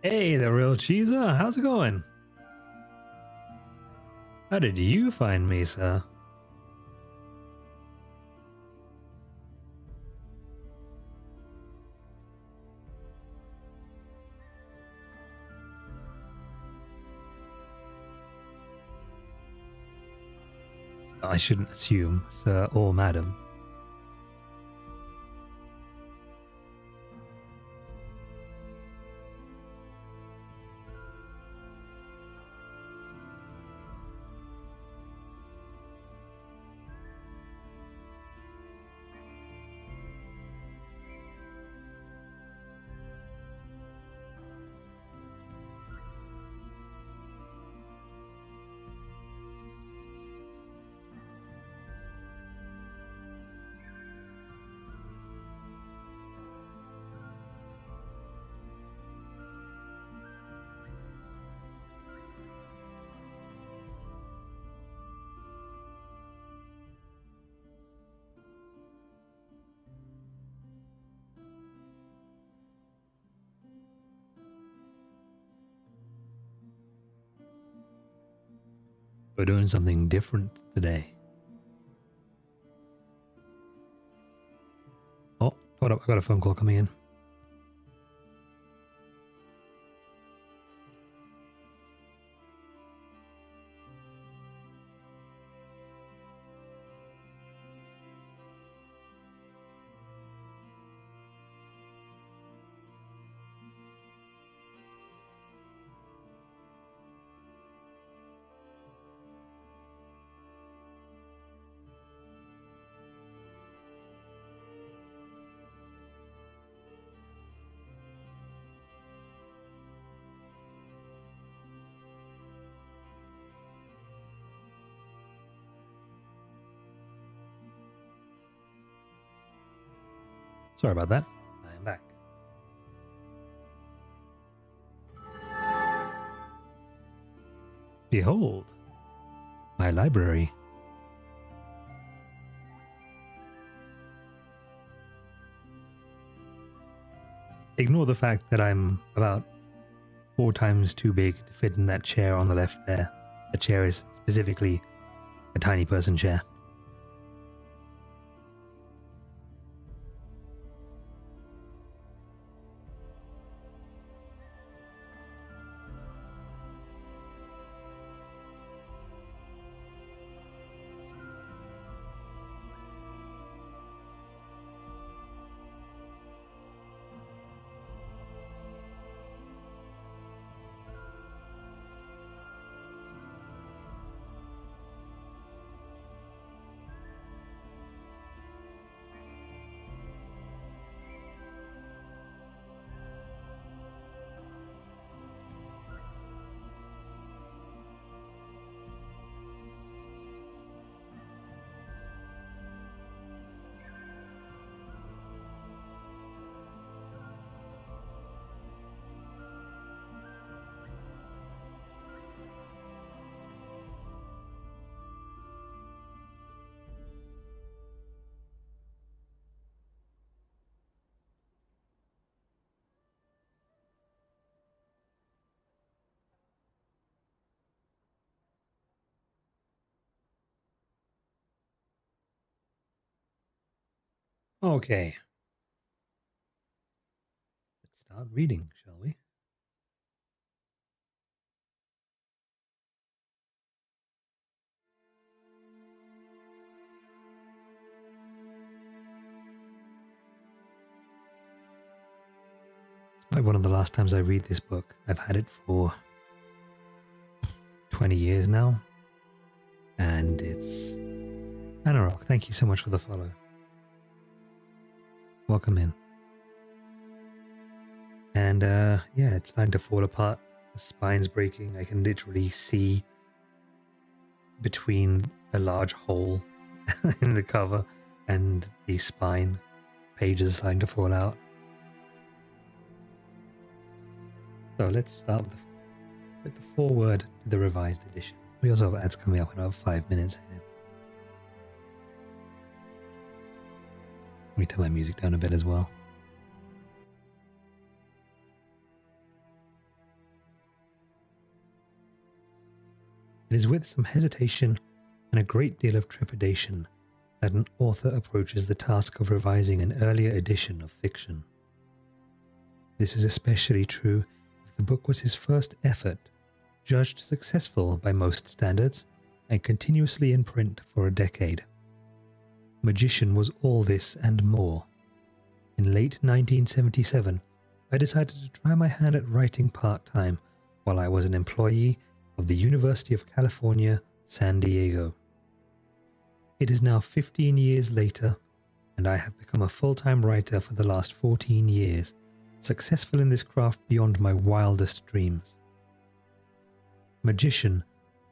Hey, the real cheeser. How's it going? How did you find me, sir? I shouldn't assume, sir or madam. We're doing something different today. Oh, hold up. I got a phone call coming in. Sorry about that. I am back. Behold, my library. Ignore the fact that I'm about 4 times too big to fit in that chair on the left there. The chair is specifically a tiny person chair. Okay. Let's start reading, shall we? It's like one of the last times I read this book. I've had it for 20 years now. And it's Anarok. Thank you so much for the follow. Welcome in. And yeah, it's starting to fall apart. The spine's breaking. I can literally see between a large hole in the cover and the spine. Pages starting to fall out. So let's start with the foreword to the revised edition. We also have ads coming up in about 5 minutes here. Let me turn my music down a bit as well. It is with some hesitation and a great deal of trepidation that an author approaches the task of revising an earlier edition of fiction. This is especially true if the book was his first effort, judged successful by most standards, and continuously in print for a decade. Magician was all this and more. In late 1977, I decided to try my hand at writing part-time while I was an employee of the University of California, San Diego. It is now 15 years later, and I have become a full-time writer for the last 14 years, successful in this craft beyond my wildest dreams. Magician,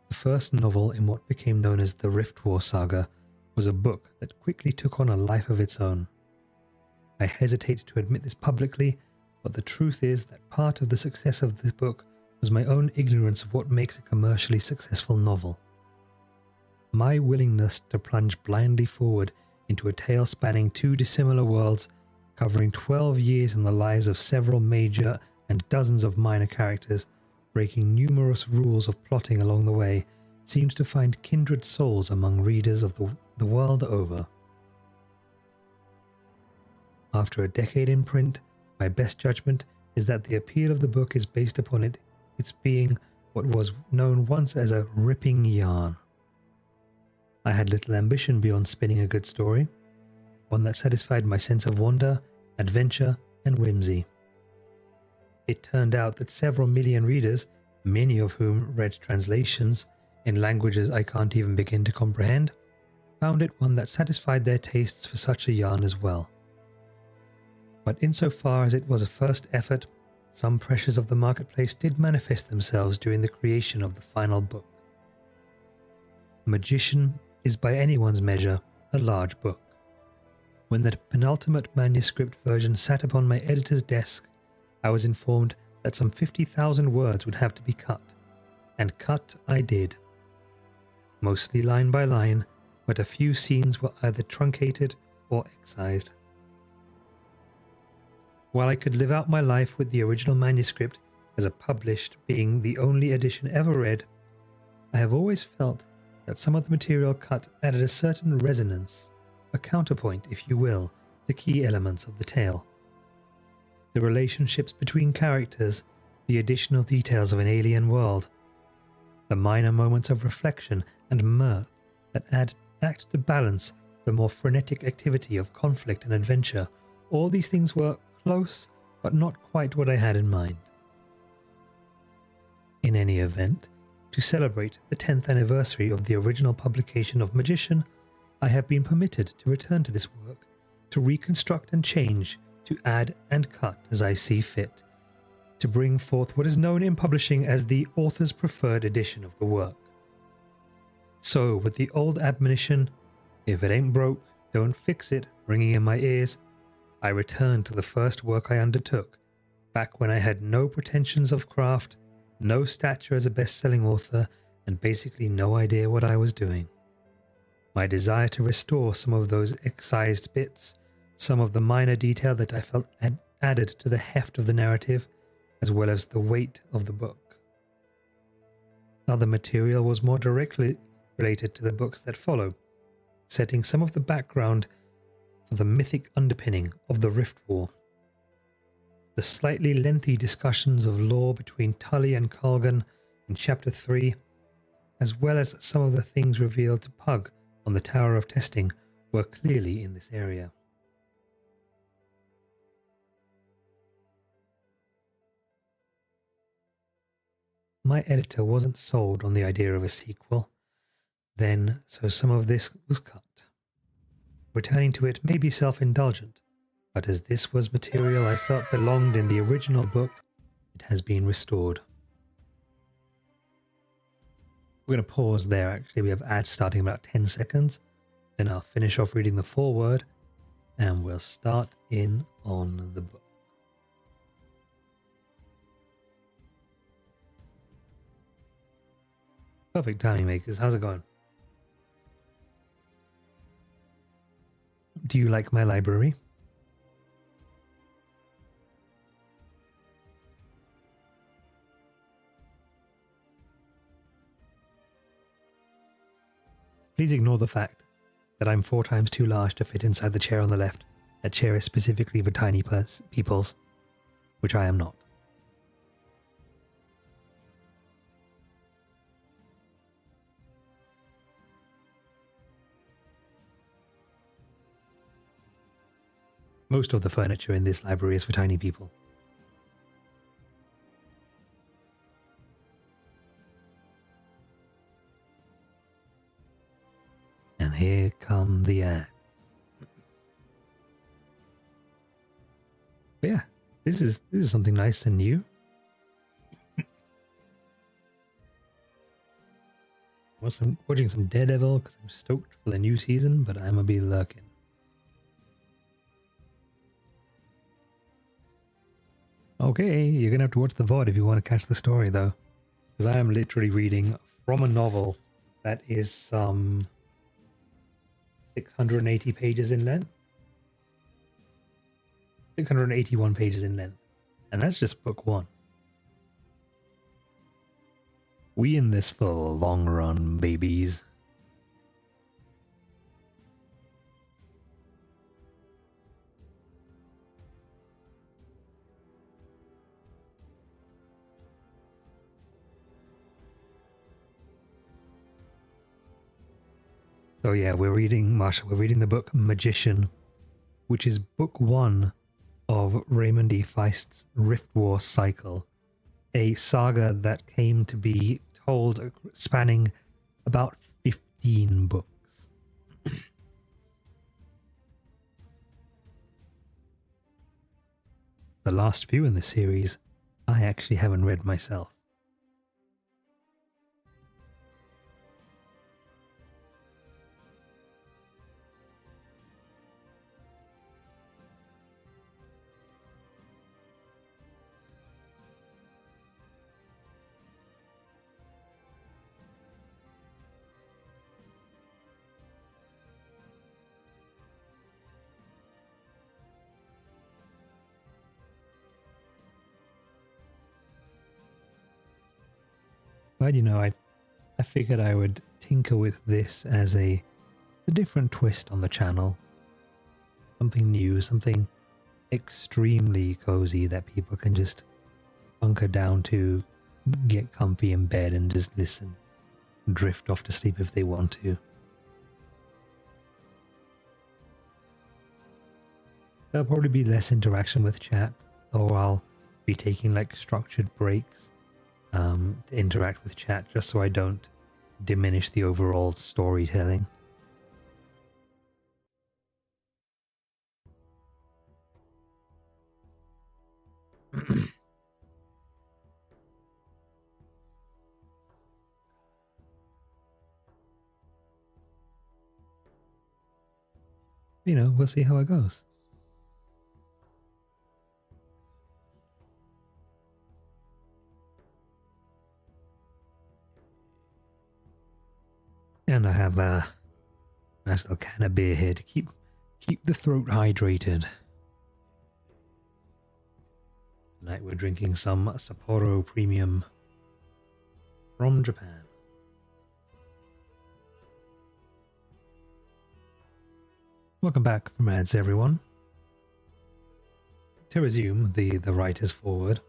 the first novel in what became known as the Rift War saga, was a book that quickly took on a life of its own. I hesitate to admit this publicly, but the truth is that part of the success of this book was my own ignorance of what makes a commercially successful novel. My willingness to plunge blindly forward into a tale spanning 2 dissimilar worlds, covering 12 years in the lives of several major and dozens of minor characters, breaking numerous rules of plotting along the way, seemed to find kindred souls among readers of the world over. After a decade in print, my best judgment is that the appeal of the book is based upon its being what was known once as a ripping yarn. I had little ambition beyond spinning a good story, one that satisfied my sense of wonder, adventure, and whimsy. It turned out that several million readers, many of whom read translations in languages I can't even begin to comprehend, found it one that satisfied their tastes for such a yarn as well. But insofar as it was a first effort, some pressures of the marketplace did manifest themselves during the creation of the final book. Magician is by anyone's measure a large book. When the penultimate manuscript version sat upon my editor's desk, I was informed that some 50,000 words would have to be cut, and cut I did. Mostly line by line, but a few scenes were either truncated or excised. While I could live out my life with the original manuscript as a published being the only edition ever read, I have always felt that some of the material cut added a certain resonance, a counterpoint, if you will, to key elements of the tale. The relationships between characters, the additional details of an alien world, the minor moments of reflection and mirth that act to balance the more frenetic activity of conflict and adventure, all these things were close, but not quite what I had in mind. In any event, to celebrate the 10th anniversary of the original publication of Magician, I have been permitted to return to this work, to reconstruct and change, to add and cut as I see fit, to bring forth what is known in publishing as the author's preferred edition of the work. So, with the old admonition, if it ain't broke, don't fix it, ringing in my ears, I returned to the first work I undertook, back when I had no pretensions of craft, no stature as a best-selling author, and basically no idea what I was doing. My desire to restore some of those excised bits, some of the minor detail that I felt added to the heft of the narrative, as well as the weight of the book. Other material was more directly related to the books that follow, setting some of the background for the mythic underpinning of the Rift War. The slightly lengthy discussions of lore between Tully and Colgan in Chapter 3, as well as some of the things revealed to Pug on the Tower of Testing, were clearly in this area. My editor wasn't sold on the idea of a sequel, then, so some of this was cut. Returning to it may be self-indulgent, but as this was material I felt belonged in the original book, it has been restored. We're going to pause there. Actually, we have ads starting in about 10 seconds. Then I'll finish off reading the foreword and we'll start in on the book. Perfect timing, makers. How's it going? Do you like my library? Please ignore the fact that I'm 4 times too large to fit inside the chair on the left. That chair is specifically for tiny peoples, which I am not. Most of the furniture in this library is for tiny people. And here come the ads. But yeah, this is something nice and new. I'm watching some Daredevil because I'm stoked for the new season, but I'm gonna be lurking. Okay, you're gonna have to watch the VOD if you want to catch the story, though, because I am literally reading from a novel that is 680 pages in length. 681 pages in length, and that's just book 1. We in this for the long run, babies. So yeah, we're reading the book Magician, which is book 1 of Raymond E. Feist's Rift War cycle, a saga that came to be told spanning about 15 books. The last few in the series, I actually haven't read myself. But you know, I figured I would tinker with this as a different twist on the channel. Something new, something extremely cozy that people can just bunker down to, get comfy in bed and just listen, drift off to sleep if they want to. There'll probably be less interaction with chat, or I'll be taking like structured breaks to interact with chat, just so I don't diminish the overall storytelling. You know, we'll see how it goes. And I have a nice little can of beer here to keep the throat hydrated. Tonight we're drinking some Sapporo Premium from Japan. Welcome back from ads, everyone. To resume the writer's forward.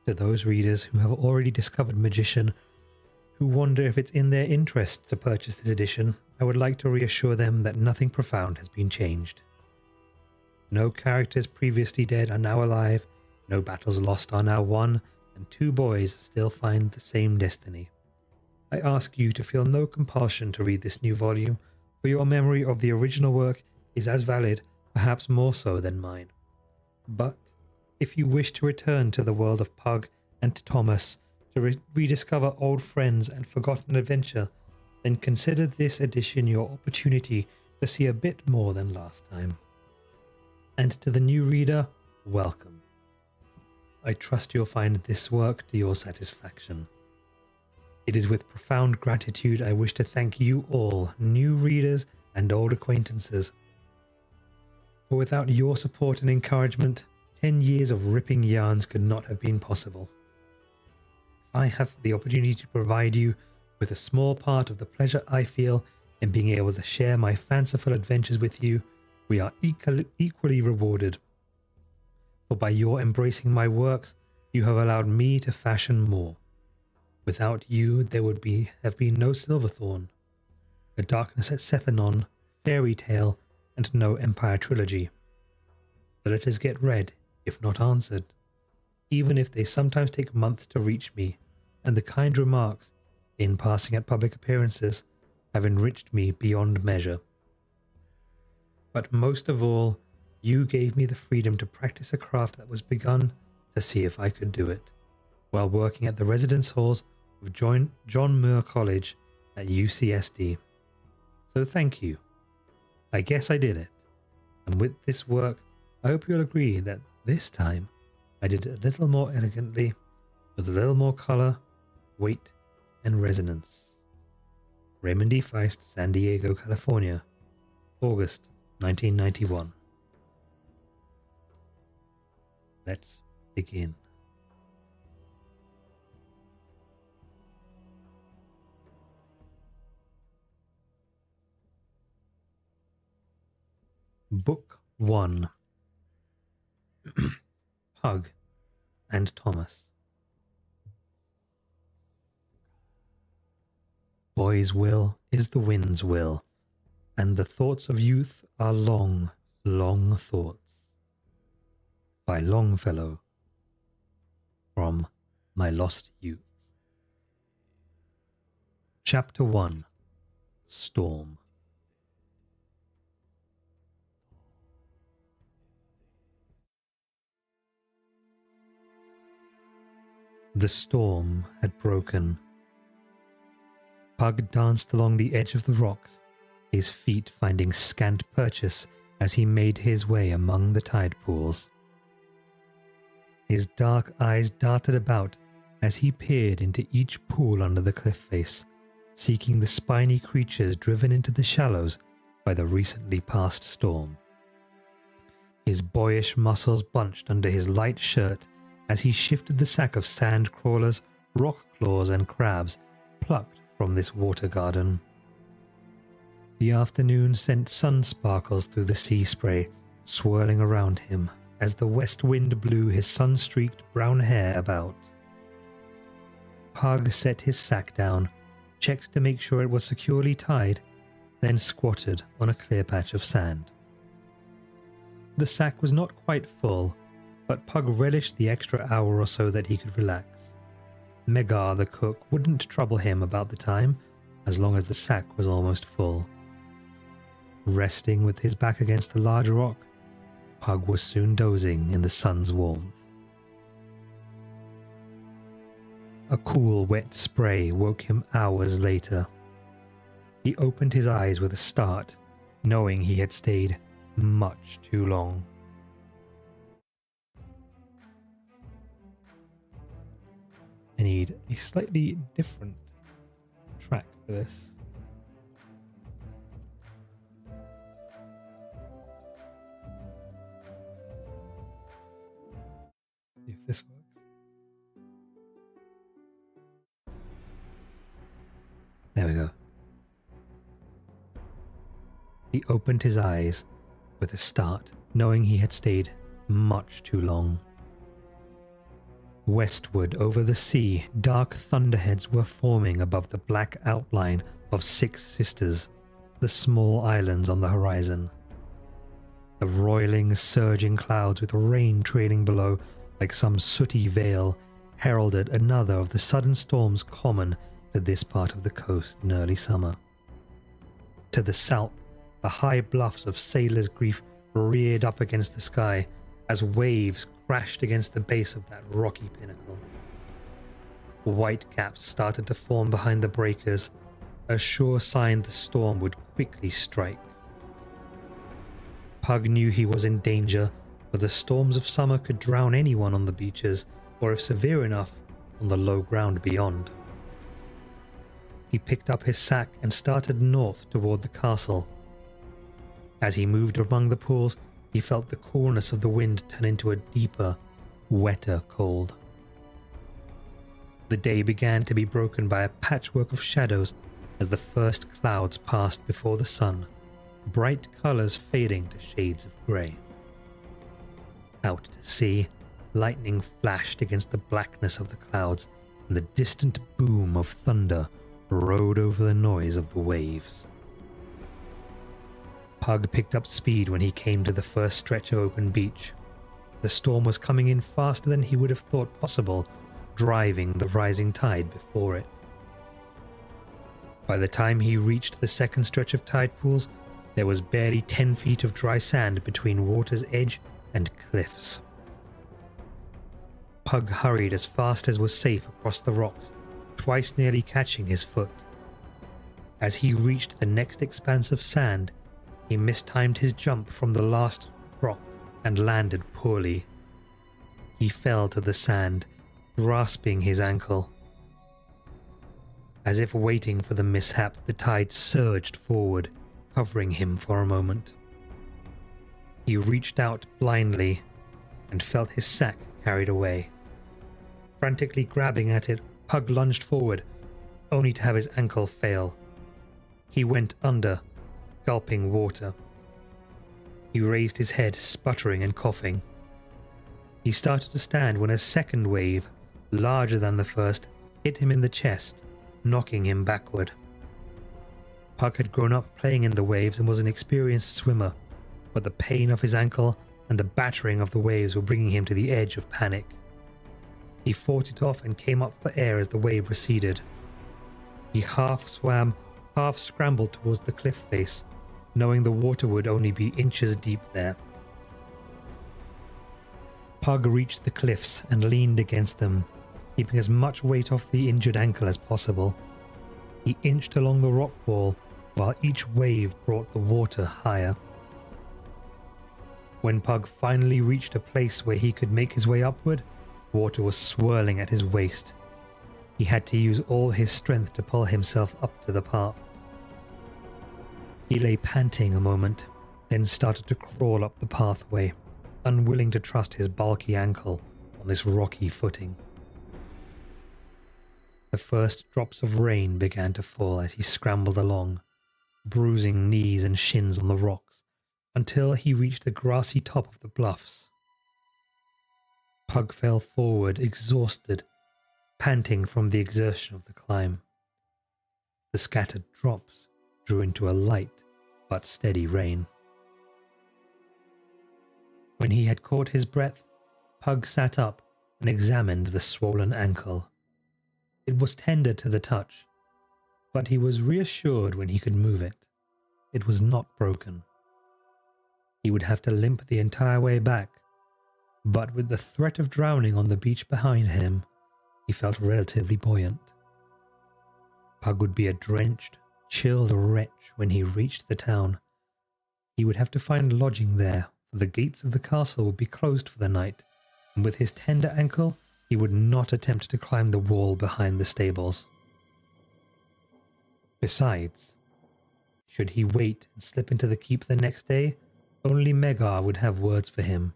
To those readers who have already discovered Magician, who wonder if it's in their interest to purchase this edition, I would like to reassure them that nothing profound has been changed. No characters previously dead are now alive, no battles lost are now won, and 2 boys still find the same destiny. I ask you to feel no compulsion to read this new volume, for your memory of the original work is as valid, perhaps more so than mine. But if you wish to return to the world of Pug and Thomas to rediscover old friends and forgotten adventure, then consider this edition your opportunity to see a bit more than last time. And to the new reader, welcome. I trust you'll find this work to your satisfaction. It is with profound gratitude I wish to thank you all, new readers and old acquaintances. For without your support and encouragement, 10 years of ripping yarns could not have been possible. I have the opportunity to provide you with a small part of the pleasure I feel in being able to share my fanciful adventures with you, we are equally rewarded. For by your embracing my works, you have allowed me to fashion more. Without you, there would have been no Silverthorn, a Darkness at Sethanon, Fairy Tale, and no Empire Trilogy. The letters get read, if not answered, even if they sometimes take months to reach me, and the kind remarks, in passing at public appearances, have enriched me beyond measure. But most of all, you gave me the freedom to practice a craft that was begun to see if I could do it, while working at the residence halls of John Muir College at UCSD. So thank you. I guess I did it. And with this work, I hope you'll agree that this time I did it a little more elegantly, with a little more color, weight, and resonance. Raymond E. Feist, San Diego, California, August 1991. Let's begin. Book 1. Pug and Thomas. Boy's will is the wind's will, and the thoughts of youth are long, long thoughts. By Longfellow, from My Lost Youth. Chapter 1. Storm. The storm had broken. Pug danced along the edge of the rocks, his feet finding scant purchase as he made his way among the tide pools. His dark eyes darted about as he peered into each pool under the cliff face, seeking the spiny creatures driven into the shallows by the recently passed storm. His boyish muscles bunched under his light shirt as he shifted the sack of sand crawlers, rock claws, and crabs plucked from this water garden. The afternoon sent sun sparkles through the sea spray, swirling around him as the west wind blew his sun-streaked brown hair about. Pug set his sack down, checked to make sure it was securely tied, then squatted on a clear patch of sand. The sack was not quite full, but Pug relished the extra hour or so that he could relax. Megar the cook wouldn't trouble him about the time, as long as the sack was almost full. Resting with his back against a large rock, Pug was soon dozing in the sun's warmth. A cool, wet spray woke him hours later. He opened his eyes with a start, knowing he had stayed much too long. I need a slightly different track for this. See if this works. There we go. He opened his eyes with a start, knowing he had stayed much too long. Westward over the sea, dark thunderheads were forming above the black outline of Six Sisters, the small islands on the horizon. The roiling, surging clouds with rain trailing below like some sooty veil heralded another of the sudden storms common to this part of the coast in early summer. To the south, the high bluffs of Sailor's Reef reared up against the sky as waves crashed against the base of that rocky pinnacle. White caps started to form behind the breakers, a sure sign the storm would quickly strike. Pug knew he was in danger, for the storms of summer could drown anyone on the beaches, or if severe enough, on the low ground beyond. He picked up his sack and started north toward the castle. As he moved among the pools, he felt the coolness of the wind turn into a deeper, wetter cold. The day began to be broken by a patchwork of shadows as the first clouds passed before the sun, bright colours fading to shades of grey. Out to sea, lightning flashed against the blackness of the clouds, and the distant boom of thunder rode over the noise of the waves. Pug picked up speed when he came to the first stretch of open beach. The storm was coming in faster than he would have thought possible, driving the rising tide before it. By the time he reached the second stretch of tide pools, there was barely 10 feet of dry sand between water's edge and cliffs. Pug hurried as fast as was safe across the rocks, twice nearly catching his foot. As he reached the next expanse of sand, he mistimed his jump from the last rock and landed poorly. He fell to the sand, grasping his ankle. As if waiting for the mishap, the tide surged forward, covering him for a moment. He reached out blindly and felt his sack carried away. Frantically grabbing at it, Pug lunged forward, only to have his ankle fail. He went under, gulping water. He raised his head, sputtering and coughing. He started to stand when a second wave, larger than the first, hit him in the chest, knocking him backward. Pug had grown up playing in the waves and was an experienced swimmer, but the pain of his ankle and the battering of the waves were bringing him to the edge of panic. He fought it off and came up for air as the wave receded. He half swam, half scrambled towards the cliff face, knowing the water would only be inches deep there. Pug reached the cliffs and leaned against them, keeping as much weight off the injured ankle as possible. He inched along the rock wall while each wave brought the water higher. When Pug finally reached a place where he could make his way upward, water was swirling at his waist. He had to use all his strength to pull himself up to the path. He lay panting a moment, then started to crawl up the pathway, unwilling to trust his bulky ankle on this rocky footing. The first drops of rain began to fall as he scrambled along, bruising knees and shins on the rocks, until he reached the grassy top of the bluffs. Pug fell forward, exhausted, panting from the exertion of the climb. The scattered drops drew into a light but steady rain. When he had caught his breath, Pug sat up and examined the swollen ankle. It was tender to the touch, but he was reassured when he could move it. It was not broken. He would have to limp the entire way back, but with the threat of drowning on the beach behind him, he felt relatively buoyant. Pug would be a drenched, chilled wretch when he reached the town. He would have to find lodging there, for the gates of the castle would be closed for the night, and with his tender ankle, he would not attempt to climb the wall behind the stables. Besides, should he wait and slip into the keep the next day, only Megar would have words for him.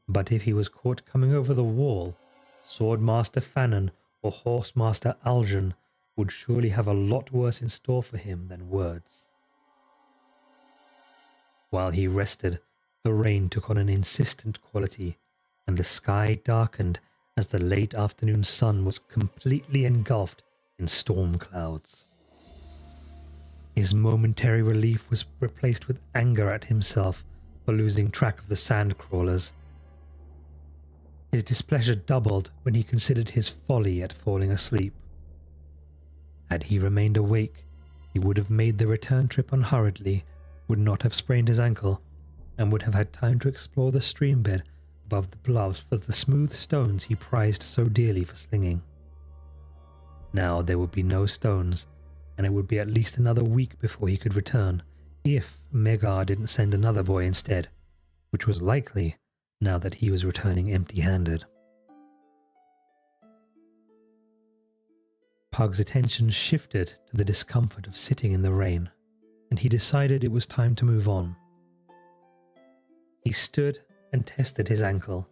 But if he was caught coming over the wall, Swordmaster Fanon or Horsemaster Aljan would surely have a lot worse in store for him than words. While he rested, the rain took on an insistent quality, and the sky darkened as the late afternoon sun was completely engulfed in storm clouds. His momentary relief was replaced with anger at himself for losing track of the sand crawlers. His displeasure doubled when he considered his folly at falling asleep. Had he remained awake, he would have made the return trip unhurriedly, would not have sprained his ankle, and would have had time to explore the stream bed above the bluffs for the smooth stones he prized so dearly for slinging. Now there would be no stones, and it would be at least another week before he could return, if Megar didn't send another boy instead, which was likely now that he was returning empty-handed. Pug's attention shifted to the discomfort of sitting in the rain, and he decided it was time to move on. He stood and tested his ankle.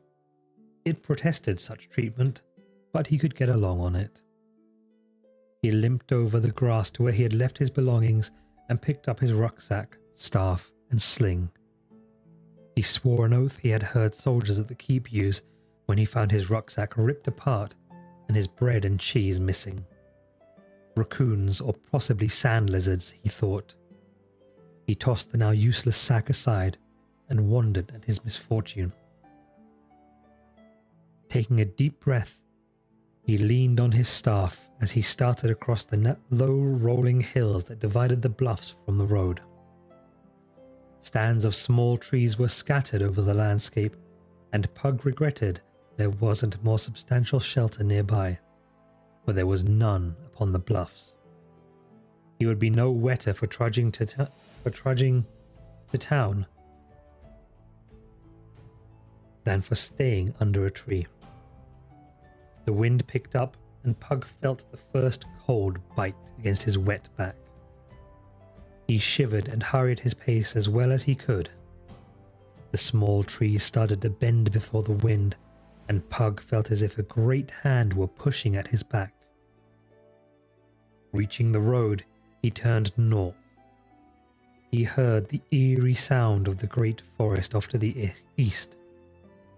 It protested such treatment, but he could get along on it. He limped over the grass to where he had left his belongings and picked up his rucksack, staff, and sling. He swore an oath he had heard soldiers at the keep use when he found his rucksack ripped apart and his bread and cheese missing. Raccoons or possibly sand lizards, he thought. He tossed the now useless sack aside and wondered at his misfortune. Taking a deep breath, he leaned on his staff as he started across the low rolling hills that divided the bluffs from the road. Stands of small trees were scattered over the landscape, and Pug regretted there wasn't more substantial shelter nearby, for there was none upon the bluffs. He would be no wetter for trudging to town than for staying under a tree. The wind picked up, and Pug felt the first cold bite against his wet back. He shivered and hurried his pace as well as he could. The small trees started to bend before the wind, and Pug felt as if a great hand were pushing at his back. Reaching the road, he turned north. He heard the eerie sound of the great forest off to the east,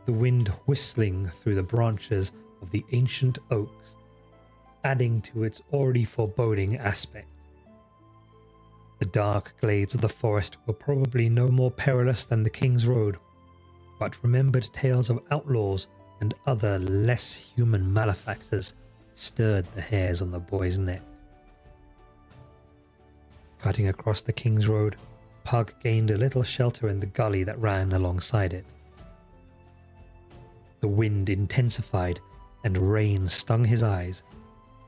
the wind whistling through the branches of the ancient oaks, adding to its already foreboding aspect. The dark glades of the forest were probably no more perilous than the King's Road, but remembered tales of outlaws and other less human malefactors stirred the hairs on the boy's neck. Cutting across the King's Road, Pug gained a little shelter in the gully that ran alongside it. The wind intensified and rain stung his eyes,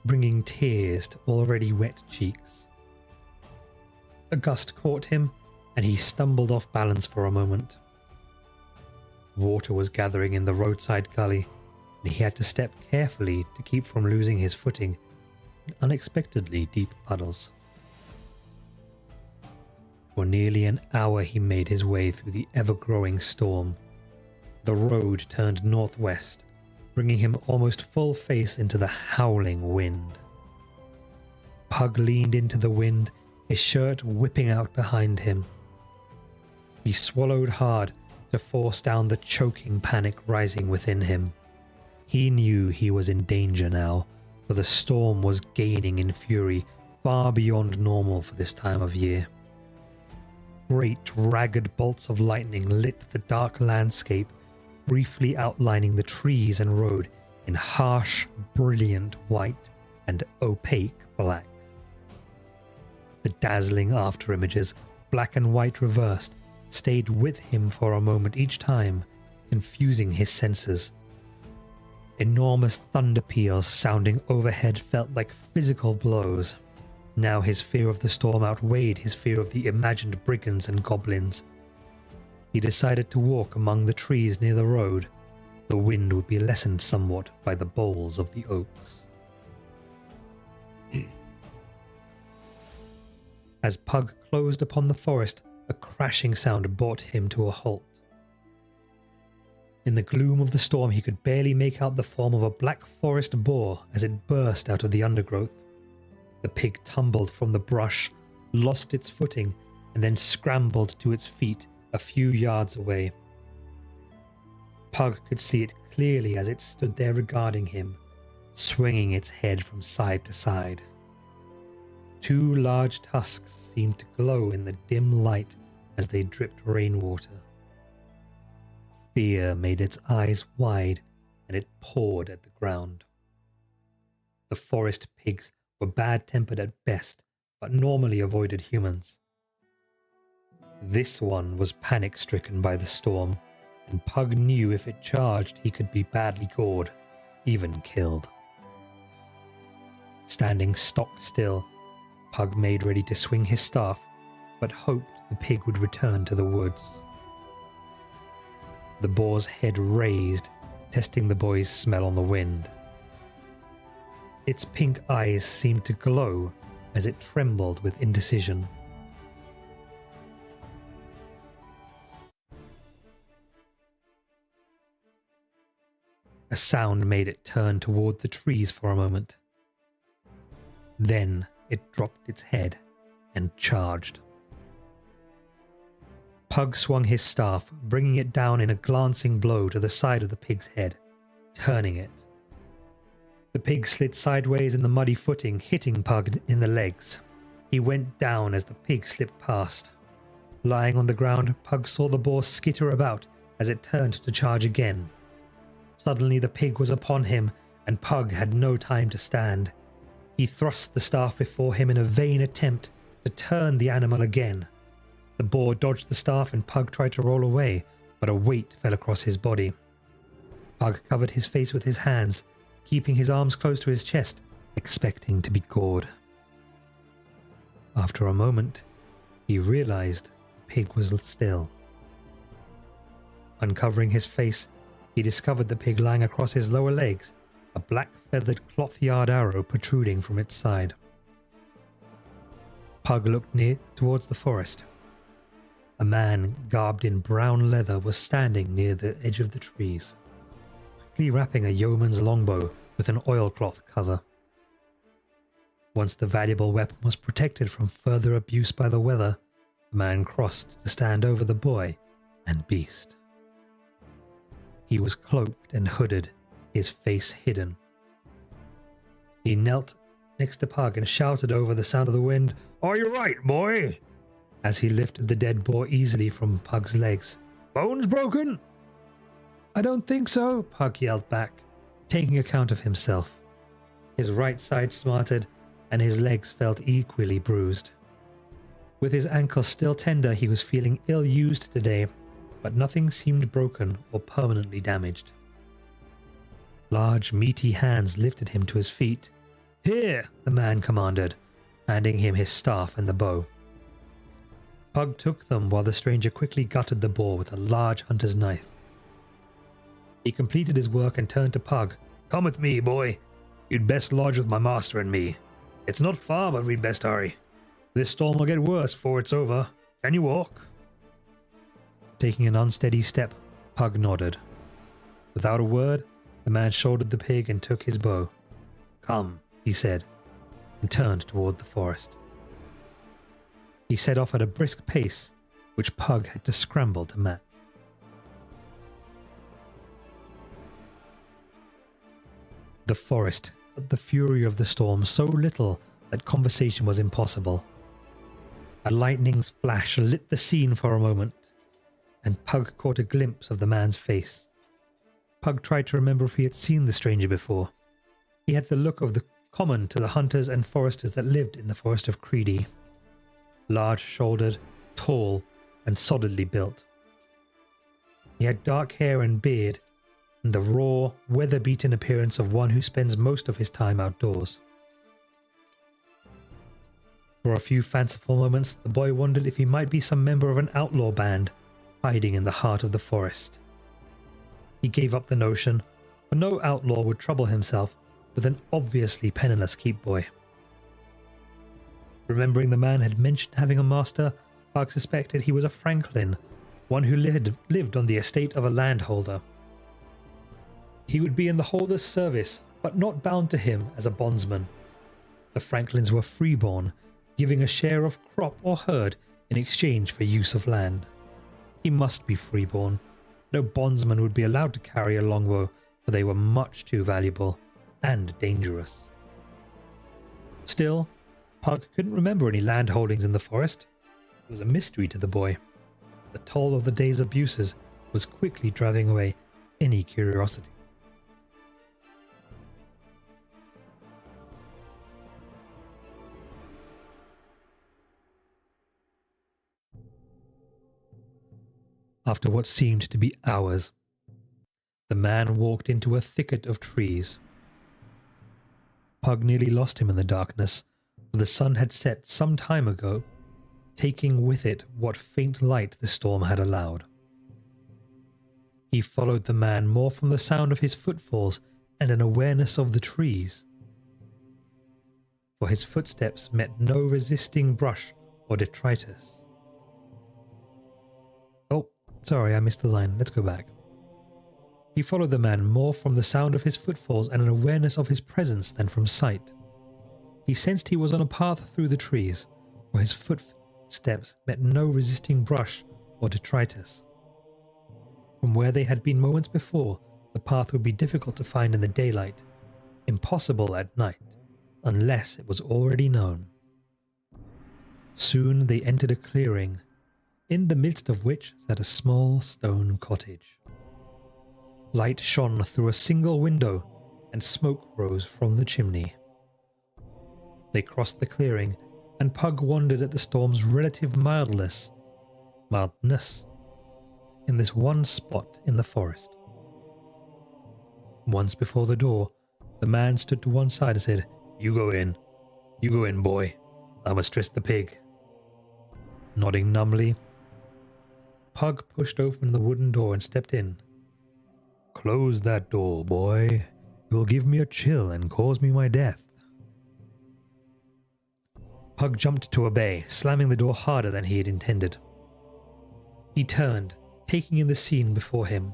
bringing tears to already wet cheeks. A gust caught him, and he stumbled off balance for a moment. Water was gathering in the roadside gully, and he had to step carefully to keep from losing his footing in unexpectedly deep puddles. For nearly an hour he made his way through the ever-growing storm. The road turned northwest, bringing him almost full face into the howling wind. Pug leaned into the wind, his shirt whipping out behind him. He swallowed hard to force down the choking panic rising within him. He knew he was in danger now, for the storm was gaining in fury far beyond normal for this time of year. Great ragged bolts of lightning lit the dark landscape, briefly outlining the trees and road in harsh, brilliant white and opaque black. The dazzling afterimages, black and white reversed, stayed with him for a moment each time, confusing his senses. Enormous thunder peals sounding overhead felt like physical blows. Now his fear of the storm outweighed his fear of the imagined brigands and goblins. He decided to walk among the trees near the road. The wind would be lessened somewhat by the boles of the oaks. As Pug closed upon the forest, a crashing sound brought him to a halt. In the gloom of the storm, he could barely make out the form of a black forest boar as it burst out of the undergrowth. The pig tumbled from the brush, lost its footing, and then scrambled to its feet a few yards away. Pug could see it clearly as it stood there regarding him, swinging its head from side to side. Two large tusks seemed to glow in the dim light as they dripped rainwater. Fear made its eyes wide, and it pawed at the ground. The forest pigs were bad-tempered at best, but normally avoided humans. This one was panic-stricken by the storm, and Pug knew if it charged he could be badly gored, even killed. Standing stock still, Pug made ready to swing his staff, but hoped the pig would return to the woods. The boar's head raised, testing the boy's smell on the wind. Its pink eyes seemed to glow as it trembled with indecision. A sound made it turn toward the trees for a moment. Then it dropped its head and charged. Pug swung his staff, bringing it down in a glancing blow to the side of the pig's head, turning it. The pig slid sideways in the muddy footing, hitting Pug in the legs. He went down as the pig slipped past. Lying on the ground, Pug saw the boar skitter about as it turned to charge again. Suddenly the pig was upon him, and Pug had no time to stand. He thrust the staff before him in a vain attempt to turn the animal again. The boar dodged the staff and Pug tried to roll away, but a weight fell across his body. Pug covered his face with his hands, keeping his arms close to his chest, expecting to be gored. After a moment, he realized the pig was still. Uncovering his face, he discovered the pig lying across his lower legs, a black feathered cloth yard arrow protruding from its side. Pug looked near towards the forest. A man garbed in brown leather was standing near the edge of the trees, quickly wrapping a yeoman's longbow with an oilcloth cover. Once the valuable weapon was protected from further abuse by the weather, the man crossed to stand over the boy and beast. He was cloaked and hooded, his face hidden. He knelt next to Pug and shouted over the sound of the wind, "Are you right, boy?" as he lifted the dead boar easily from Pug's legs. "Bones broken?" "I don't think so," Pug yelled back, taking account of himself. His right side smarted, and his legs felt equally bruised. With his ankles still tender, he was feeling ill-used today, but nothing seemed broken or permanently damaged. Large, meaty hands lifted him to his feet. "Here," the man commanded, handing him his staff and the bow. Pug took them while the stranger quickly gutted the boar with a large hunter's knife. He completed his work and turned to Pug. "Come with me, boy. You'd best lodge with my master and me. It's not far, but we'd best hurry. This storm will get worse before it's over. Can you walk?" Taking an unsteady step, Pug nodded. Without a word, the man shouldered the pig and took his bow. "Come," he said, and turned toward the forest. He set off at a brisk pace, which Pug had to scramble to match. The forest cut the fury of the storm so little that conversation was impossible. A lightning's flash lit the scene for a moment, and Pug caught a glimpse of the man's face. Pug tried to remember if he had seen the stranger before. He had the look of the common to the hunters and foresters that lived in the forest of Creedy. Large-shouldered, tall, and solidly built. He had dark hair and beard, and the raw, weather-beaten appearance of one who spends most of his time outdoors. For a few fanciful moments, the boy wondered if he might be some member of an outlaw band hiding in the heart of the forest. He gave up the notion, for no outlaw would trouble himself with an obviously penniless keep boy. Remembering the man had mentioned having a master, Pug suspected he was a franklin, one who lived on the estate of a landholder. He would be in the holder's service, but not bound to him as a bondsman. The franklins were freeborn, giving a share of crop or herd in exchange for use of land. He must be freeborn. No bondsman would be allowed to carry a longbow, for they were much too valuable and dangerous. Still, Pug couldn't remember any land holdings in the forest. It was a mystery to the boy. The toll of the day's abuses was quickly driving away any curiosity. After what seemed to be hours, the man walked into a thicket of trees. Pug nearly lost him in the darkness, for the sun had set some time ago, taking with it what faint light the storm had allowed. He followed the man more from the sound of his footfalls and an awareness of the trees, for his footsteps met no resisting brush or detritus. Oh, sorry, I missed the line. Let's go back. He followed the man more from the sound of his footfalls and an awareness of his presence than from sight. He sensed he was on a path through the trees, where his footsteps met no resisting brush or detritus. From where they had been moments before, the path would be difficult to find in the daylight, impossible at night, unless it was already known. Soon they entered a clearing, in the midst of which sat a small stone cottage. Light shone through a single window, and smoke rose from the chimney. They crossed the clearing, and Pug wondered at the storm's relative mildness in this one spot in the forest. Once before the door, the man stood to one side and said, You go in, boy. I must dress the pig." Nodding numbly, Pug pushed open the wooden door and stepped in. "Close that door, boy. You'll give me a chill and cause me my death." Pug jumped to obey, slamming the door harder than he had intended. He turned, taking in the scene before him.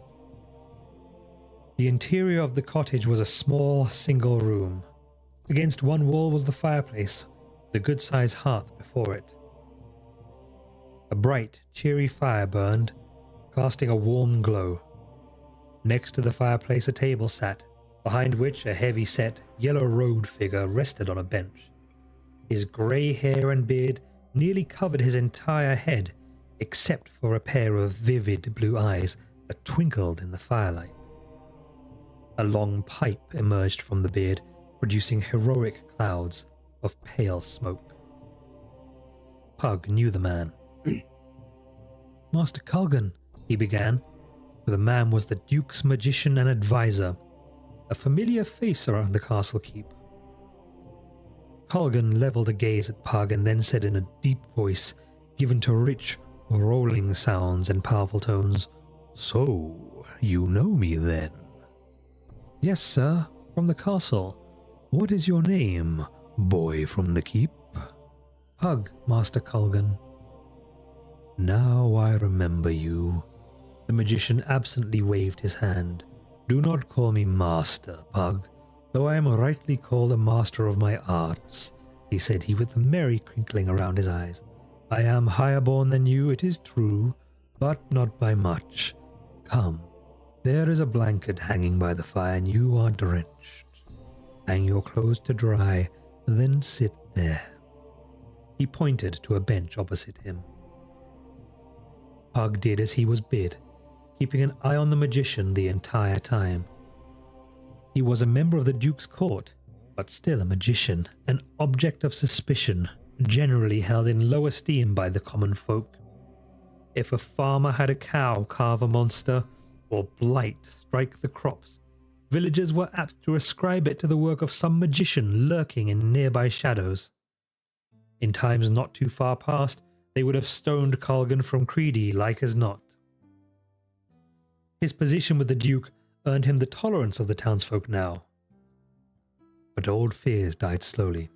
The interior of the cottage was a small, single room. Against one wall was the fireplace, with a good-sized hearth before it. A bright, cheery fire burned, casting a warm glow. Next to the fireplace a table sat, behind which a heavy-set, yellow-robed figure rested on a bench. His grey hair and beard nearly covered his entire head, except for a pair of vivid blue eyes that twinkled in the firelight. A long pipe emerged from the beard, producing heroic clouds of pale smoke. Pug knew the man. "Master Culgan," he began, for the man was the Duke's magician and advisor, a familiar face around the castle keep. Culgan levelled a gaze at Pug and then said in a deep voice, given to rich, rolling sounds and powerful tones, "So, you know me then?" "Yes, sir, from the castle. What is your name, boy from the keep?" "Pug, Master Culgan." "Now I remember you." The magician absently waved his hand. "Do not call me Master, Pug, though I am rightly called a master of my arts," he said, with a merry crinkling around his eyes. "I am higher born than you, it is true, but not by much. Come, there is a blanket hanging by the fire, and you are drenched. Hang your clothes to dry, then sit there." He pointed to a bench opposite him. Pug did as he was bid, keeping an eye on the magician the entire time. He was a member of the Duke's court, but still a magician, an object of suspicion, generally held in low esteem by the common folk. If a farmer had a cow carve a monster, or blight strike the crops, villagers were apt to ascribe it to the work of some magician lurking in nearby shadows. In times not too far past, they would have stoned Culgan from Creedy like as not. His position with the Duke earned him the tolerance of the townsfolk now. But old fears died slowly.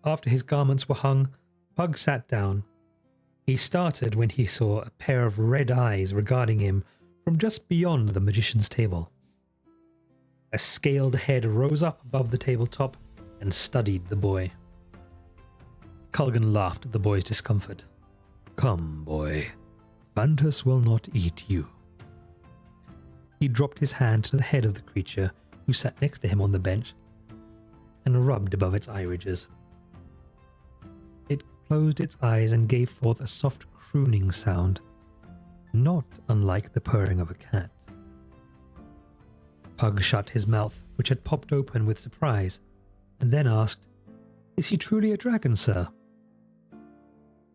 After his garments were hung, Pug sat down. He started when he saw a pair of red eyes regarding him from just beyond the magician's table. A scaled head rose up above the tabletop and studied the boy. Culgan laughed at the boy's discomfort. "Come, boy. Fantas will not eat you." He dropped his hand to the head of the creature, who sat next to him on the bench, and rubbed above its eye ridges. It closed its eyes and gave forth a soft crooning sound, not unlike the purring of a cat. Pug shut his mouth, which had popped open with surprise, and then asked, "Is he truly a dragon, sir?"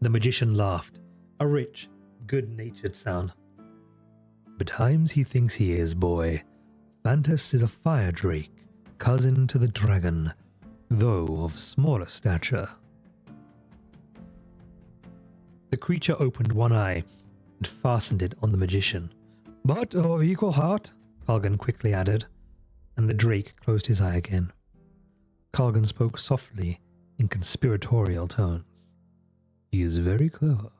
The magician laughed, a rich, good-natured sound. "Betimes he thinks he is, boy. Fantas is a fire drake, cousin to the dragon, though of smaller stature." The creature opened one eye and fastened it on the magician. "But of equal heart," Culgan quickly added, and the drake closed his eye again. Culgan spoke softly in conspiratorial tones. "He is very clever,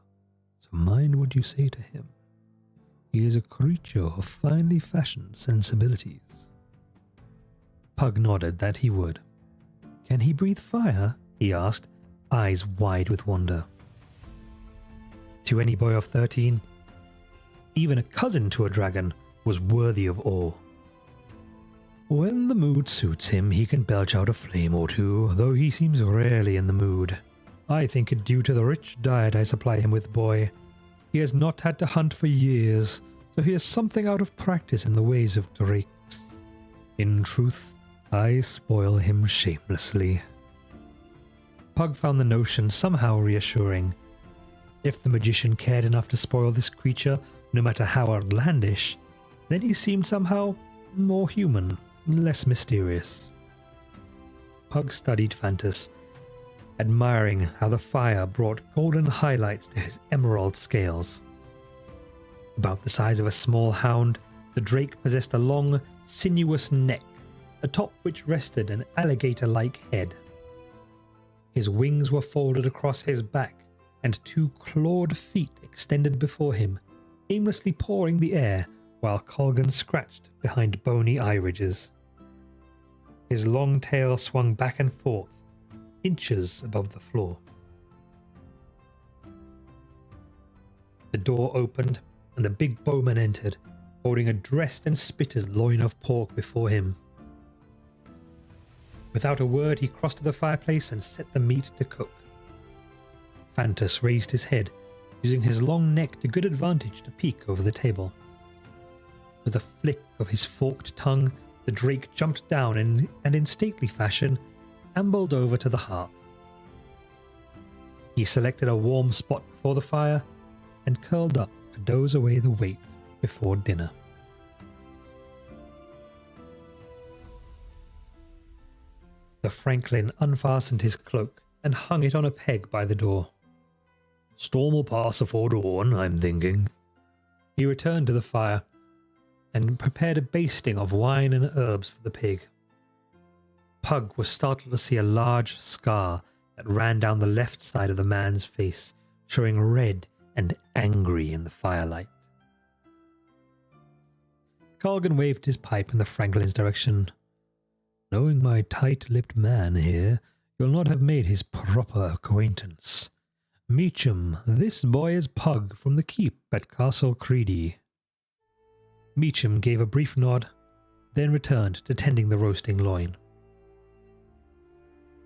so mind what you say to him. He is a creature of finely fashioned sensibilities. Pug nodded that he would. Can he breathe fire? He asked, eyes wide with wonder. To any boy of 13, even a cousin to a dragon was worthy of awe. When the mood suits him, he can belch out a flame or two, though he seems rarely in the mood. I think it due to the rich diet I supply him with, boy. He has not had to hunt for years, so he is something out of practice in the ways of drakes. In truth, I spoil him shamelessly. Pug found the notion somehow reassuring. If the magician cared enough to spoil this creature, no matter how outlandish, then he seemed somehow more human, less mysterious. Pug studied Fantas, admiring how the fire brought golden highlights to his emerald scales. About the size of a small hound, the drake possessed a long, sinuous neck, atop which rested an alligator-like head. His wings were folded across his back, and 2 clawed feet extended before him, aimlessly pawing the air while Colgan scratched behind bony eye ridges. His long tail swung back and forth, inches above the floor. The door opened, and the big bowman entered, holding a dressed and spitted loin of pork before him. Without a word, he crossed to the fireplace and set the meat to cook. Fantas raised his head, using his long neck to good advantage to peek over the table. With a flick of his forked tongue, the drake jumped down and in stately fashion ambled over to the hearth. He selected a warm spot before the fire and curled up to doze away the wait before dinner. The Franklin unfastened his cloak and hung it on a peg by the door. Storm will pass afore dawn, I'm thinking. He returned to the fire and prepared a basting of wine and herbs for the pig. Pug was startled to see a large scar that ran down the left side of the man's face, showing red and angry in the firelight. Colgan waved his pipe in the Franklin's direction. Knowing my tight-lipped man here, you'll not have made his proper acquaintance. Meacham, this boy is Pug from the keep at Castle Creedy. Meacham gave a brief nod, then returned to tending the roasting loin.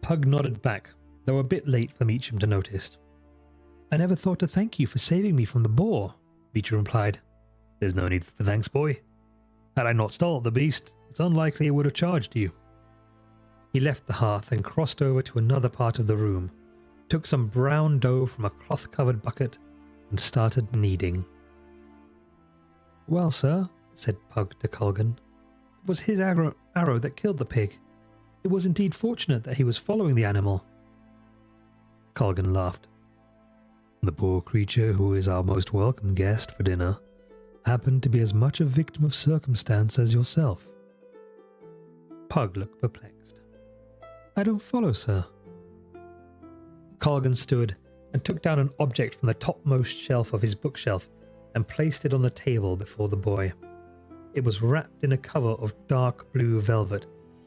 Pug nodded back, though a bit late for Meacham to notice. I never thought to thank you for saving me from the boar, Meacham replied. There's no need for thanks, boy. Had I not stalled the beast, it's unlikely it would have charged you. He left the hearth and crossed over to another part of the room, took some brown dough from a cloth-covered bucket, and started kneading. Well, sir, said Pug to Colgan, it was his arrow that killed the pig. It was indeed fortunate that he was following the animal. Colgan laughed. The poor creature, who is our most welcome guest for dinner, happened to be as much a victim of circumstance as yourself. Pug looked perplexed. I don't follow, sir. Colgan stood and took down an object from the topmost shelf of his bookshelf and placed it on the table before the boy. It was wrapped in a cover of dark blue velvet,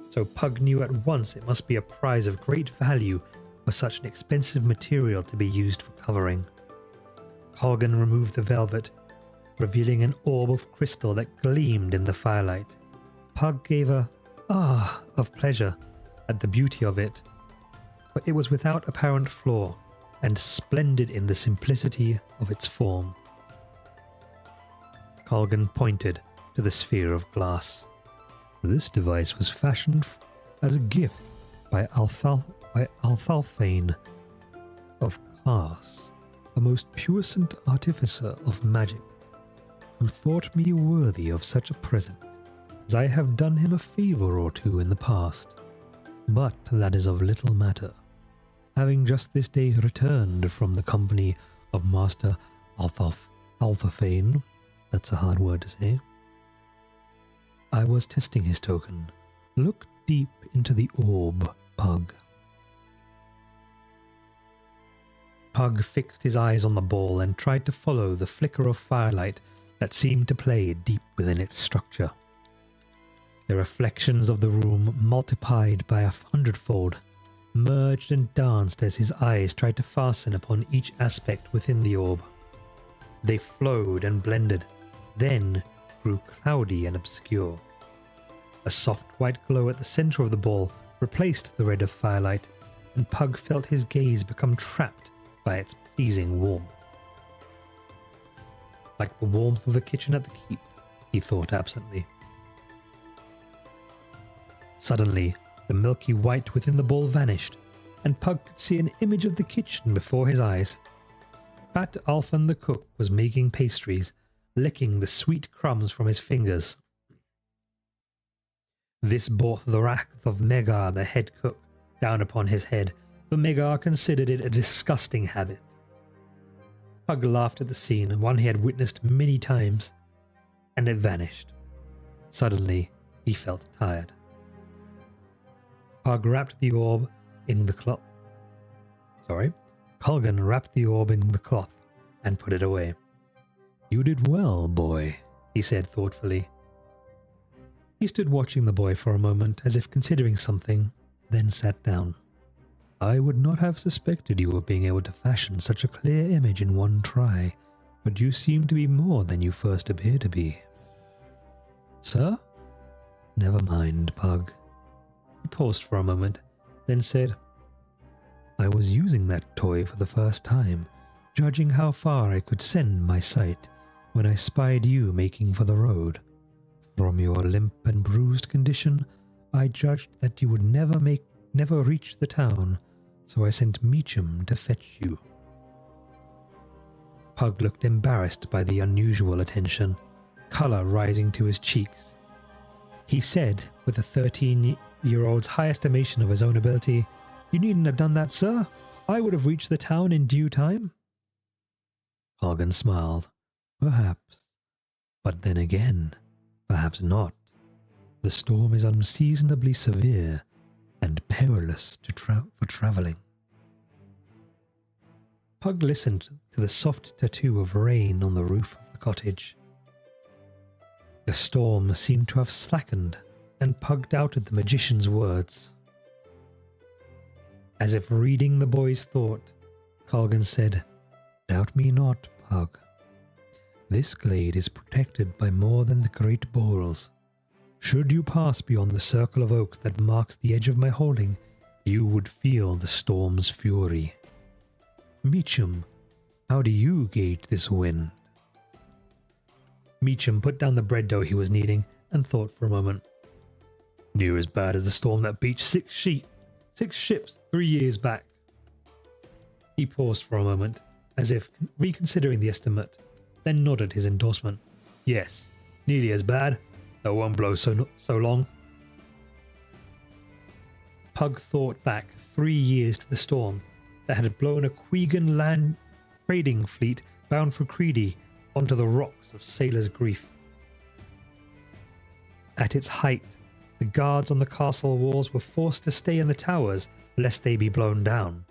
so Pug knew at once it must be a prize of great value for such an expensive material to be used for covering. Colgan removed the velvet, revealing an orb of crystal that gleamed in the firelight. Pug gave a ah of pleasure at the beauty of it, but it was without apparent flaw and splendid in the simplicity of its form. Colgan pointed to the sphere of glass. This device was fashioned as a gift by Althalfane of Kars, a most puissant artificer of magic, who thought me worthy of such a present, as I have done him a favour or two in the past. But that is of little matter. Having just this day returned from the company of Master Althalfane, that's a hard word to say, I was testing his token. Look deep into the orb, Pug. Pug fixed his eyes on the ball and tried to follow the flicker of firelight that seemed to play deep within its structure. The reflections of the room, multiplied by 100-fold, merged and danced as his eyes tried to fasten upon each aspect within the orb. They flowed and blended, then grew cloudy and obscure. A soft white glow at the center of the ball replaced the red of firelight, and Pug felt his gaze become trapped by its pleasing warmth. Like the warmth of the kitchen at the keep, he thought absently. Suddenly, the milky white within the ball vanished, and Pug could see an image of the kitchen before his eyes. Fat Alphen the cook was making pastries, licking the sweet crumbs from his fingers. This brought the wrath of Megar, the head cook, down upon his head, for Megar considered it a disgusting habit. Pug laughed at the scene, one he had witnessed many times, and it vanished. Suddenly, he felt tired. Pug wrapped the orb in the cloth. Colgan wrapped the orb in the cloth and put it away. "You did well, boy," he said thoughtfully. He stood watching the boy for a moment as if considering something, then sat down. "I would not have suspected you of being able to fashion such a clear image in one try, but you seem to be more than you first appear to be." "Sir?" "Never mind, Pug." He paused for a moment, then said, "I was using that toy for the first time, judging how far I could send my sight, when I spied you making for the road. From your limp and bruised condition, I judged that you would never reach the town, so I sent Meacham to fetch you." Pug looked embarrassed by the unusual attention, color rising to his cheeks. He said, with a 13-year-old's high estimation of his own ability, "You needn't have done that, sir. I would have reached the town in due time." Colgan smiled. "Perhaps. But then again, perhaps not. The storm is unseasonably severe and perilous for traveling." Pug listened to the soft tattoo of rain on the roof of the cottage. The storm seemed to have slackened, and Pug doubted the magician's words. As if reading the boy's thought, Colgan said, "Doubt me not, Pug. This glade is protected by more than the great boles. Should you pass beyond the circle of oaks that marks the edge of my holding, you would feel the storm's fury. Meacham, how do you gauge this wind?" Meacham put down the bread dough he was kneading and thought for a moment. "Near as bad as the storm that beached six ships 3 years back." He paused for a moment, as if reconsidering the estimate, then nodded his endorsement. "Yes, nearly as bad. That won't blow so long." Pug thought back 3 years to the storm that had blown a Quegan land trading fleet bound for Creedy onto the rocks of Sailor's Grief. At its height, the guards on the castle walls were forced to stay in the towers lest they be blown down.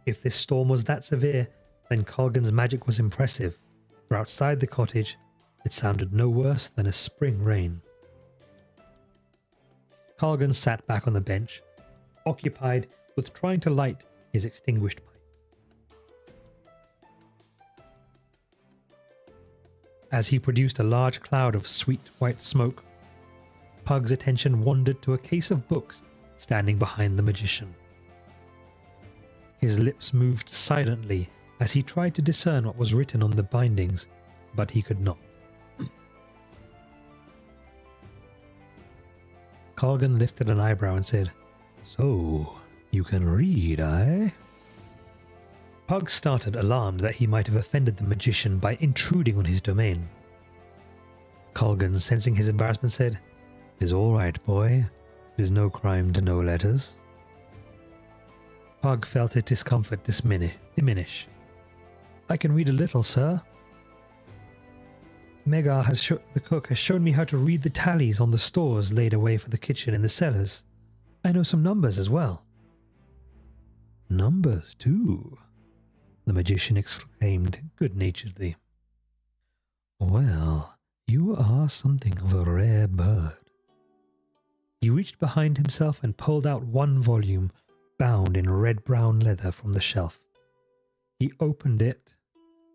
If this storm was that severe, then Colgan's magic was impressive, for outside the cottage, it sounded no worse than a spring rain. Colgan sat back on the bench, occupied with trying to light his extinguished pipe. As he produced a large cloud of sweet white smoke, Pug's attention wandered to a case of books standing behind the magician. His lips moved silently as he tried to discern what was written on the bindings, but he could not. Colgan lifted an eyebrow and said, "So, you can read, eh?" Pug started, alarmed that he might have offended the magician by intruding on his domain. Colgan, sensing his embarrassment, said, "It's all right, boy. It is no crime to know letters." Pug felt his discomfort diminish. "I can read a little, sir. Megar the cook has shown me how to read the tallies on the stores laid away for the kitchen in the cellars. I know some numbers as well." "Numbers, too?" the magician exclaimed good-naturedly. Well, you are something of a rare bird. He reached behind himself and pulled out one volume, bound in red-brown leather, from the shelf. He opened it,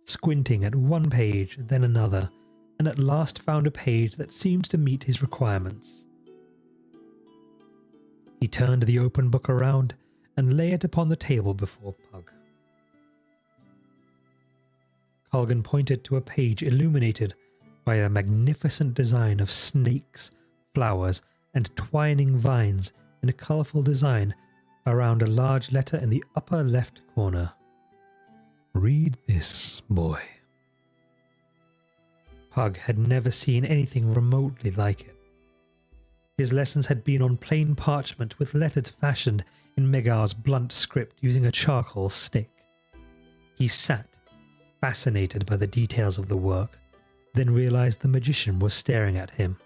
squinting at one page, then another, and at last found a page that seemed to meet his requirements. He turned the open book around and lay it upon the table before Pug. Colgan pointed to a page illuminated by a magnificent design of snakes, flowers, and twining vines in a colourful design around a large letter in the upper left corner. Read this, boy. Pug had never seen anything remotely like it. His lessons had been on plain parchment with letters fashioned in Megar's blunt script using a charcoal stick. He sat, fascinated by the details of the work, then realized the magician was staring at him.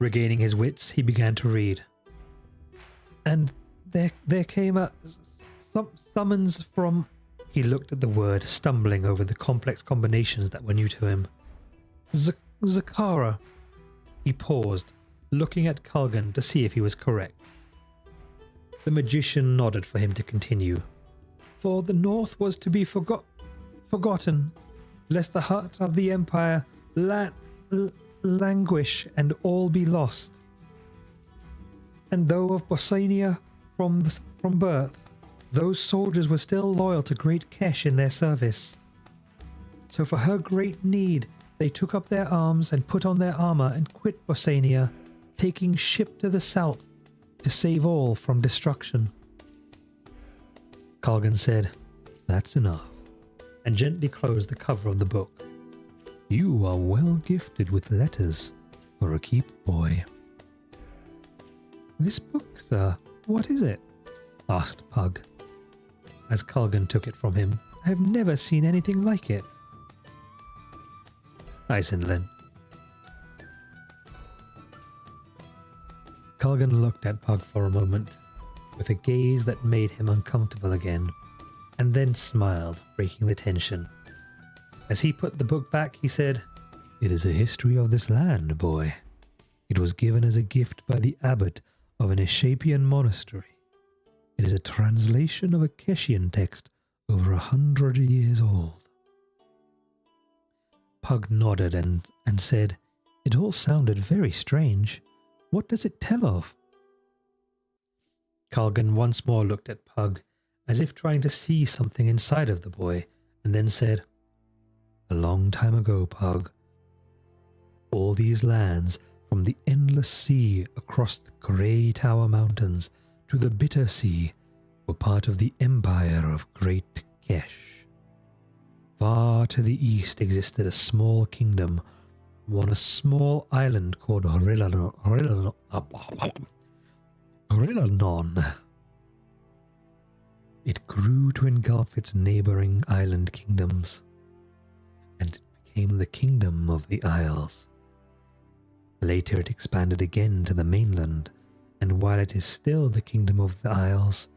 Regaining his wits, he began to read. And there came a summons from... He looked at the word, stumbling over the complex combinations that were new to him. Zakara. He paused, looking at Colgan to see if he was correct. The magician nodded for him to continue. For the north was to be forgotten, lest the heart of the empire languish and all be lost. And though of Bossania from birth, those soldiers were still loyal to Great Kesh in their service. So for her great need, they took up their arms and put on their armour and quit Bossania, taking ship to the south to save all from destruction. Colgan said, "That's enough," and gently closed the cover of the book. "You are well gifted with letters for a keep, boy." "This book, sir, what is it?" asked Pug. As Colgan took it from him, "I have never seen anything like it." Isenlin. Colgan looked at Pug for a moment, with a gaze that made him uncomfortable again, and then smiled, breaking the tension. As he put the book back, he said, "It is a history of this land, boy. It was given as a gift by the abbot of an Eshapian monastery. It is a translation of a Keshian text over 100 years old." Pug nodded and said, "It all sounded very strange. What does it tell of?" Colgan once more looked at Pug, as if trying to see something inside of the boy, and then said, "A long time ago, Pug, all these lands, from the endless sea across the Grey Tower Mountains to the Bitter Sea, were part of the empire of Great Kesh. Far to the east existed a small kingdom on a small island called Horilanon. It grew to engulf its neighbouring island kingdoms, and it became the kingdom of the Isles. Later it expanded again to the mainland, and while it is still the kingdom of the Isles,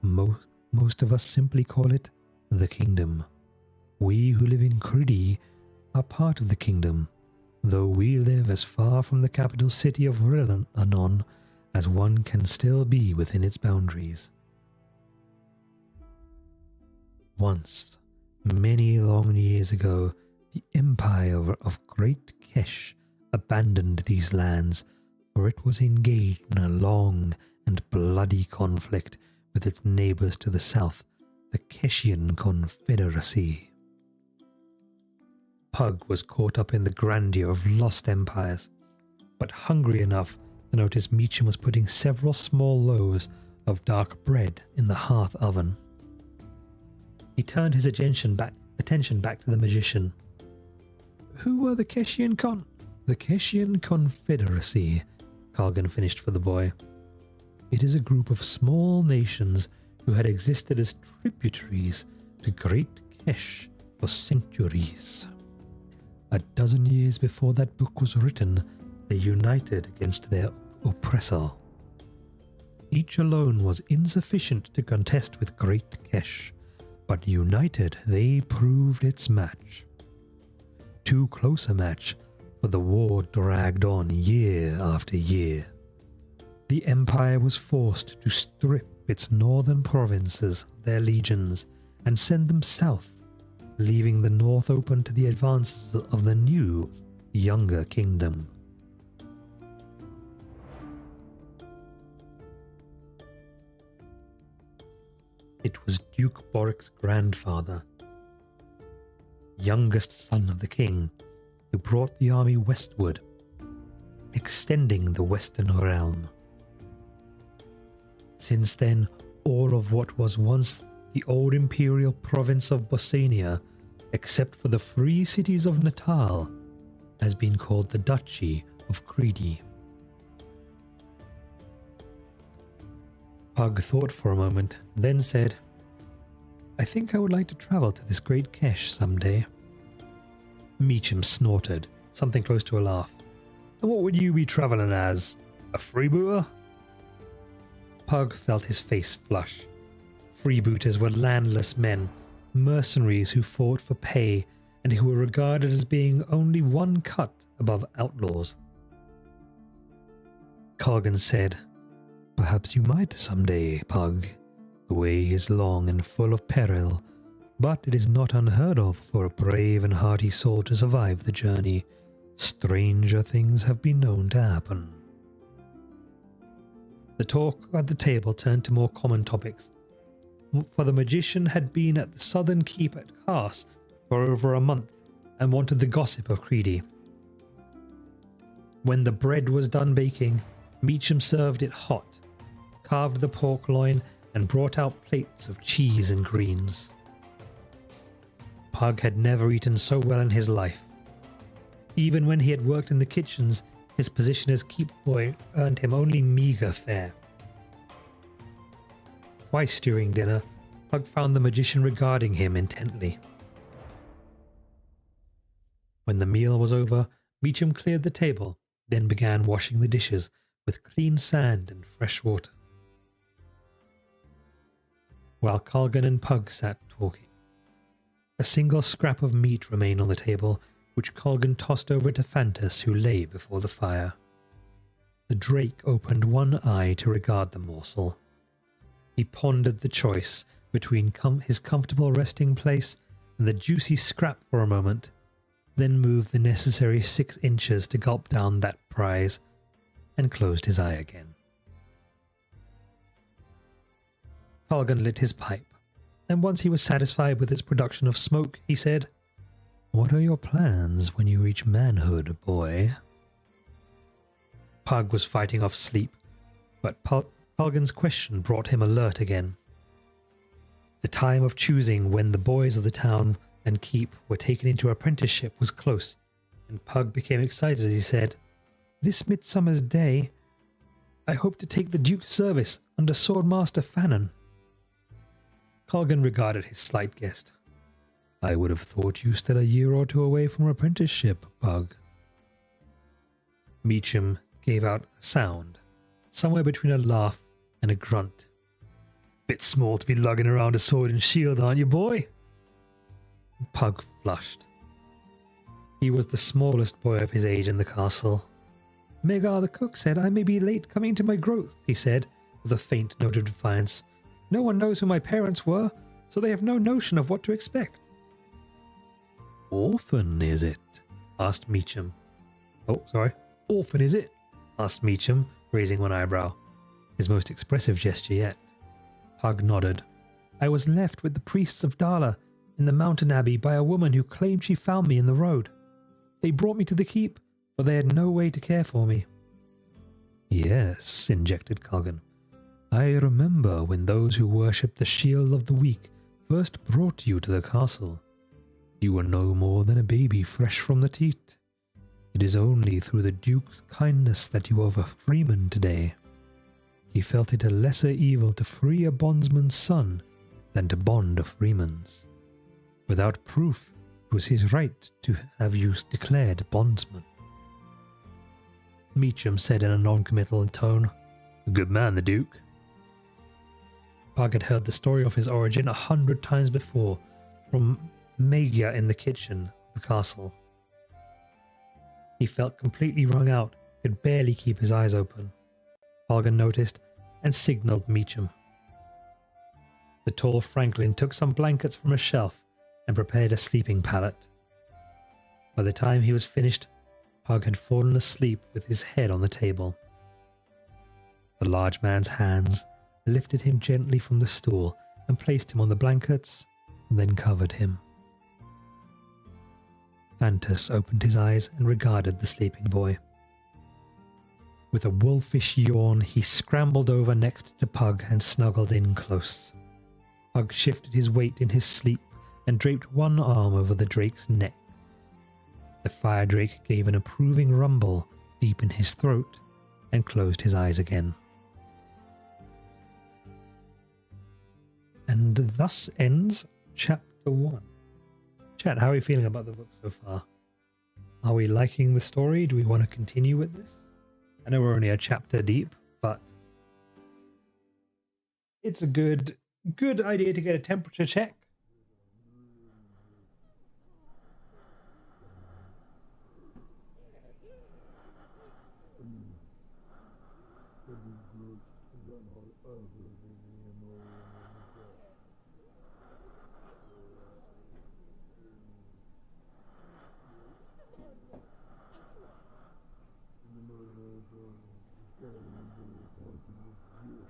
most of us simply call it the kingdom. We who live in Cridi are part of the kingdom, though we live as far from the capital city of Horilanon as one can still be within its boundaries. Once, many long years ago, the empire of Great Kesh abandoned these lands, for it was engaged in a long and bloody conflict with its neighbours to the south, the Keshian Confederacy. Pug was caught up in the grandeur of lost empires, but hungry enough to notice Meacham was putting several small loaves of dark bread in the hearth oven. He turned his attention back to the magician. "Who were the Keshian The Keshian Confederacy," Colgan finished for the boy. "It is a group of small nations who had existed as tributaries to Great Kesh for centuries. A dozen years before that book was written, they united against their oppressor. Each alone was insufficient to contest with Great Kesh, but united they proved its match. too close a match, for the war dragged on year after year. The empire was forced to strip its northern provinces of their legions and send them south, leaving the north open to the advances of the new, younger kingdom. It was Duke Boric's grandfather, youngest son of the king, who brought the army westward, extending the western realm. Since then, all of what was once the old imperial province of Bosania, except for the free cities of Natal, has been called the Duchy of Credi. Pug thought for a moment, then said, "I think I would like to travel to this great Kesh someday." Meacham snorted, something close to a laugh. "And what would you be travelling as? A freebooter?" Pug felt his face flush. Freebooters were landless men, mercenaries who fought for pay and who were regarded as being only one cut above outlaws. Colgan said, "Perhaps you might someday, Pug. The way is long and full of peril, but it is not unheard of for a brave and hearty soul to survive the journey. Stranger things have been known to happen." The talk at the table turned to more common topics, for the magician had been at the southern keep at Kars for over a month and wanted the gossip of Credi. When the bread was done baking, Meacham served it hot, carved the pork loin, and brought out plates of cheese and greens. Pug had never eaten so well in his life. Even when he had worked in the kitchens, his position as keep boy earned him only meagre fare. Twice during dinner, Pug found the magician regarding him intently. When the meal was over, Meacham cleared the table, then began washing the dishes with clean sand and fresh water, while Colgan and Pug sat talking. A single scrap of meat remained on the table, which Colgan tossed over to Fantas, who lay before the fire. The Drake opened one eye to regard the morsel. He pondered the choice between his comfortable resting place and the juicy scrap for a moment, then moved the necessary 6 inches to gulp down that prize, and closed his eye again. Colgan lit his pipe, and once he was satisfied with its production of smoke, he said, "What are your plans when you reach manhood, boy?" Pug was fighting off sleep, but Colgan's question brought him alert again. The time of choosing when the boys of the town and keep were taken into apprenticeship was close, and Pug became excited as he said, "This midsummer's day, I hope to take the Duke's service under Swordmaster Fannon." Colgan regarded his slight guest. "I would have thought you still a year or two away from apprenticeship, Pug." Meacham gave out a sound, somewhere between a laugh and a grunt. "Bit small to be lugging around a sword and shield, aren't you, boy?" Pug flushed. He was the smallest boy of his age in the castle. "Megar the cook said I may be late coming to my growth," he said, with a faint note of defiance. "No one knows who my parents were, so they have no notion of what to expect." "Orphan, is it?" asked Meacham. "Orphan, is it?" asked Meacham, raising one eyebrow, his most expressive gesture yet. Pug nodded. "I was left with the priests of Dala in the mountain abbey by a woman who claimed she found me in the road. They brought me to the keep, but they had no way to care for me." "Yes," injected Colgan. "I remember when those who worshipped the shield of the weak first brought you to the castle. You were no more than a baby fresh from the teat. It is only through the Duke's kindness that you are a freeman today. He felt it a lesser evil to free a bondsman's son than to bond a freeman's. Without proof, it was his right to have you declared bondsman." Meacham said in a non-committal tone, "A good man, the Duke." Pug had heard the story of his origin 100 times before, from Magyar in the kitchen of the castle. He felt completely wrung out, could barely keep his eyes open. Pug noticed and signaled Meacham. The tall Franklin took some blankets from a shelf and prepared a sleeping pallet. By the time he was finished, Pug had fallen asleep with his head on the table. The large man's hands lifted him gently from the stool and placed him on the blankets, and then covered him. Fantus opened his eyes and regarded the sleeping boy. With a wolfish yawn, he scrambled over next to Pug and snuggled in close. Pug shifted his weight in his sleep and draped one arm over the drake's neck. The fire drake gave an approving rumble deep in his throat and closed his eyes again. And thus ends Chapter 1. Chat, how are you feeling about the book so far? Are we liking the story? Do we want to continue with this? I know we're only a chapter deep, but it's a good idea to get a temperature check.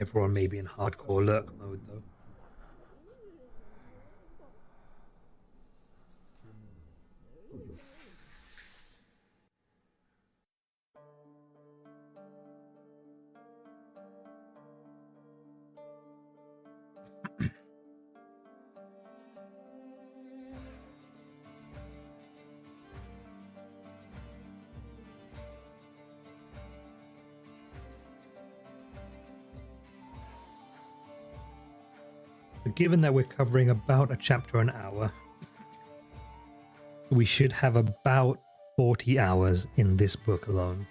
Everyone may be in hardcore lurk mode though. Given that we're covering about a chapter an hour, we should have about 40 hours in this book alone.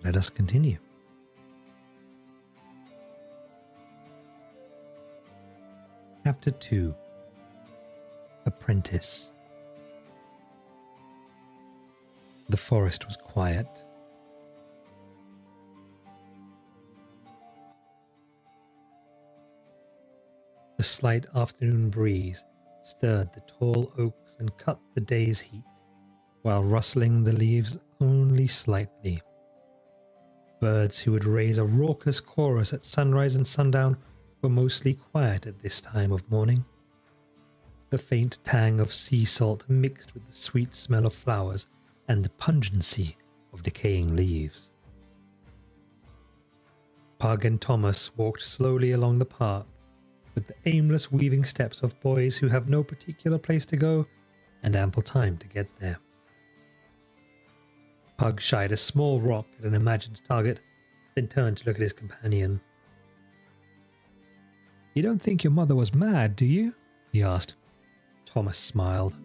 Let us continue. Chapter 2. Apprentice. The forest was quiet. The slight afternoon breeze stirred the tall oaks and cut the day's heat, while rustling the leaves only slightly. Birds who would raise a raucous chorus at sunrise and sundown were mostly quiet at this time of morning. The faint tang of sea salt mixed with the sweet smell of flowers and the pungency of decaying leaves. Pug and Thomas walked slowly along the path, with the aimless weaving steps of boys who have no particular place to go and ample time to get there. Pug shied a small rock at an imagined target, then turned to look at his companion. "You don't think your mother was mad, do you?" he asked. Thomas smiled.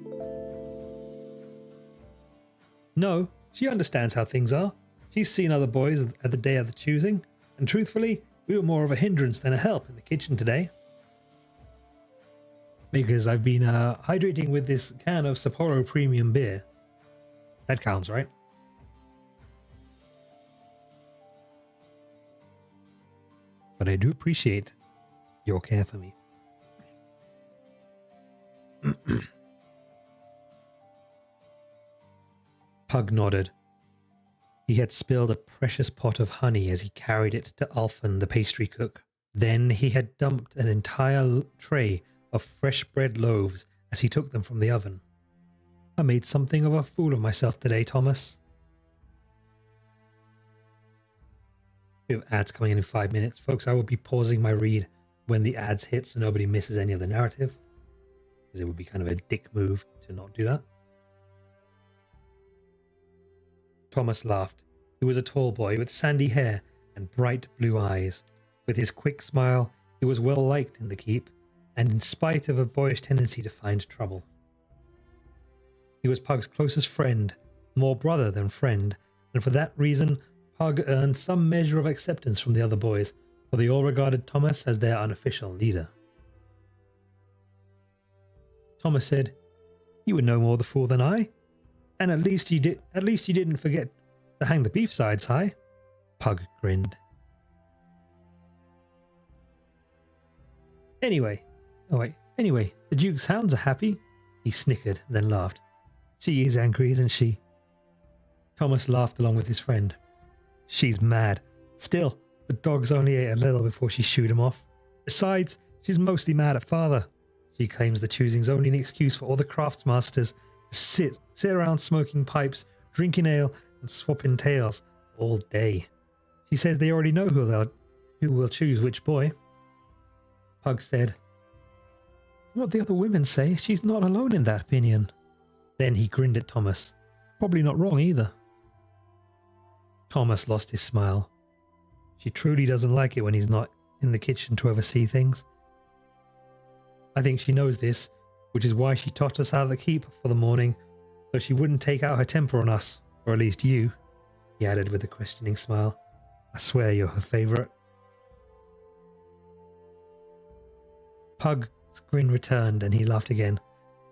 "No, she understands how things are. She's seen other boys at the day of the choosing, and truthfully, we were more of a hindrance than a help in the kitchen today. Because I've been hydrating with this can of Sapporo Premium beer. That counts, right? But I do appreciate your care for me." Pug nodded. He had spilled a precious pot of honey as he carried it to Alphen, the pastry cook. Then he had dumped an entire tray of fresh bread loaves as he took them from the oven. "I made something of a fool of myself today, Thomas." We have ads coming in 5 minutes. Folks, I will be pausing my read when the ads hit so nobody misses any of the narrative. because it would be kind of a dick move to not do that. Thomas laughed. He was a tall boy with sandy hair and bright blue eyes. With his quick smile, he was well liked in the keep, and in spite of a boyish tendency to find trouble. He was Pug's closest friend, more brother than friend, and for that reason, Pug earned some measure of acceptance from the other boys, for they all regarded Thomas as their unofficial leader. Thomas said, "You were no more the fool than I, and at least you didn't forget to hang the beef sides high." Pug grinned. Anyway, the Duke's hounds are happy." He snickered, then laughed. "She is angry, isn't she?" Thomas laughed along with his friend. "She's mad. Still, the dogs only ate a little before she shooed him off. Besides, she's mostly mad at father. She claims the choosing's only an excuse for all the craftsmasters to sit around smoking pipes, drinking ale, and swapping tales all day. She says they already know who will choose which boy." Pug said, "What the other women say, she's not alone in that opinion." Then he grinned at Thomas. "Probably not wrong either." Thomas lost his smile. She truly doesn't like it when he's not in the kitchen to oversee things. "I think she knows this, which is why she taught us out of the keep for the morning, so she wouldn't take out her temper on us, or at least you," he added with a questioning smile. "I swear you're her favourite." Pug's grin returned and he laughed again.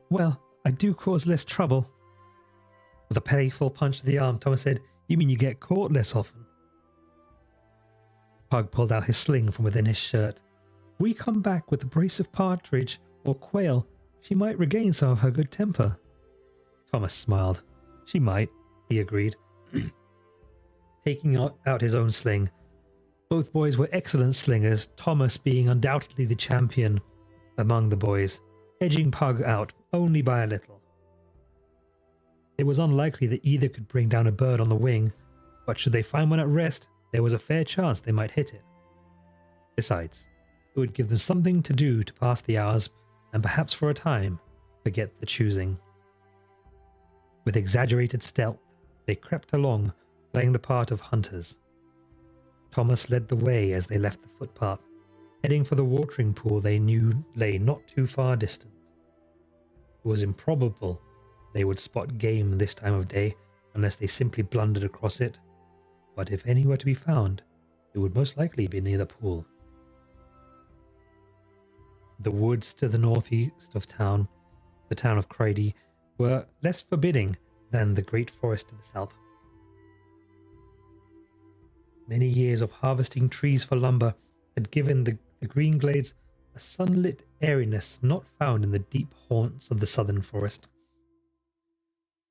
"Well, I do cause less trouble." With a playful punch to the arm, Thomas said, "You mean you get caught less often?" Pug pulled out his sling from within his shirt. "If we come back with a brace of partridge or quail, she might regain some of her good temper." Thomas smiled. "She might," he agreed, taking out his own sling. Both boys were excellent slingers, Thomas being undoubtedly the champion among the boys, edging Pug out only by a little. It was unlikely that either could bring down a bird on the wing, but should they find one at rest, there was a fair chance they might hit it. Besides, it would give them something to do to pass the hours and perhaps for a time forget the choosing. With exaggerated stealth, they crept along, playing the part of hunters. Thomas led the way as they left the footpath, heading for the watering pool they knew lay not too far distant. It was improbable they would spot game this time of day unless they simply blundered across it, but if any were to be found, it would most likely be near the pool. The woods to the northeast of town, the town of Cridey, were less forbidding than the great forest to the south. Many years of harvesting trees for lumber had given the green glades a sunlit airiness not found in the deep haunts of the southern forest.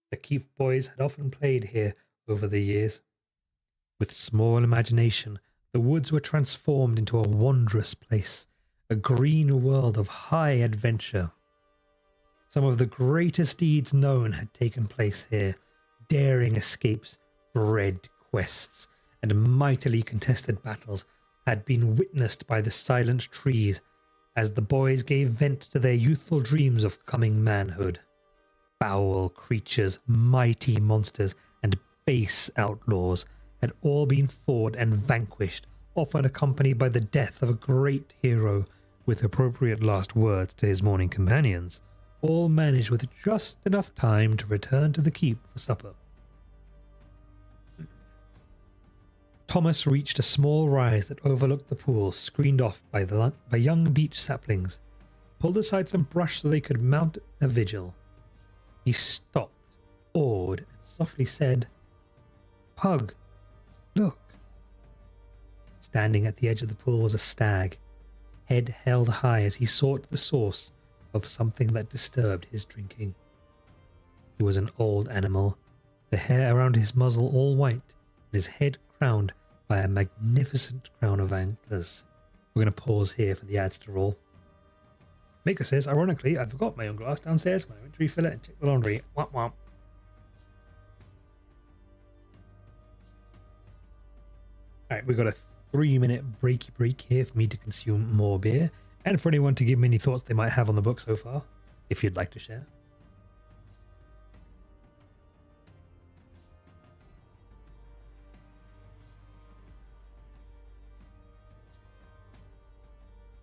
The keep boys had often played here over the years. With small imagination, the woods were transformed into a wondrous place, a green world of high adventure. Some of the greatest deeds known had taken place here, daring escapes, dread quests, and mightily contested battles had been witnessed by the silent trees as the boys gave vent to their youthful dreams of coming manhood. Foul creatures, mighty monsters, and base outlaws had all been fought and vanquished, often accompanied by the death of a great hero, with appropriate last words to his mourning companions, all managed with just enough time to return to the keep for supper. Thomas reached a small rise that overlooked the pool, screened off by young beech saplings, pulled aside some brush so they could mount a vigil. He stopped, awed, and softly said, "Pug, look." Standing at the edge of the pool was a stag, head held high as he sought the source of something that disturbed his drinking. He was an old animal, the hair around his muzzle all white, and his head crowned by a magnificent crown of antlers. We're going to pause here for the ads to roll. Maker says, "Ironically, I forgot my own glass downstairs when I went to refill it and check the laundry. Womp womp." Alright, we've got a 3-minute break here for me to consume more beer, and for anyone to give me any thoughts they might have on the book so far. if you'd like to share.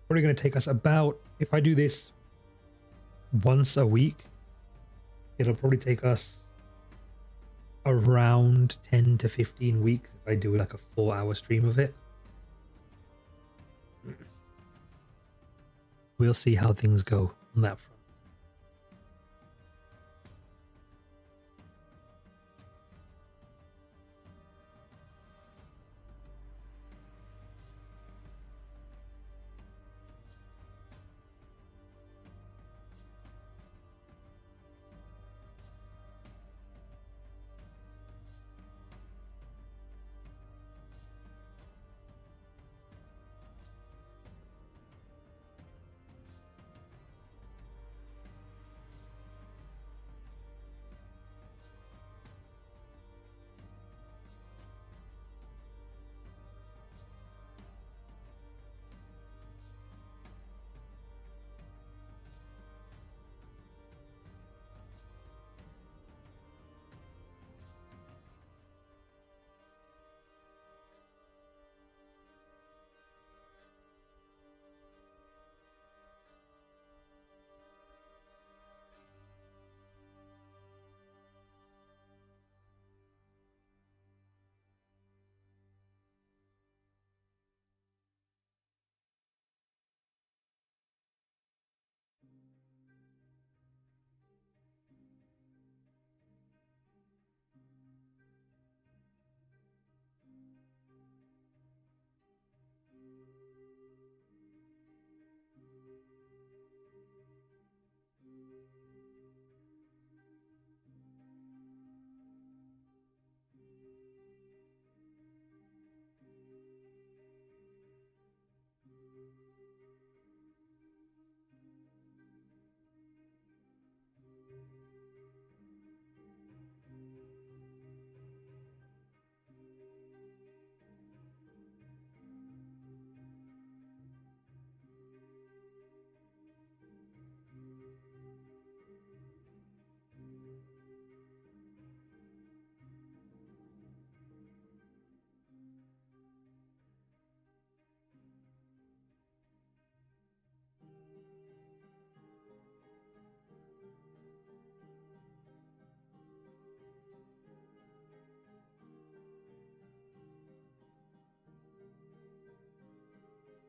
Probably going to take us about, if I do this once a week, it'll probably take us around 10 to 15 weeks if I do like a 4-hour stream of it. We'll see how things go on that front.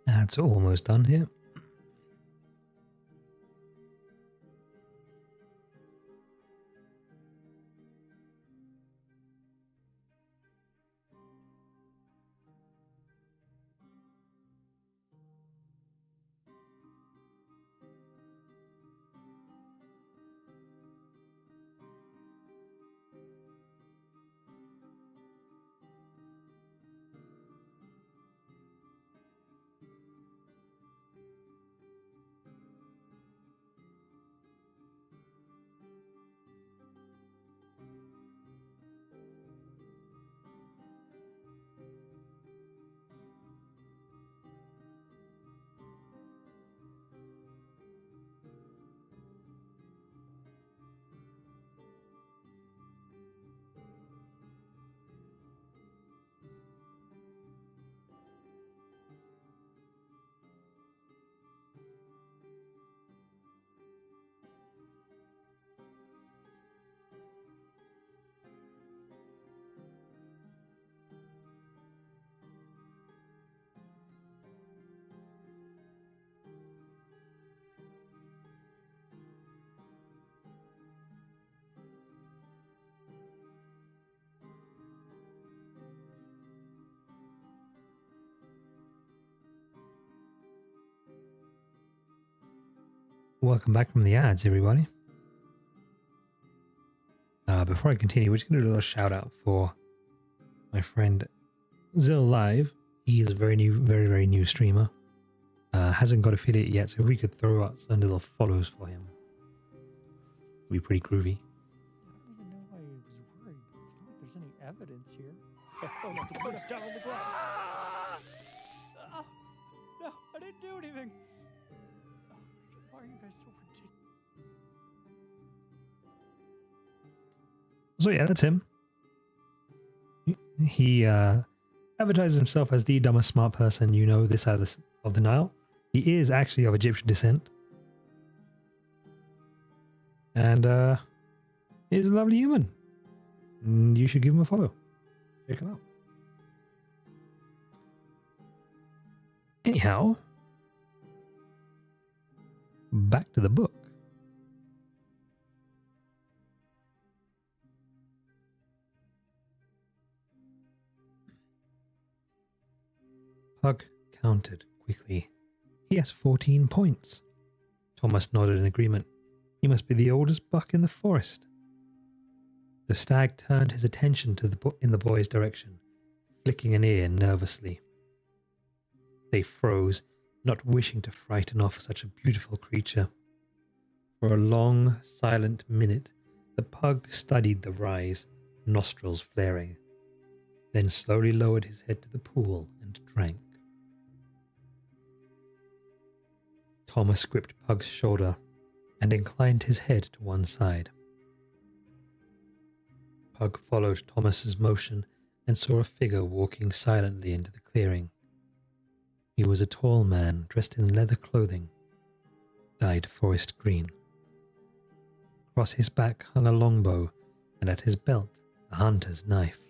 That's almost done here. Welcome back from the ads, everybody. Before I continue, we're just going to do a little shout out for my friend Zill Live. He is a very very new streamer. Hasn't got affiliate yet, so if we could throw out some little follows for him, it'd be pretty groovy. I don't even know why he was worried. It's not like there's any evidence here. Oh, no, put us down on the ground. No, I didn't do anything. Why are you guys so ridiculous? So yeah, that's him. He advertises himself as the dumbest smart person you know this side of the Nile. He is actually of Egyptian descent. And he's a lovely human. And you should give him a follow. Check him out. Anyhow, back to the book. Pug counted quickly. He has 14 points. Thomas nodded in agreement. He must be the oldest buck in the forest. The stag turned his attention to in the boy's direction, flicking an ear nervously. They froze, not wishing to frighten off such a beautiful creature. For a long, silent minute, the pug studied the rise, nostrils flaring, then slowly lowered his head to the pool and drank. Thomas gripped Pug's shoulder and inclined his head to one side. Pug followed Thomas's motion and saw a figure walking silently into the clearing. He was a tall man dressed in leather clothing, dyed forest green. Across his back hung a longbow, and at his belt a hunter's knife.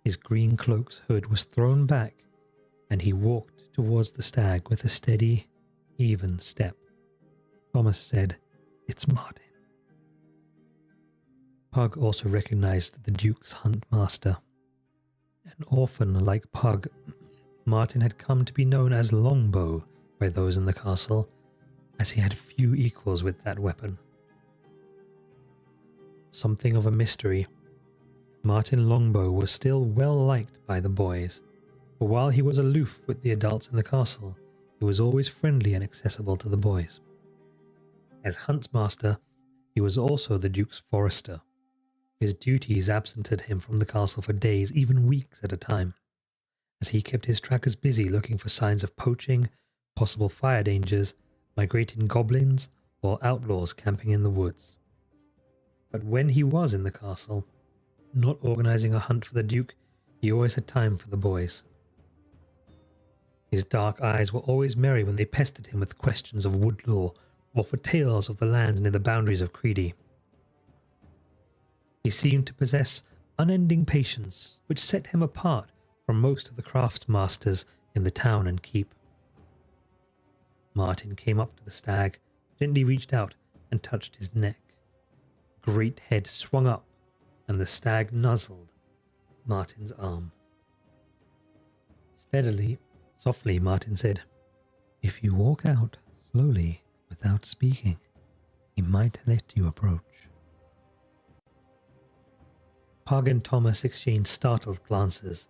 His green cloak's hood was thrown back, and he walked towards the stag with a steady, even step. Thomas said, "It's Martin." Pug also recognized the Duke's hunt master. An orphan like Pug, Martin had come to be known as Longbow by those in the castle, as he had few equals with that weapon. Something of a mystery, Martin Longbow was still well liked by the boys, for while he was aloof with the adults in the castle, he was always friendly and accessible to the boys. As huntsmaster, he was also the Duke's forester. His duties absented him from the castle for days, even weeks at a time, as he kept his trackers busy looking for signs of poaching, possible fire dangers, migrating goblins, or outlaws camping in the woods. But when he was in the castle, not organizing a hunt for the Duke, he always had time for the boys. His dark eyes were always merry when they pestered him with questions of wood lore, or for tales of the lands near the boundaries of Creedy. He seemed to possess unending patience, which set him apart from most of the craftsmasters in the town and keep. Martin came up to the stag, gently reached out and touched his neck. The great head swung up, and the stag nuzzled Martin's arm. Softly, Martin said, "If you walk out slowly without speaking, he might let you approach." Pug and Thomas exchanged startled glances,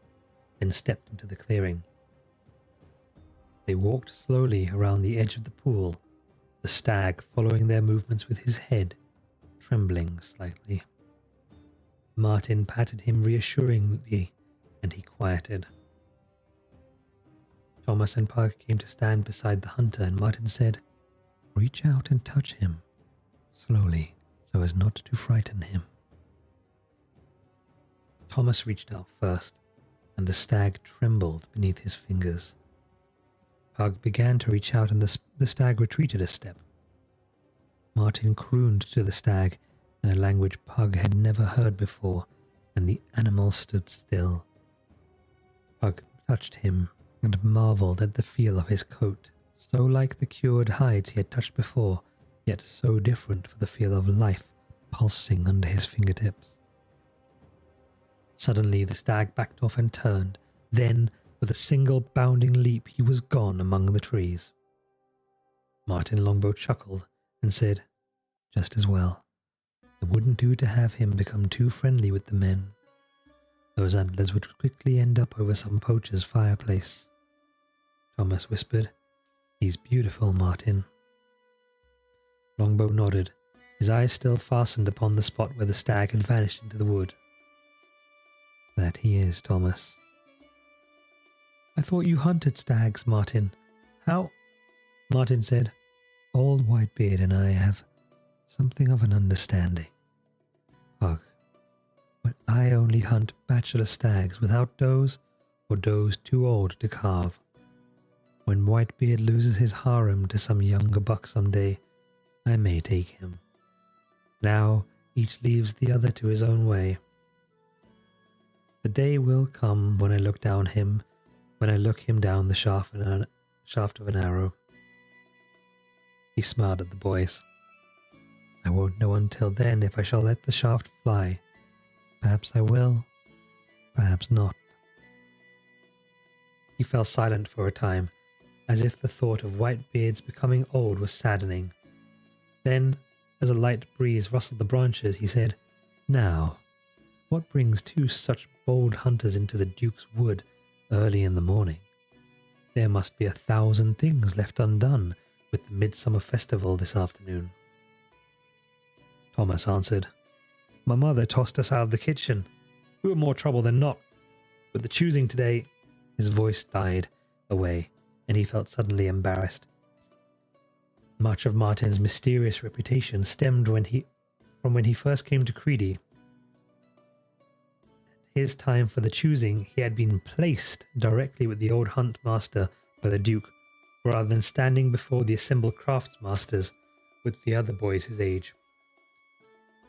then stepped into the clearing. They walked slowly around the edge of the pool, the stag following their movements with his head trembling slightly. Martin patted him reassuringly, and he quieted. Thomas and Pug came to stand beside the hunter, and Martin said, "Reach out and touch him, slowly, so as not to frighten him." Thomas reached out first, and the stag trembled beneath his fingers. Pug began to reach out, and the stag retreated a step. Martin crooned to the stag in a language Pug had never heard before, and the animal stood still. Pug touched him and marveled at the feel of his coat, so like the cured hides he had touched before, yet so different for the feel of life pulsing under his fingertips. Suddenly the stag backed off and turned. Then, with a single bounding leap, he was gone among the trees. Martin Longbow chuckled and said, "Just as well. It wouldn't do to have him become too friendly with the men. Those antlers would quickly end up over some poacher's fireplace." Thomas whispered, "He's beautiful, Martin." Longbow nodded, his eyes still fastened upon the spot where the stag had vanished into the wood. "That he is, Thomas." "I thought you hunted stags, Martin. How?" Martin said, "Old Whitebeard and I have something of an understanding." Pug I only hunt bachelor stags without does or does too old to carve. When Whitebeard loses his harem to some younger buck someday, I may take him. Now each leaves the other to his own way. The day will come when I look him down the shaft of an arrow. He smiled at the boys. I won't know until then if I shall let the shaft fly. Perhaps I will, perhaps not. He fell silent for a time, as if the thought of Whitebeard's becoming old was saddening. Then, as a light breeze rustled the branches, he said, Now, what brings two such bold hunters into the Duke's wood early in the morning? There must be 1,000 things left undone with the midsummer festival this afternoon. Thomas answered, My mother tossed us out of the kitchen. We were more trouble than not. But the choosing today... His voice died away, and he felt suddenly embarrassed. Much of Martin's mysterious reputation stemmed from when he first came to Creedy. At his time for the choosing, he had been placed directly with the old hunt master by the Duke, rather than standing before the assembled craftsmasters with the other boys his age.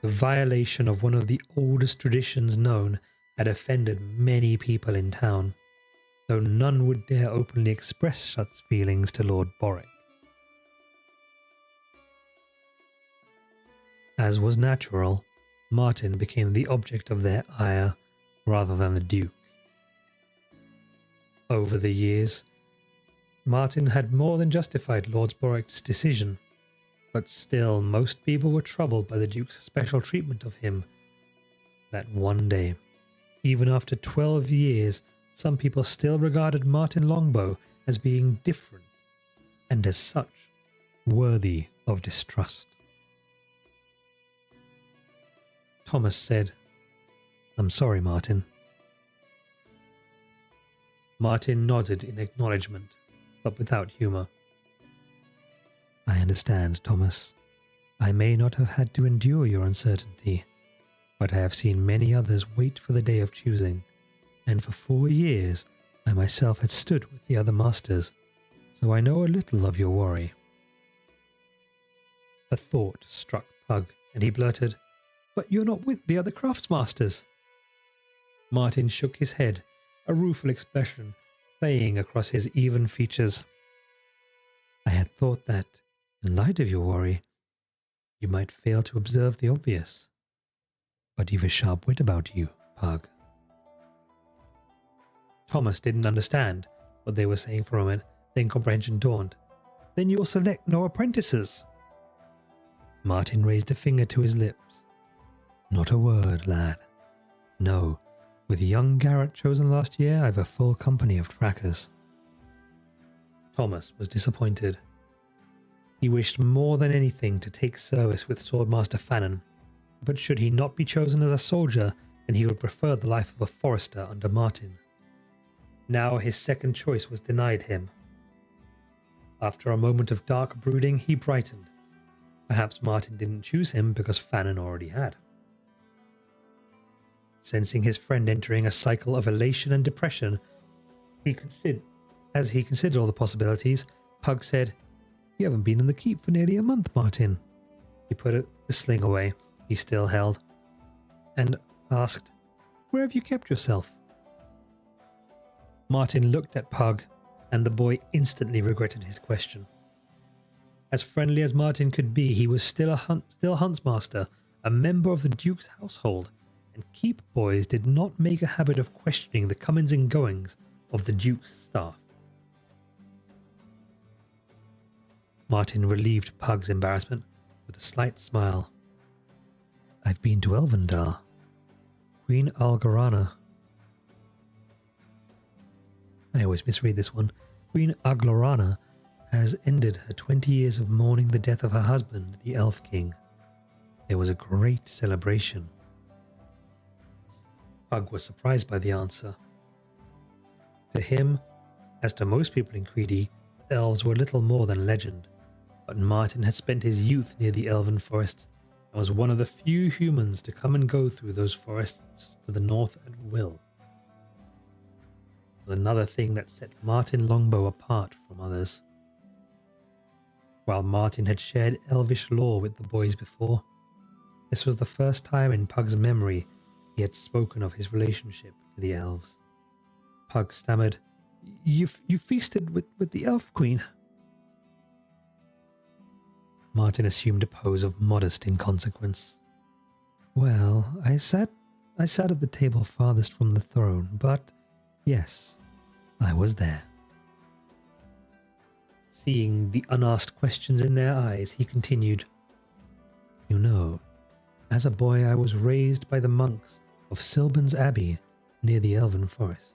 The violation of one of the oldest traditions known had offended many people in town, though none would dare openly express such feelings to Lord Borwick. As was natural, Martin became the object of their ire rather than the Duke. Over the years, Martin had more than justified Lord Borwick's decision, but still most people were troubled by the Duke's special treatment of him that one day. Even after 12 years, some people still regarded Martin Longbow as being different, and as such, worthy of distrust. Thomas said, I'm sorry, Martin. Martin nodded in acknowledgement, but without humour. I understand, Thomas. I may not have had to endure your uncertainty, but I have seen many others wait for the day of choosing, and for 4 years I myself had stood with the other masters, so I know a little of your worry. A thought struck Pug, and he blurted, But you're not with the other craftsmasters. Martin shook his head, a rueful expression playing across his even features. I had thought that, in light of your worry, you might fail to observe the obvious. But you've a sharp wit about you, Pug. Thomas didn't understand what they were saying for a moment, then comprehension dawned. Then you'll select no apprentices. Martin raised a finger to his lips. Not a word, lad. No, with young Garrett chosen last year, I've a full company of trackers. Thomas was disappointed. He wished more than anything to take service with Swordmaster Fannin, but should he not be chosen as a soldier, then he would prefer the life of a forester under Martin. Now his second choice was denied him. After a moment of dark brooding, he brightened. Perhaps Martin didn't choose him because Fannin already had. Sensing his friend entering a cycle of elation and depression, as he considered all the possibilities, Pug said, You haven't been in the keep for nearly a month, Martin. He put the sling away he still held, and asked, Where have you kept yourself? Martin looked at Pug, and the boy instantly regretted his question. As friendly as Martin could be, he was still huntsmaster, a member of the Duke's household, and keep boys did not make a habit of questioning the comings and goings of the Duke's staff. Martin relieved Pug's embarrassment with a slight smile. I've been to Elvendar. Queen Algarana. I always misread this one. Queen Aglorana has ended her 20 years of mourning the death of her husband, the Elf King. There was a great celebration. Pug was surprised by the answer. To him, as to most people in Creedy, elves were little more than legend, but Martin had spent his youth near the elven forest and was one of the few humans to come and go through those forests to the north at will. It was another thing that set Martin Longbow apart from others. While Martin had shared elvish lore with the boys before, this was the first time in Pug's memory he had spoken of his relationship to the elves. Pug stammered, You feasted with the elf queen." Martin assumed a pose of modest inconsequence. "Well, I sat at the table farthest from the throne, but yes, I was there." Seeing the unasked questions in their eyes, he continued, "You know, as a boy I was raised by the monks of Silban's Abbey near the Elven Forest.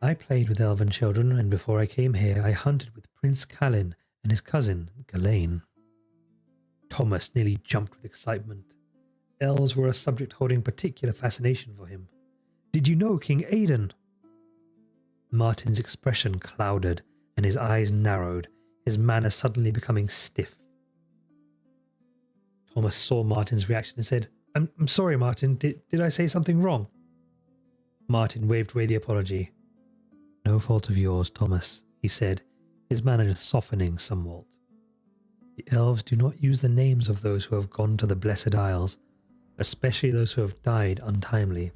I played with elven children, and before I came here I hunted with Prince Calin and his cousin, Galain." Thomas nearly jumped with excitement. Elves were a subject holding particular fascination for him. "Did you know King Aidan?" Martin's expression clouded and his eyes narrowed, his manner suddenly becoming stiff. Thomas saw Martin's reaction and said, I'm sorry, Martin. Did I say something wrong?" Martin waved away the apology. "No fault of yours, Thomas," he said, his manner softening somewhat. "The elves do not use the names of those who have gone to the Blessed Isles, especially those who have died untimely.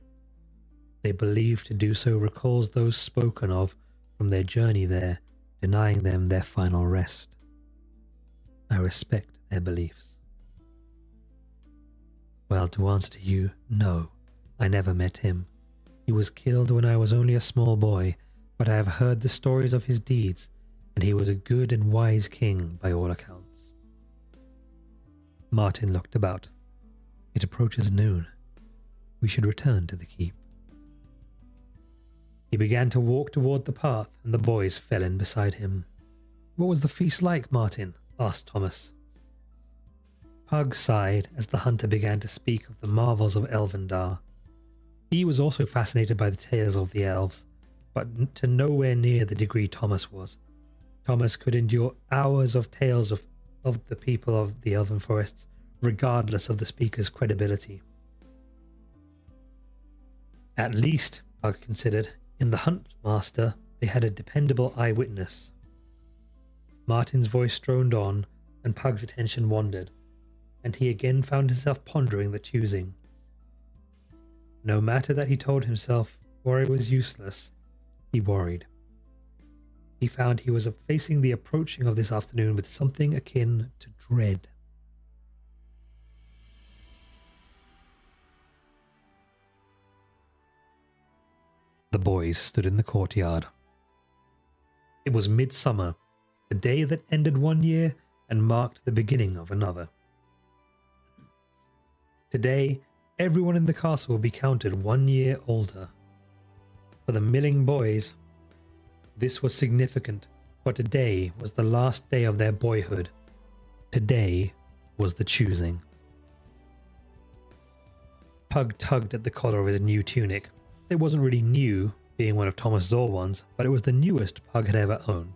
They believe to do so recalls those spoken of from their journey there, denying them their final rest. I respect their beliefs." "Well, to answer to you, no, I never met him. He was killed when I was only a small boy, but I have heard the stories of his deeds, and he was a good and wise king by all accounts." Martin looked about. "It approaches noon. We should return to the keep." He began to walk toward the path, and the boys fell in beside him. "What was the feast like, Martin?" asked Thomas. Pug sighed as the hunter began to speak of the marvels of Elvendar. He was also fascinated by the tales of the elves, but to nowhere near the degree Thomas was. Thomas could endure hours of tales of the people of the Elven Forests, regardless of the speaker's credibility. At least, Pug considered, in the Hunt Master, they had a dependable eyewitness. Martin's voice droned on, and Pug's attention wandered, and he again found himself pondering the choosing. No matter that he told himself worry was useless, he worried. He found he was facing the approaching of this afternoon with something akin to dread. The boys stood in the courtyard. It was midsummer, the day that ended one year and marked the beginning of another. Today, everyone in the castle will be counted 1 year older. For the Milling boys, this was significant, for today was the last day of their boyhood. Today was the choosing. Pug tugged at the collar of his new tunic. It wasn't really new, being one of Thomas' old ones, but it was the newest Pug had ever owned.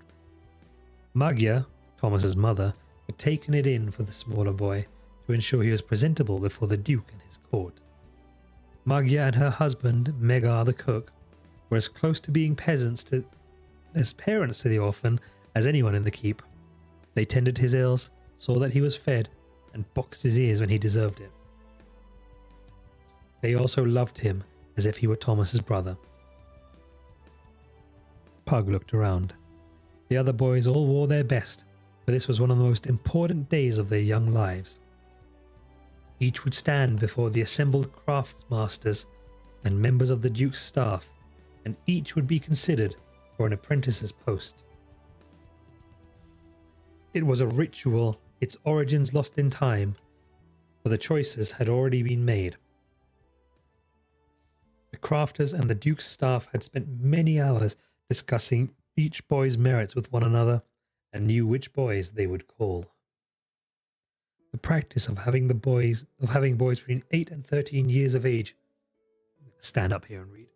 Maggia, Thomas's mother, had taken it in for the smaller boy to ensure he was presentable before the Duke and his court. Maggia and her husband, Megar the cook, were as close to being parents to the orphan as anyone in the keep. They tended his ills, saw that he was fed, and boxed his ears when he deserved it. They also loved him as if he were Thomas's brother. Pug looked around. The other boys all wore their best, for this was one of the most important days of their young lives. Each would stand before the assembled craftsmasters and members of the Duke's staff, and each would be considered for an apprentice's post. It was a ritual, its origins lost in time, for the choices had already been made. The crafters and the Duke's staff had spent many hours discussing each boy's merits with one another and knew which boys they would call. The practice of having boys between 8 and 13 years of age. Stand up here and read.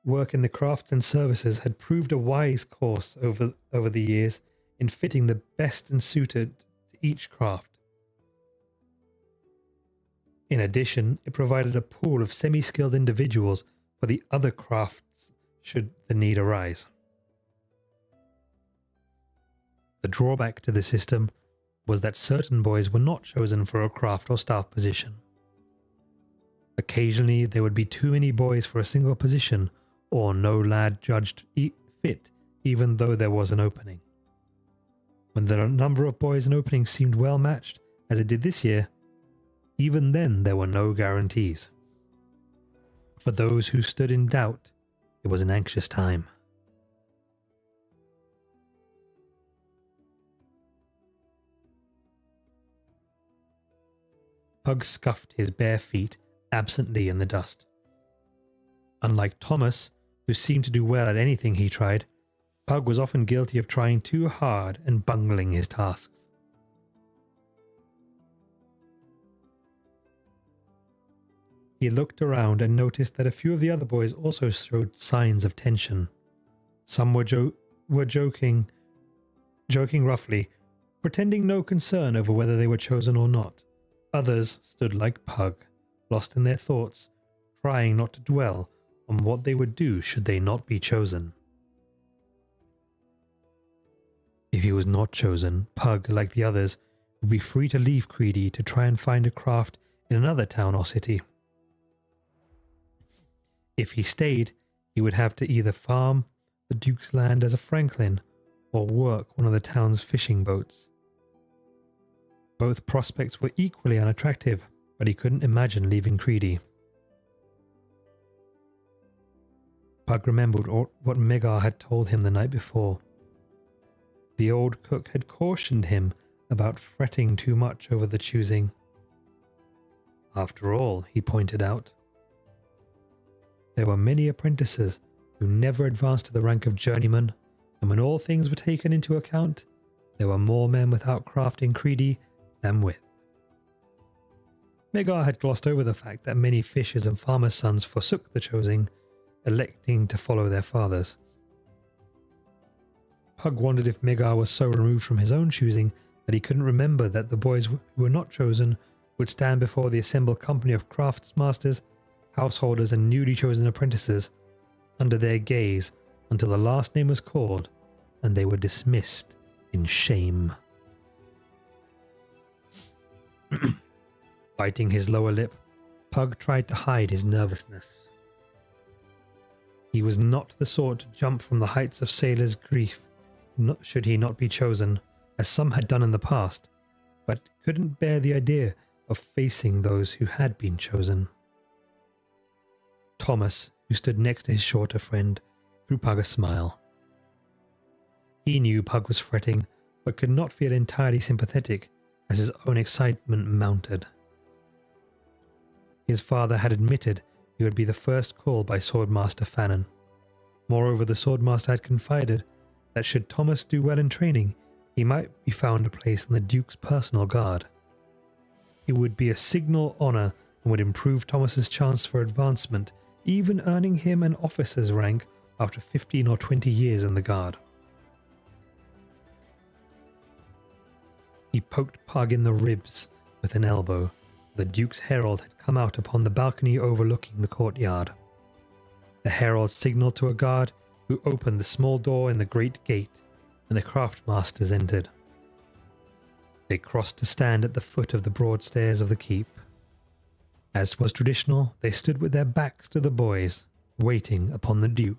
work in the crafts and services had proved a wise course over the years in fitting the best and suited to each craft. In addition, it provided a pool of semi-skilled individuals for the other crafts should the need arise. The drawback to the system was that certain boys were not chosen for a craft or staff position. Occasionally, there would be too many boys for a single position, or no lad judged fit even though there was an opening. When the number of boys and openings seemed well matched, as it did this year, even then there were no guarantees. For those who stood in doubt, it was an anxious time. Pug scuffed his bare feet absently in the dust. Unlike Thomas, who seemed to do well at anything he tried, Pug was often guilty of trying too hard and bungling his tasks. He looked around and noticed that a few of the other boys also showed signs of tension. Some were joking roughly, pretending no concern over whether they were chosen or not. Others stood like Pug, lost in their thoughts, trying not to dwell on what they would do should they not be chosen. If he was not chosen, Pug, like the others, would be free to leave Creedy to try and find a craft in another town or city. If he stayed, he would have to either farm the Duke's land as a franklin or work one of the town's fishing boats. Both prospects were equally unattractive, but he couldn't imagine leaving Creedy. Pug remembered what Megar had told him the night before. The old cook had cautioned him about fretting too much over the choosing. After all, he pointed out, there were many apprentices who never advanced to the rank of journeyman, and when all things were taken into account, there were more men without craft in Creedy than with. Megar had glossed over the fact that many fishers and farmers' sons forsook the choosing, electing to follow their fathers. Pug wondered if Megar was so removed from his own choosing that he couldn't remember that the boys who were not chosen would stand before the assembled company of craftsmasters, householders and newly chosen apprentices under their gaze until the last name was called and they were dismissed in shame. Biting his lower lip, Pug tried to hide his nervousness. He was not the sort to jump from the heights of sailor's grief should he not be chosen, as some had done in the past, but couldn't bear the idea of facing those who had been chosen. Thomas, who stood next to his shorter friend, threw Pug a smile. He knew Pug was fretting, but could not feel entirely sympathetic as his own excitement mounted. His father had admitted he would be the first called by Swordmaster Fannin. Moreover, the Swordmaster had confided that should Thomas do well in training, he might be found a place in the Duke's personal guard. It would be a signal honour and would improve Thomas's chance for advancement, even earning him an officer's rank after 15 or 20 years in the guard. He poked Pug in the ribs with an elbow. The Duke's herald had come out upon the balcony overlooking the courtyard. The herald signalled to a guard, who opened the small door in the great gate, and the craftmasters entered. They crossed to stand at the foot of the broad stairs of the keep. As was traditional, they stood with their backs to the boys, waiting upon the Duke.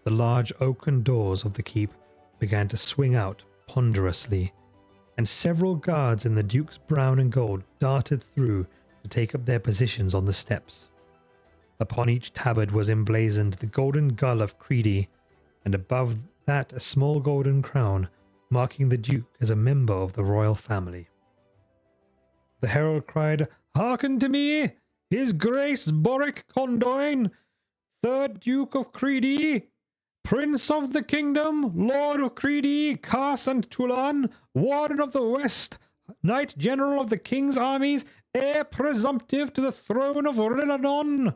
The large oaken doors of the keep began to swing out ponderously, and several guards in the Duke's brown and gold darted through to take up their positions on the steps. Upon each tabard was emblazoned the golden gull of Creedy, and above that a small golden crown, marking the Duke as a member of the royal family. The herald cried, "Hearken to me! His Grace Boric Condoin, 3rd Duke of Creedy, Prince of the Kingdom, Lord of Creedy, Cas and Tulan, Warden of the West, Knight General of the King's armies, heir presumptive to the throne of Rillanon.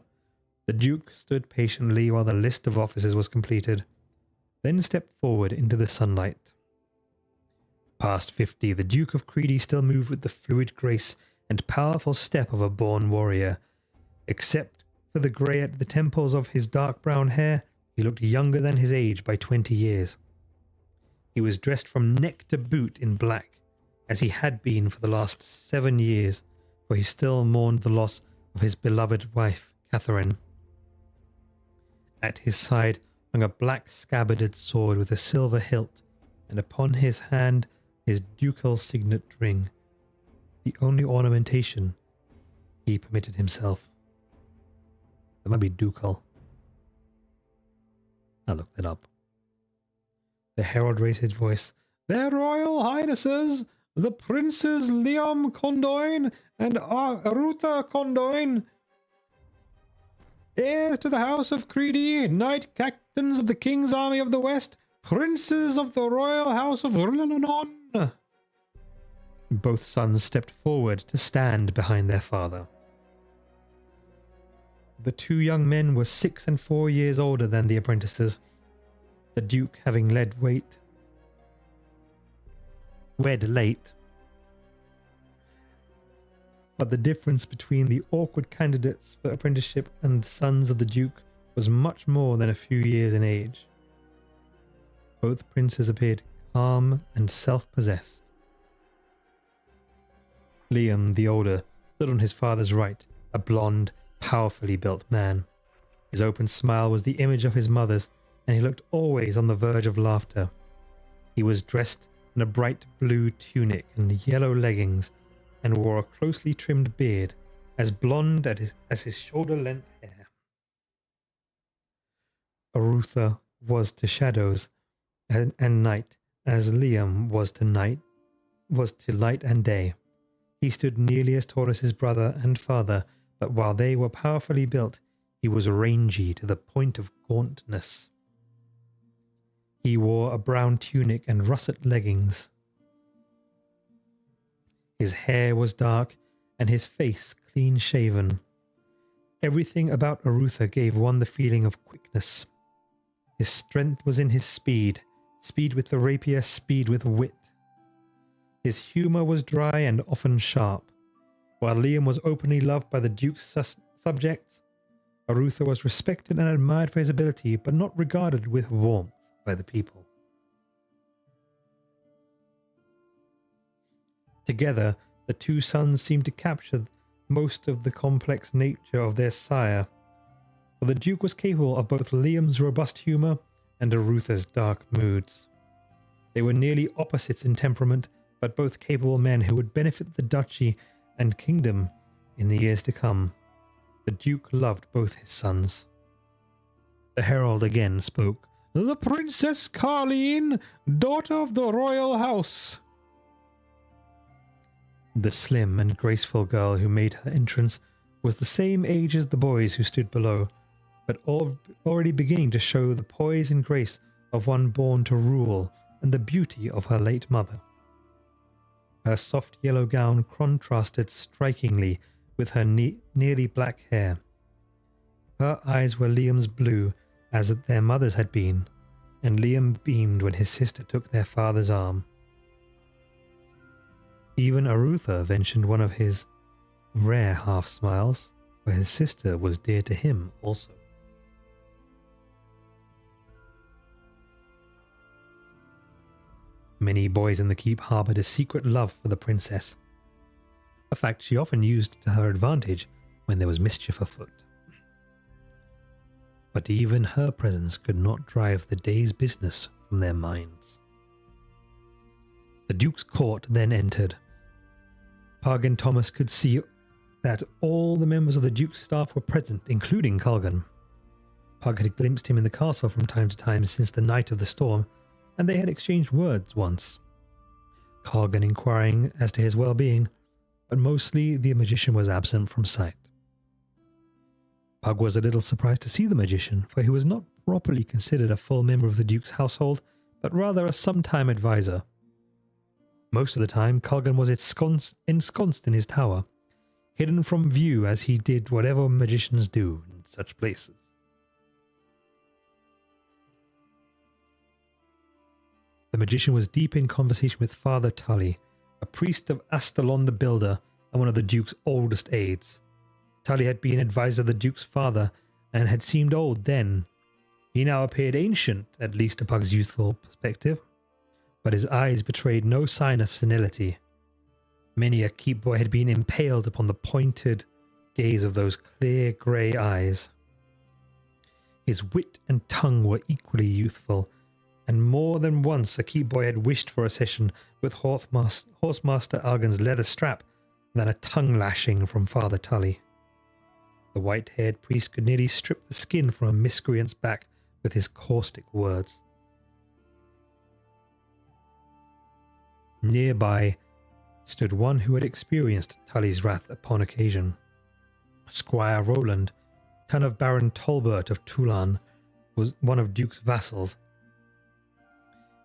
The Duke stood patiently while the list of officers was completed, then stepped forward into the sunlight. Past 50, the Duke of Creedy still moved with the fluid grace and powerful step of a born warrior. Except for the grey at the temples of his dark brown hair, he looked younger than his age by 20 years. He was dressed from neck to boot in black, as he had been for the last 7 years, for he still mourned the loss of his beloved wife, Catherine. At his side hung a black scabbarded sword with a silver hilt, and upon his hand his ducal signet ring, the only ornamentation he permitted himself. That might be ducal. I looked it up. The herald raised his voice. Their Royal Highnesses, the Princes Liam Condoin and Arutha Condoin, heirs to the House of Creedy, Knight Captains of the King's Army of the West, Princes of the Royal House of Rillanon. Both sons stepped forward to stand behind their father. The two young men were 6 and 4 years older than the apprentices, the Duke having wed late. But the difference between the awkward candidates for apprenticeship and the sons of the Duke was much more than a few years in age. Both princes appeared calm and self-possessed. Liam, the older, stood on his father's right, a blonde, powerfully built man. His open smile was the image of his mother's, and he looked always on the verge of laughter. He was dressed in a bright blue tunic and yellow leggings, and wore a closely trimmed beard, as blonde as his shoulder-length hair. Arutha was to shadows and night, as Liam was to light and day. He stood nearly as tall as his brother and father, but while they were powerfully built, he was rangy to the point of gauntness. He wore a brown tunic and russet leggings. His hair was dark, and his face clean-shaven. Everything about Arutha gave one the feeling of quickness. His strength was in his speed with the rapier, speed with wit. His humour was dry and often sharp. While Liam was openly loved by the Duke's subjects, Arutha was respected and admired for his ability, but not regarded with warmth by the people. Together, the two sons seemed to capture most of the complex nature of their sire, for the Duke was capable of both Liam's robust humour and Arutha's dark moods. They were nearly opposites in temperament, but both capable men who would benefit the duchy and kingdom in the years to come. The Duke loved both his sons. The herald again spoke. The Princess Carleen, daughter of the royal house. The slim and graceful girl who made her entrance was the same age as the boys who stood below, but already beginning to show the poise and grace of one born to rule and the beauty of her late mother. Her soft yellow gown contrasted strikingly with her nearly black hair. Her eyes were Liam's blue, as their mother's had been, and Liam beamed when his sister took their father's arm. Even Arutha ventured one of his rare half-smiles, for his sister was dear to him also. Many boys in the keep harboured a secret love for the princess, a fact she often used to her advantage when there was mischief afoot. But even her presence could not drive the day's business from their minds. The Duke's court then entered. Pug and Thomas could see that all the members of the Duke's staff were present, including Culgan. Pug had glimpsed him in the castle from time to time since the night of the storm, and they had exchanged words once. Culgan inquiring as to his well-being, but mostly the magician was absent from sight. Pug was a little surprised to see the magician, for he was not properly considered a full member of the Duke's household, but rather a sometime advisor. Most of the time, Culgan was ensconced in his tower. hidden from view as he did whatever magicians do in such places. The magician was deep in conversation with Father Tully, a priest of Astalon the Builder and one of the Duke's oldest aides. Tully had been advisor of the Duke's father and had seemed old then. He now appeared ancient, at least to Pug's youthful perspective, but his eyes betrayed no sign of senility. Many a keep boy had been impaled upon the pointed gaze of those clear grey eyes. His wit and tongue were equally youthful, and more than once a keep boy had wished for a session with Horsemaster Argan's leather strap than a tongue lashing from Father Tully. The white-haired priest could nearly strip the skin from a miscreant's back with his caustic words. Nearby stood one who had experienced Tully's wrath upon occasion. Squire Roland, son of Baron Tolbert of Toulon, was one of Duke's vassals.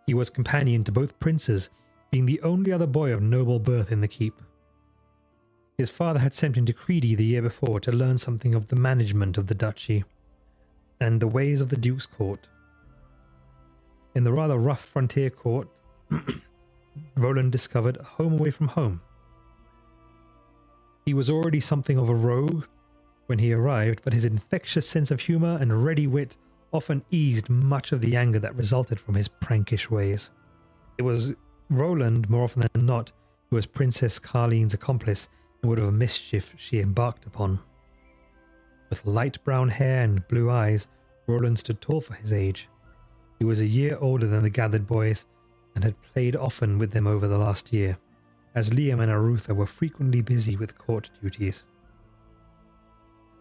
He was companion to both princes, being the only other boy of noble birth in the keep. His father had sent him to Creedy the year before to learn something of the management of the duchy and the ways of the Duke's court. In the rather rough frontier court, Roland discovered a home away from home. He was already something of a rogue when he arrived, but his infectious sense of humour and ready wit often eased much of the anger that resulted from his prankish ways. It was Roland, more often than not, who was Princess Carlene's accomplice in whatever mischief she embarked upon. With light brown hair and blue eyes, Roland stood tall for his age. He was a year older than the gathered boys, and had played often with them over the last year, as Liam and Arutha were frequently busy with court duties.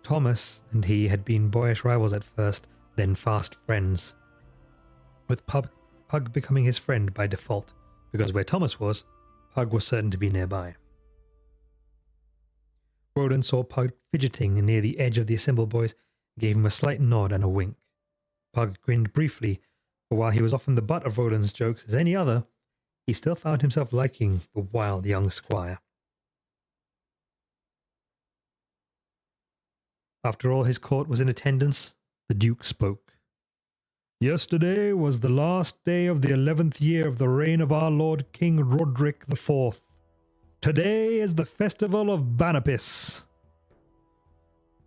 Thomas and he had been boyish rivals at first, then fast friends, with Pug becoming his friend by default, because where Thomas was, Pug was certain to be nearby. Roland saw Pug fidgeting near the edge of the assembled boys, and gave him a slight nod and a wink. Pug grinned briefly, for while he was often the butt of Roland's jokes as any other, he still found himself liking the wild young squire. After all his court was in attendance, the Duke spoke. "Yesterday was the last day of the 11th year of the reign of our Lord King Roderick IV. Today is the festival of Banapis.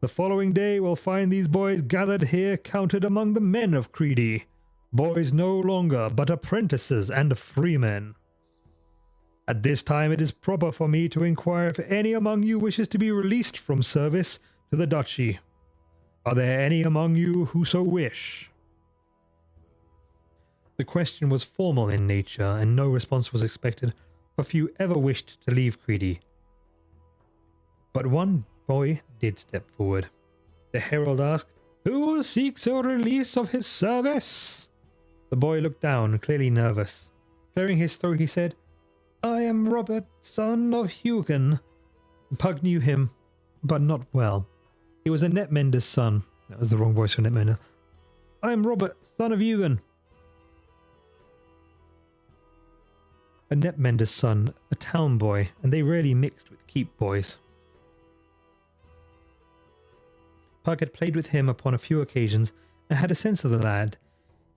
The following day will find these boys gathered here counted among the men of Creedy, boys no longer but apprentices and freemen. At this time it is proper for me to inquire if any among you wishes to be released from service to the duchy. Are there any among you who so wish?" The question was formal in nature, and no response was expected, for few ever wished to leave Creedy. But one boy did step forward. The herald asked, "Who seeks a release of his service?" The boy looked down, clearly nervous. Clearing his throat, he said, "I am Robert, son of Hugon." Pug knew him, but not well. He was a netmender's son. That was the wrong voice for netmender. "I am Robert, son of Hugon." A netmender's son, a town boy, and they rarely mixed with keep boys. Pug had played with him upon a few occasions and had a sense of the lad.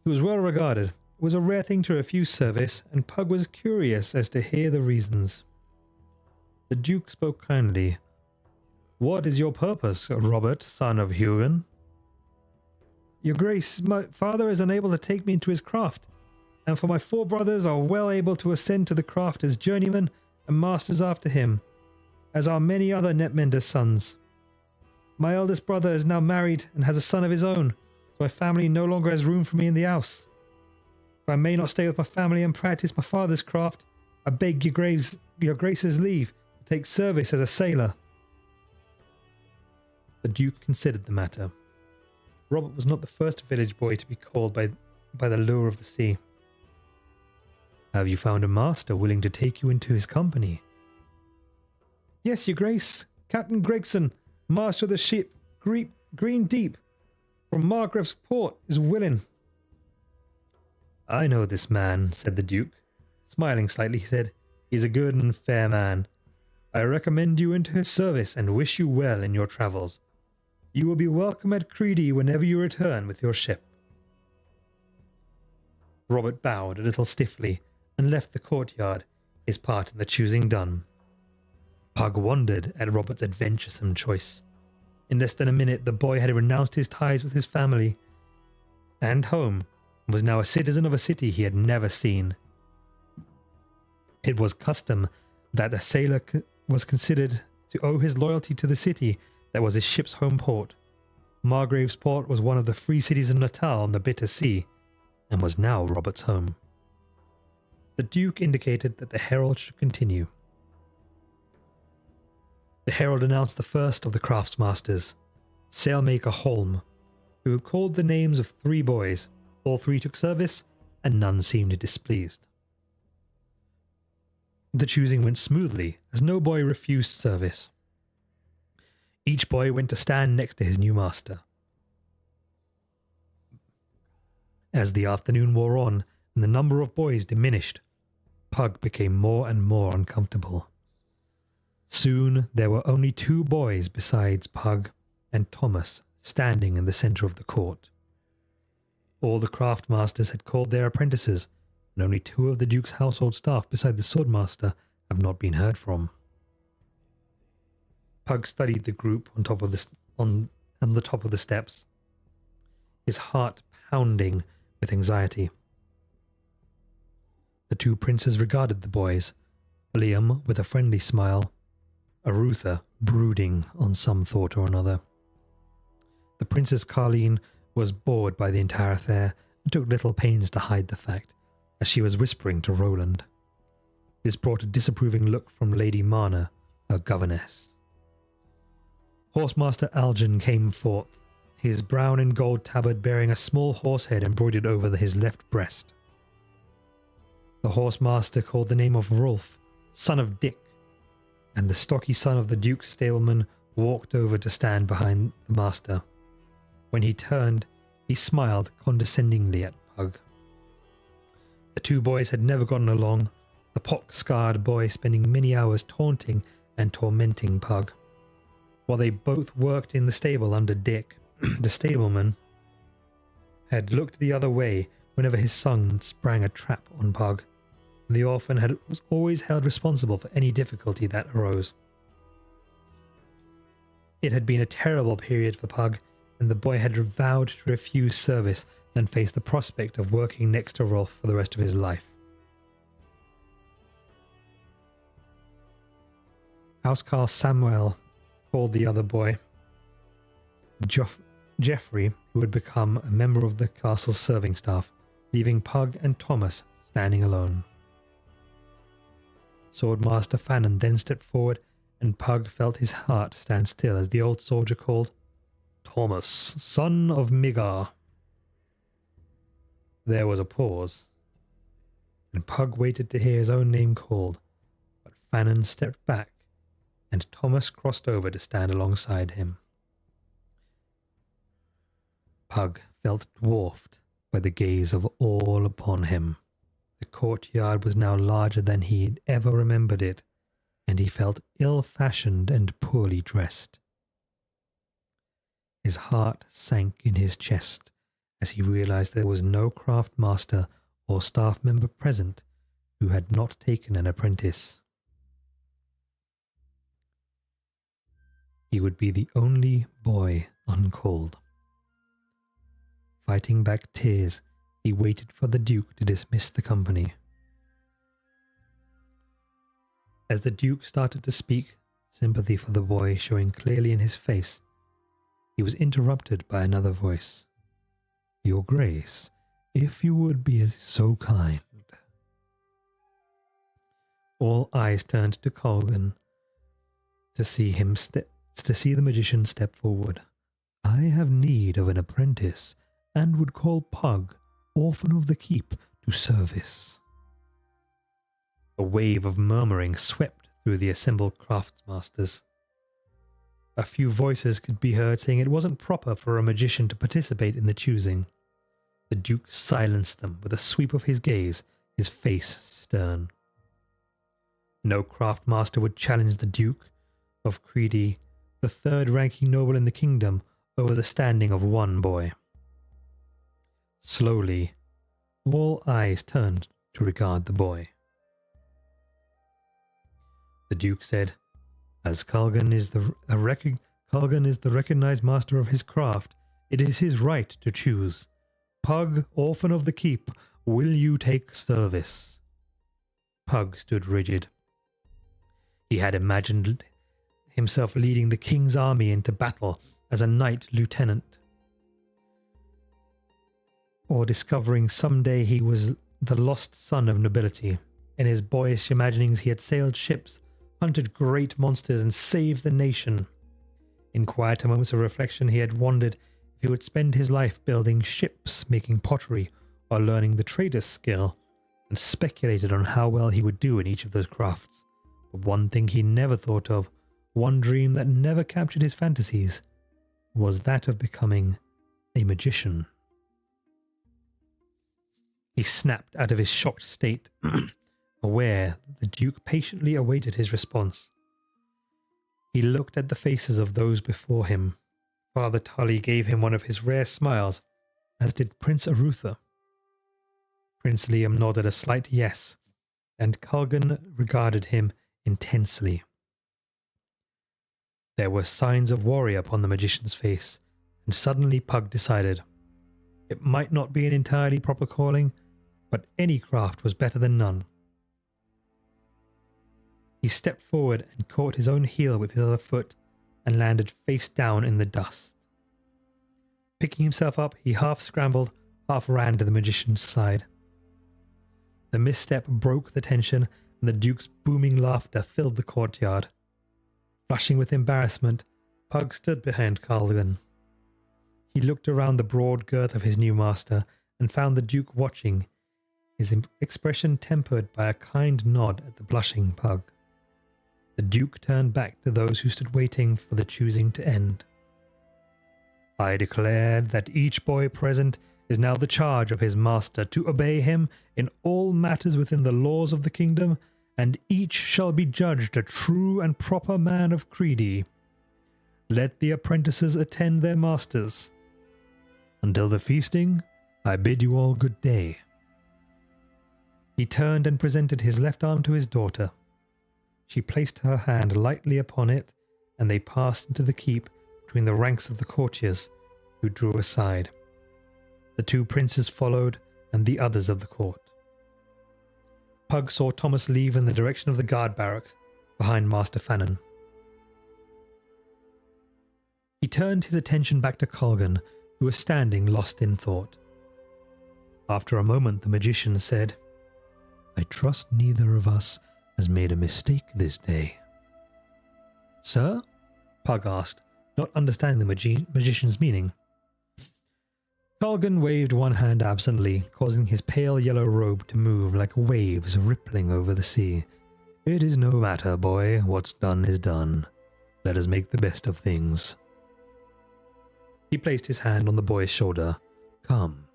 He was well regarded. It was a rare thing to refuse service, and Pug was curious as to hear the reasons. The Duke spoke kindly. "What is your purpose, Robert, son of Hugon?" "Your Grace, my father is unable to take me into his craft, and for my 4 brothers are well able to ascend to the craft as journeymen and masters after him, as are many other netmender's sons. My eldest brother is now married and has a son of his own, so my family no longer has room for me in the house. If I may not stay with my family and practice my father's craft, I beg your Grace's leave to take service as a sailor." The Duke considered the matter. Robert was not the first village boy to be called by the lure of the sea. "Have you found a master willing to take you into his company?" "Yes, your Grace. Captain Gregson, master of the ship Green Deep, from Margrave's Port, is willing." "I know this man," said the Duke. Smiling slightly, he said, "He's a good and fair man. I recommend you into his service and wish you well in your travels. You will be welcome at Creedy whenever you return with your ship. Robert bowed a little stiffly and left the courtyard, his part in the choosing done. Pug wondered at Robert's adventuresome choice. In less than a minute, the boy had renounced his ties with his family and home, and was now a citizen of a city he had never seen. It was custom that a sailor was considered to owe his loyalty to the city that was his ship's home port. Margrave's Port was one of the free cities of Natal on the Bitter Sea, and was now Robert's home. The Duke indicated that the herald should continue. The herald announced the first of the craftsmasters, sailmaker Holm, who called the names of 3 boys. All 3 took service, and none seemed displeased. The choosing went smoothly, as no boy refused service. Each boy went to stand next to his new master. As the afternoon wore on, and the number of boys diminished, Pug became more and more uncomfortable. Soon there were only 2 boys besides Pug and Thomas standing in the centre of the court. All the craftmasters had called their apprentices, and only 2 of the Duke's household staff beside the swordmaster have not been heard from. Pug studied the group on the top of the steps, his heart pounding with anxiety. The 2 princes regarded the boys, Liam with a friendly smile, Arutha brooding on some thought or another. The Princess Carleen was bored by the entire affair and took little pains to hide the fact, as she was whispering to Roland. This brought a disapproving look from Lady Marna, her governess. Horsemaster Algin came forth, his brown and gold tabard bearing a small horse head embroidered over his left breast. The horsemaster called the name of Rolf, son of Dick, and the stocky son of the Duke's stableman walked over to stand behind the master. When he turned, he smiled condescendingly at Pug. The 2 boys had never gotten along, the pock-scarred boy spending many hours taunting and tormenting Pug. While they both worked in the stable under Dick, the stableman had looked the other way whenever his son sprang a trap on Pug. The orphan was always held responsible for any difficulty that arose. It had been a terrible period for Pug, and the boy had vowed to refuse service and face the prospect of working next to Rolf for the rest of his life. Housecarl Samuel called the other boy, Geoffrey, who had become a member of the castle's serving staff, leaving Pug and Thomas standing alone. Swordmaster Fannin then stepped forward, and Pug felt his heart stand still as the old soldier called, "Thomas, son of Migar." There was a pause, and Pug waited to hear his own name called, but Fannin stepped back, and Thomas crossed over to stand alongside him. Pug felt dwarfed by the gaze of all upon him. The courtyard was now larger than he had ever remembered it, and he felt ill-fashioned and poorly dressed. His heart sank in his chest as he realized there was no craft master or staff member present who had not taken an apprentice. He would be the only boy uncalled. Fighting back tears, he waited for the Duke to dismiss the company. As the Duke started to speak, sympathy for the boy showing clearly in his face, he was interrupted by another voice. "Your Grace, if you would be so kind." All eyes turned to Colgan to see the magician step forward. "I have need of an apprentice, and would call Pug, orphan of the keep, to service." A wave of murmuring swept through the assembled craftsmasters. A few voices could be heard saying it wasn't proper for a magician to participate in the choosing. The Duke silenced them with a sweep of his gaze, his face stern. No craft master would challenge the Duke of Creedy, the third-ranking noble in the kingdom, over the standing of one boy. Slowly, all eyes turned to regard the boy. The Duke said, "As Calgon is the recognized master of his craft, it is his right to choose. Pug, orphan of the keep, will you take service?" Pug stood rigid. He had imagined himself leading the king's army into battle as a knight lieutenant, or discovering someday he was the lost son of nobility. In his boyish imaginings he had sailed ships, hunted great monsters, and saved the nation. In quieter moments of reflection he had wondered if he would spend his life building ships, making pottery, or learning the trader's skill, and speculated on how well he would do in each of those crafts. But one thing he never thought of, one dream that never captured his fantasies, was that of becoming a magician. He snapped out of his shocked state, aware the Duke patiently awaited his response. He looked at the faces of those before him. Father Tully gave him one of his rare smiles, as did Prince Arutha. Prince Liam nodded a slight yes, and Calgon regarded him intensely. There were signs of worry upon the magician's face, and suddenly Pug decided it might not be an entirely proper calling, but any craft was better than none. He stepped forward and caught his own heel with his other foot and landed face down in the dust. Picking himself up, he half scrambled, half ran to the magician's side. The misstep broke the tension, and the Duke's booming laughter filled the courtyard. Flushing with embarrassment, Pug stood behind Calgon. He looked around the broad girth of his new master and found the Duke watching, his expression tempered by a kind nod at the blushing Pug. The Duke turned back to those who stood waiting for the choosing to end. "I declare that each boy present is now the charge of his master to obey him in all matters within the laws of the kingdom, and each shall be judged a true and proper man of Creedy. Let the apprentices attend their masters. Until the feasting, I bid you all good day." He turned and presented his left arm to his daughter. She placed her hand lightly upon it, and they passed into the keep between the ranks of the courtiers, who drew aside. The two princes followed, and the others of the court. Pug saw Thomas leave in the direction of the guard barracks, behind Master Fannin. He turned his attention back to Calgon, who was standing lost in thought. After a moment, the magician said, "I trust neither of us has made a mistake this day." "Sir?" Pug asked, not understanding the magician's meaning. Calgon waved one hand absently, causing his pale yellow robe to move like waves rippling over the sea. "It is no matter, boy. What's done is done. Let us make the best of things." He placed his hand on the boy's shoulder. "Come,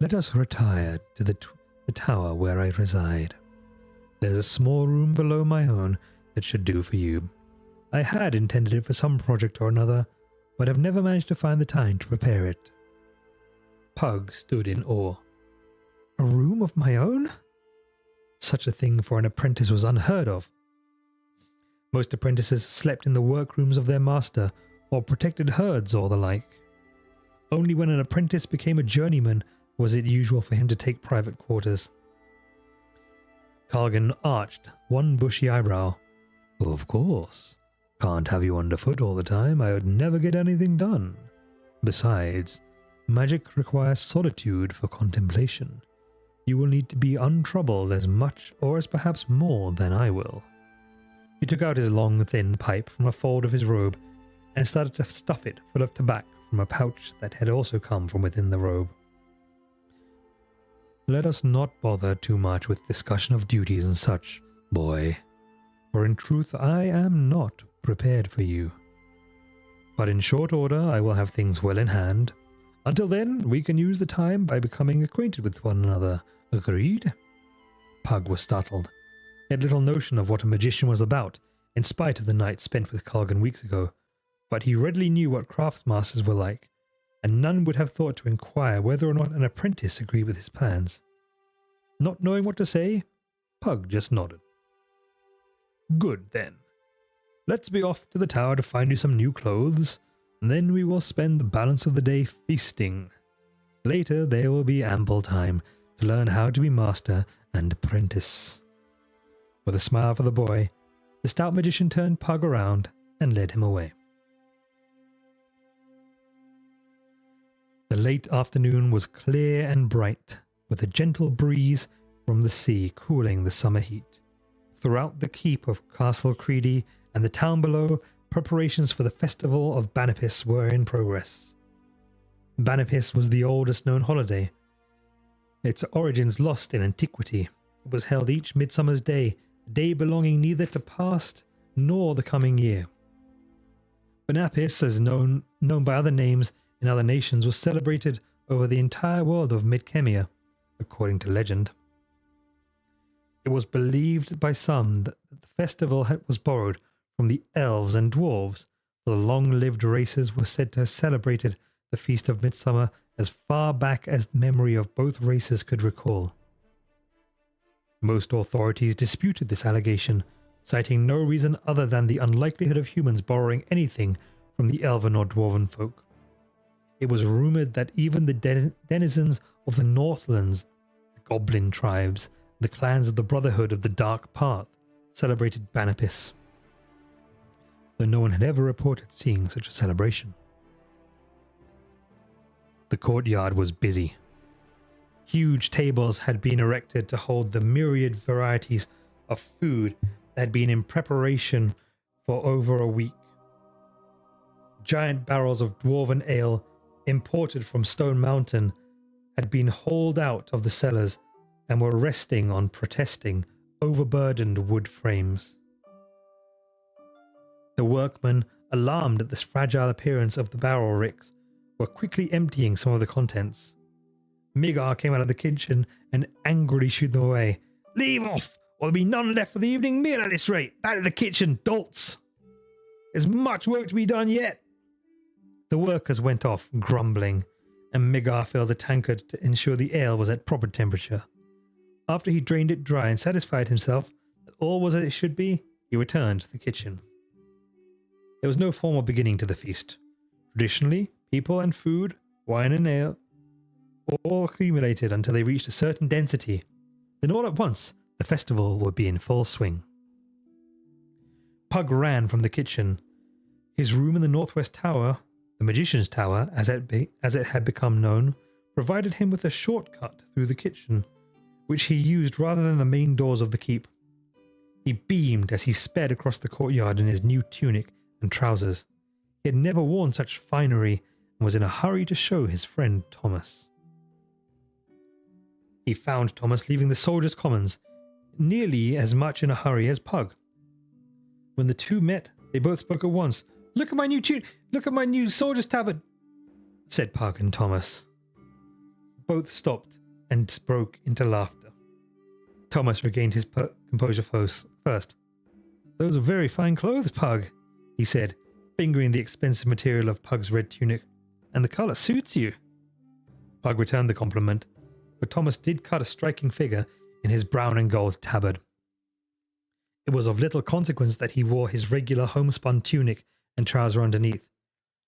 let us retire to the tower where I reside. There's a small room below my own that should do for you. I had intended it for some project or another, but have never managed to find the time to prepare it." Pug stood in awe. "A room of my own?" Such a thing for an apprentice was unheard of. Most apprentices slept in the workrooms of their master, or protected herds or the like. Only when an apprentice became a journeyman was it usual for him to take private quarters. Calgon arched one bushy eyebrow. "Of course. Can't have you underfoot all the time. I would never get anything done. Besides, magic requires solitude for contemplation. You will need to be untroubled as much or as perhaps more than I will." He took out his long, thin pipe from a fold of his robe and started to stuff it full of tobacco from a pouch that had also come from within the robe. "Let us not bother too much with discussion of duties and such, boy, for in truth I am not prepared for you. But in short order I will have things well in hand. Until then, we can use the time by becoming acquainted with one another. Agreed?" Pug was startled. He had little notion of what a magician was about, in spite of the night spent with Culgan weeks ago, but he readily knew what craftsmasters were like, and none would have thought to inquire whether or not an apprentice agreed with his plans. Not knowing what to say, Pug just nodded. Good then. Let's be off to the tower to find you some new clothes, and then we will spend the balance of the day feasting. Later there will be ample time to learn how to be master and apprentice. With a smile for the boy, the stout magician turned Pug around and led him away. The late afternoon was clear and bright, with a gentle breeze from the sea cooling the summer heat. Throughout the keep of Castle Creedy and the town below, preparations for the festival of Banipis were in progress. Banipis was the oldest known holiday, its origins lost in antiquity. It was held each Midsummer's Day, a day belonging neither to past nor the coming year. Banipis, as known by other names in other nations, was celebrated over the entire world of Midkemia, according to legend. It was believed by some that the festival was borrowed from the elves and dwarves, for the long-lived races were said to have celebrated the Feast of Midsummer as far back as the memory of both races could recall. Most authorities disputed this allegation, citing no reason other than the unlikelihood of humans borrowing anything from the elven or dwarven folk. It was rumoured that even the denizens of the Northlands, the goblin tribes, the clans of the Brotherhood of the Dark Path, celebrated Banipis, though no one had ever reported seeing such a celebration. The courtyard was busy. Huge tables had been erected to hold the myriad varieties of food that had been in preparation for over a week. Giant barrels of dwarven ale, imported from Stone Mountain, had been hauled out of the cellars and were resting on protesting, overburdened wood frames. The workmen, alarmed at this fragile appearance of the barrel ricks, were quickly emptying some of the contents. Migar came out of the kitchen and angrily shooed them away. Leave off, or there'll be none left for the evening meal at this rate. Back to the kitchen, dolts! There's much work to be done yet. The workers went off, grumbling, and Migar filled the tankard to ensure the ale was at proper temperature. After he drained it dry and satisfied himself that all was as it should be, he returned to the kitchen. There was no formal beginning to the feast. Traditionally, people and food, wine and ale, all accumulated until they reached a certain density. Then all at once, the festival would be in full swing. Pug ran from the kitchen. His room in the northwest tower, the Magician's Tower as it had become known, provided him with a shortcut through the kitchen, which he used rather than the main doors of the keep. He beamed as he sped across the courtyard in his new tunic and trousers. He had never worn such finery and was in a hurry to show his friend Thomas. He found Thomas leaving the soldiers' commons, nearly as much in a hurry as Pug. When the two met, they both spoke at once. Look at my new look at my new soldier's tabard, said Pug and Thomas. Both stopped and broke into laughter. Thomas regained his composure first. Those are very fine clothes, Pug, he said, fingering the expensive material of Pug's red tunic. And the colour suits you. Pug returned the compliment, but Thomas did cut a striking figure in his brown and gold tabard. It was of little consequence that he wore his regular homespun tunic and trouser underneath.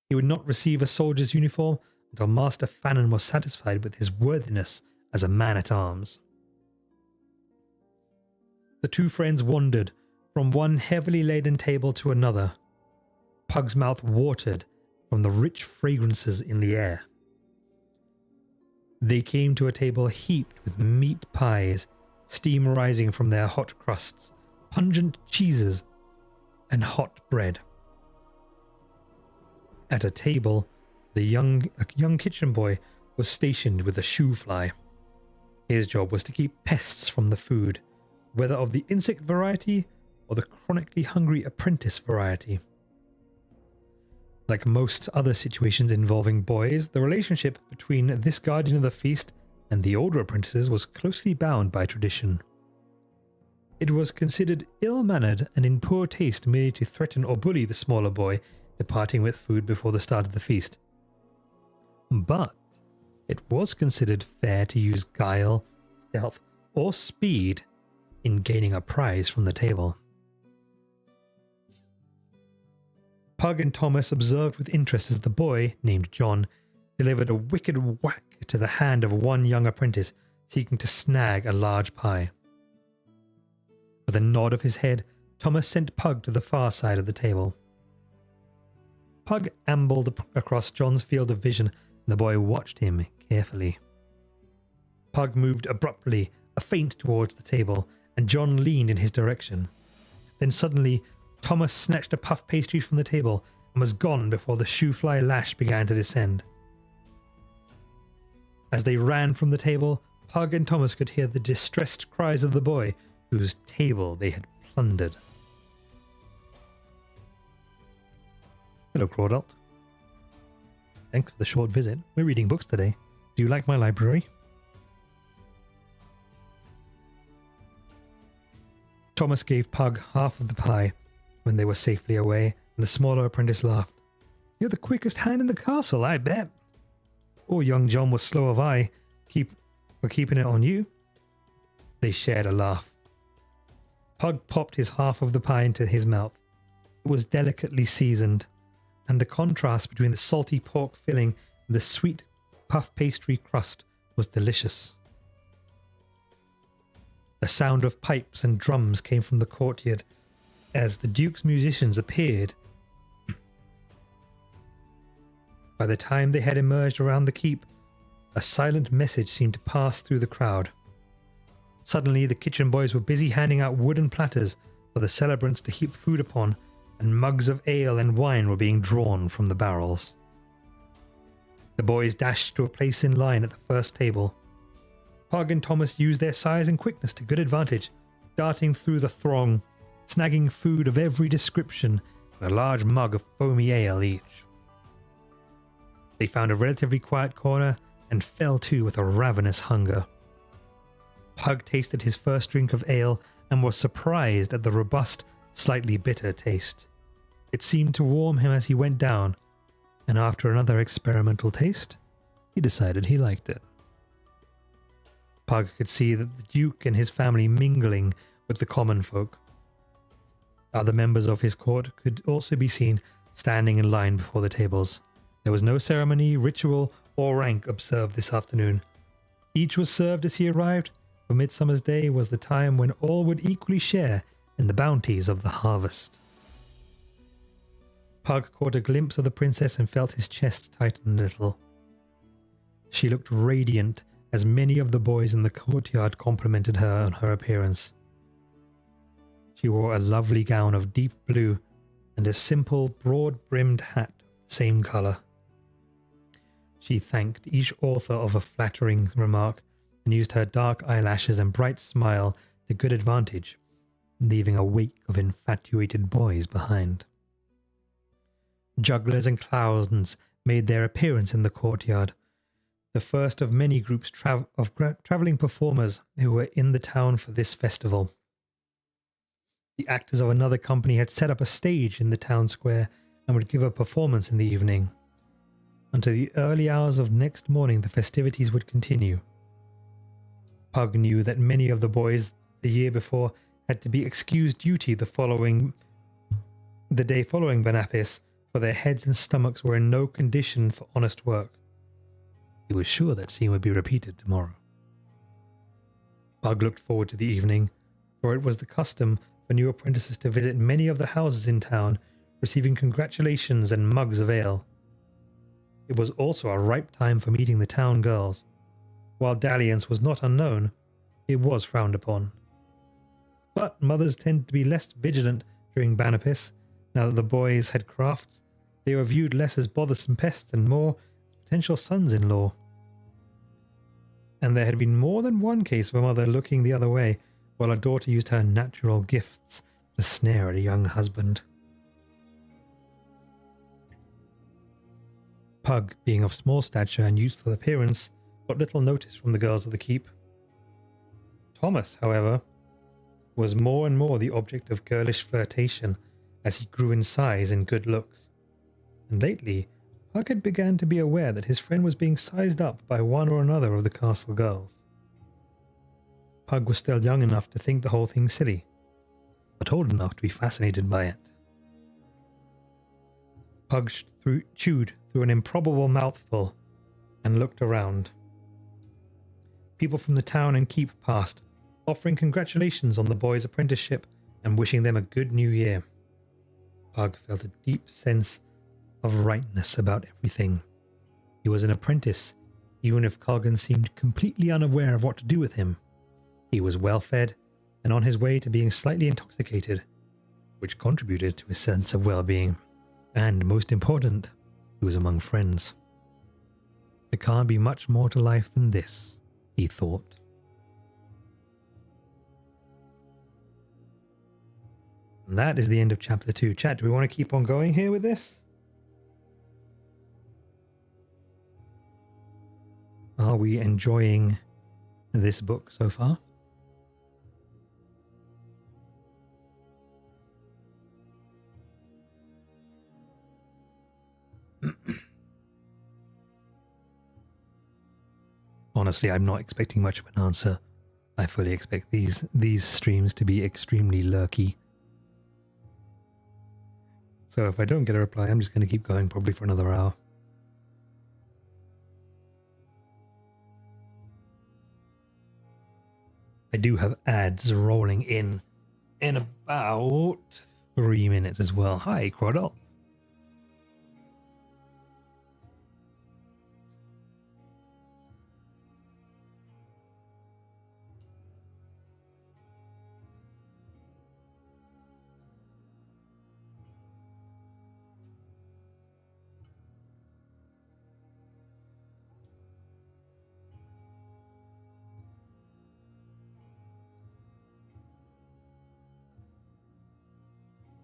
He would not receive a soldier's uniform until Master Fannin was satisfied with his worthiness as a man-at-arms. The two friends wandered from one heavily laden table to another. Pug's mouth watered from the rich fragrances in the air. They came to a table heaped with meat pies, steam rising from their hot crusts, pungent cheeses, and hot bread. At a table, a young kitchen boy was stationed with a shoe fly. His job was to keep pests from the food, whether of the insect variety or the chronically hungry apprentice variety. Like most other situations involving boys, the relationship between this guardian of the feast and the older apprentices was closely bound by tradition. It was considered ill-mannered and in poor taste merely to threaten or bully the smaller boy departing with food before the start of the feast. But it was considered fair to use guile, stealth, or speed in gaining a prize from the table. Pug and Thomas observed with interest as the boy, named John, delivered a wicked whack to the hand of one young apprentice seeking to snag a large pie. With a nod of his head, Thomas sent Pug to the far side of the table. Pug ambled across John's field of vision, and the boy watched him carefully. Pug moved abruptly, a feint towards the table, and John leaned in his direction. Then suddenly, Thomas snatched a puff pastry from the table and was gone before the shoe-fly lash began to descend. As they ran from the table, Pug and Thomas could hear the distressed cries of the boy whose table they had plundered. Hello, Crawdalt. Thanks for the short visit. We're reading books today. Do you like my library? Thomas gave Pug half of the pie when they were safely away, and the smaller apprentice laughed. You're the quickest hand in the castle, I bet. Oh, young John was slow of eye. We're keeping it on you. They shared a laugh. Pug popped his half of the pie into his mouth. It was delicately seasoned, and the contrast between the salty pork filling and the sweet puff pastry crust was delicious. The sound of pipes and drums came from the courtyard as the Duke's musicians appeared. By the time they had emerged around the keep, a silent message seemed to pass through the crowd. Suddenly, the kitchen boys were busy handing out wooden platters for the celebrants to heap food upon, and mugs of ale and wine were being drawn from the barrels. The boys dashed to a place in line at the first table. Pug and Thomas used their size and quickness to good advantage, darting through the throng, snagging food of every description and a large mug of foamy ale each. They found a relatively quiet corner and fell to with a ravenous hunger. Pug tasted his first drink of ale and was surprised at the robust, slightly bitter taste. It seemed to warm him as he went down, and after another experimental taste, he decided he liked it. Pug could see that the Duke and his family mingling with the common folk. Other members of his court could also be seen standing in line before the tables. There was no ceremony, ritual, or rank observed this afternoon. Each was served as he arrived, for Midsummer's Day was the time when all would equally share in the bounties of the harvest. Pug caught a glimpse of the princess and felt his chest tighten a little. She looked radiant as many of the boys in the courtyard complimented her on her appearance. She wore a lovely gown of deep blue and a simple, broad-brimmed hat, same colour. She thanked each author of a flattering remark and used her dark eyelashes and bright smile to good advantage, leaving a wake of infatuated boys behind. Jugglers and clowns made their appearance in the courtyard, the first of many groups of travelling performers who were in the town for this festival. The actors of another company had set up a stage in the town square and would give a performance in the evening. Until the early hours of next morning, the festivities would continue. Pug knew that many of the boys the year before had to be excused duty the day following Banapis, for their heads and stomachs were in no condition for honest work. He was sure that scene would be repeated tomorrow. Pug looked forward to the evening, for it was the custom for new apprentices to visit many of the houses in town, receiving congratulations and mugs of ale. It was also a ripe time for meeting the town girls. While dalliance was not unknown, it was frowned upon. But mothers tended to be less vigilant during Banapis. Now that the boys had crafts, they were viewed less as bothersome pests and more as potential sons-in-law. And there had been more than one case of a mother looking the other way, while a daughter used her natural gifts to snare at a young husband. Pug, being of small stature and youthful appearance, got little notice from the girls of the keep. Thomas, however, was more and more the object of girlish flirtation as he grew in size and good looks. And lately, Pug had begun to be aware that his friend was being sized up by one or another of the castle girls. Pug was still young enough to think the whole thing silly, but old enough to be fascinated by it. Pug chewed through an improbable mouthful and looked around. People from the town and keep passed, offering congratulations on the boys' apprenticeship and wishing them a good new year. Pug felt a deep sense of rightness about everything. He was an apprentice, even if Colgan seemed completely unaware of what to do with him. He was well fed and on his way to being slightly intoxicated, which contributed to his sense of well-being. And most important, he was among friends. There can't be much more to life than this, he thought. And that is the end of chapter 2. Chat, do we want to keep on going here with this? Are we enjoying this book so far? Honestly, I'm not expecting much of an answer. I fully expect these streams to be extremely lurky. So if I don't get a reply, I'm just going to keep going probably for another hour. I do have ads rolling in about 3 minutes as well. Hi, Crodot.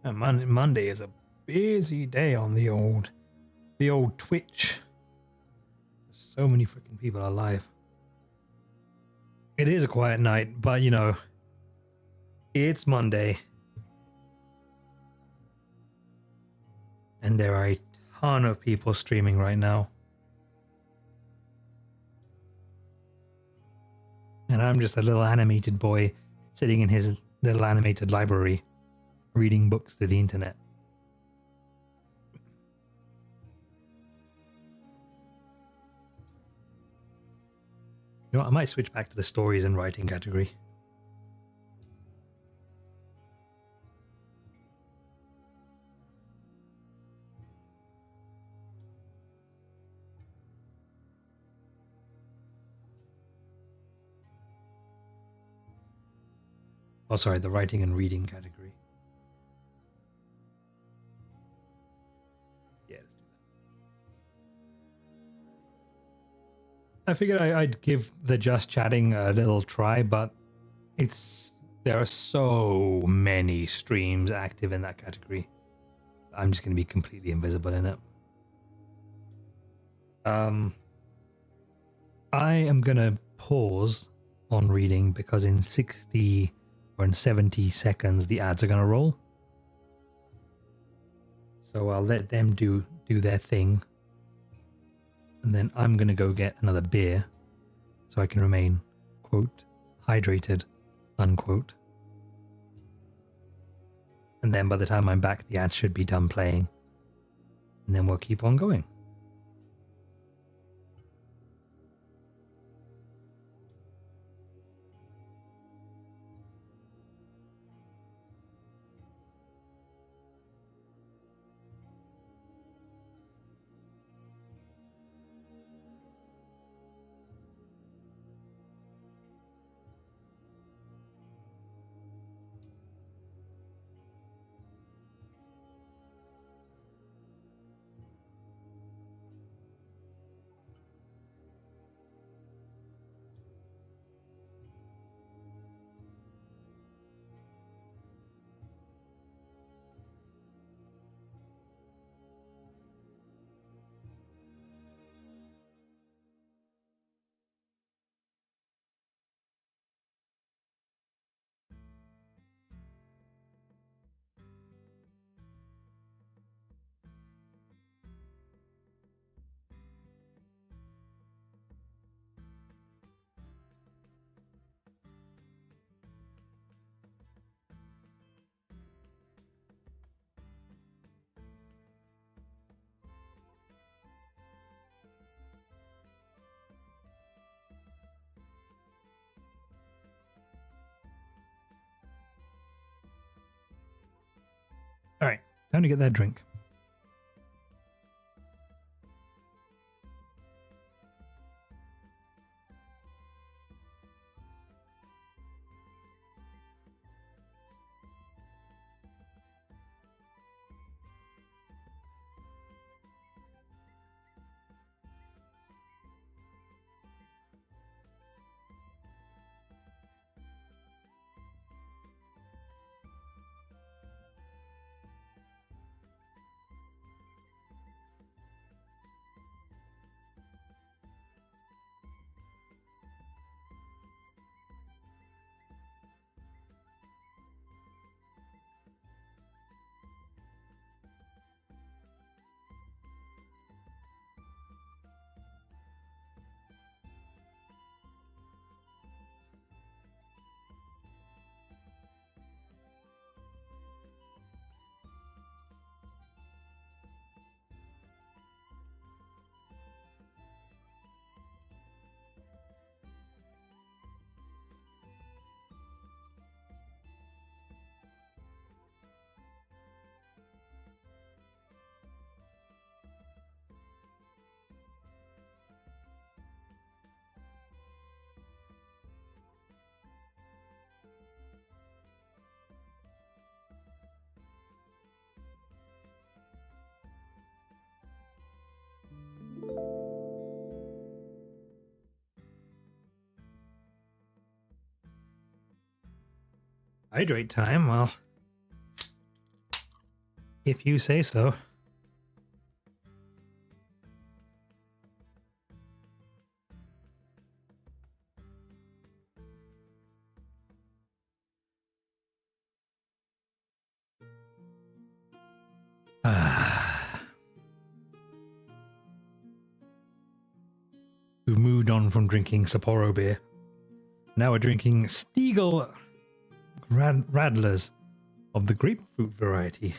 Monday is a busy day on the old Twitch. So many freaking people are live. It is a quiet night, but you know, it's Monday. And there are a ton of people streaming right now. And I'm just a little animated boy sitting in his little animated library, reading books to the internet. You know what, I might switch back to the stories and writing category. Oh, sorry, the writing and reading category. Yeah, let's do that. I figured I'd give the just chatting a little try, but there are so many streams active in that category. I'm just going to be completely invisible in it. I am going to pause on reading because in 60 or in 70 seconds the ads are going to roll. So I'll let them do their thing. And then I'm going to go get another beer so I can remain, quote, hydrated, unquote. And then by the time I'm back, the ads should be done playing. And then we'll keep on going. Time to get that drink. Hydrate time? Well, if you say so. We've moved on from drinking Sapporo beer. Now we're drinking Stiegl Radlers of the grapefruit variety.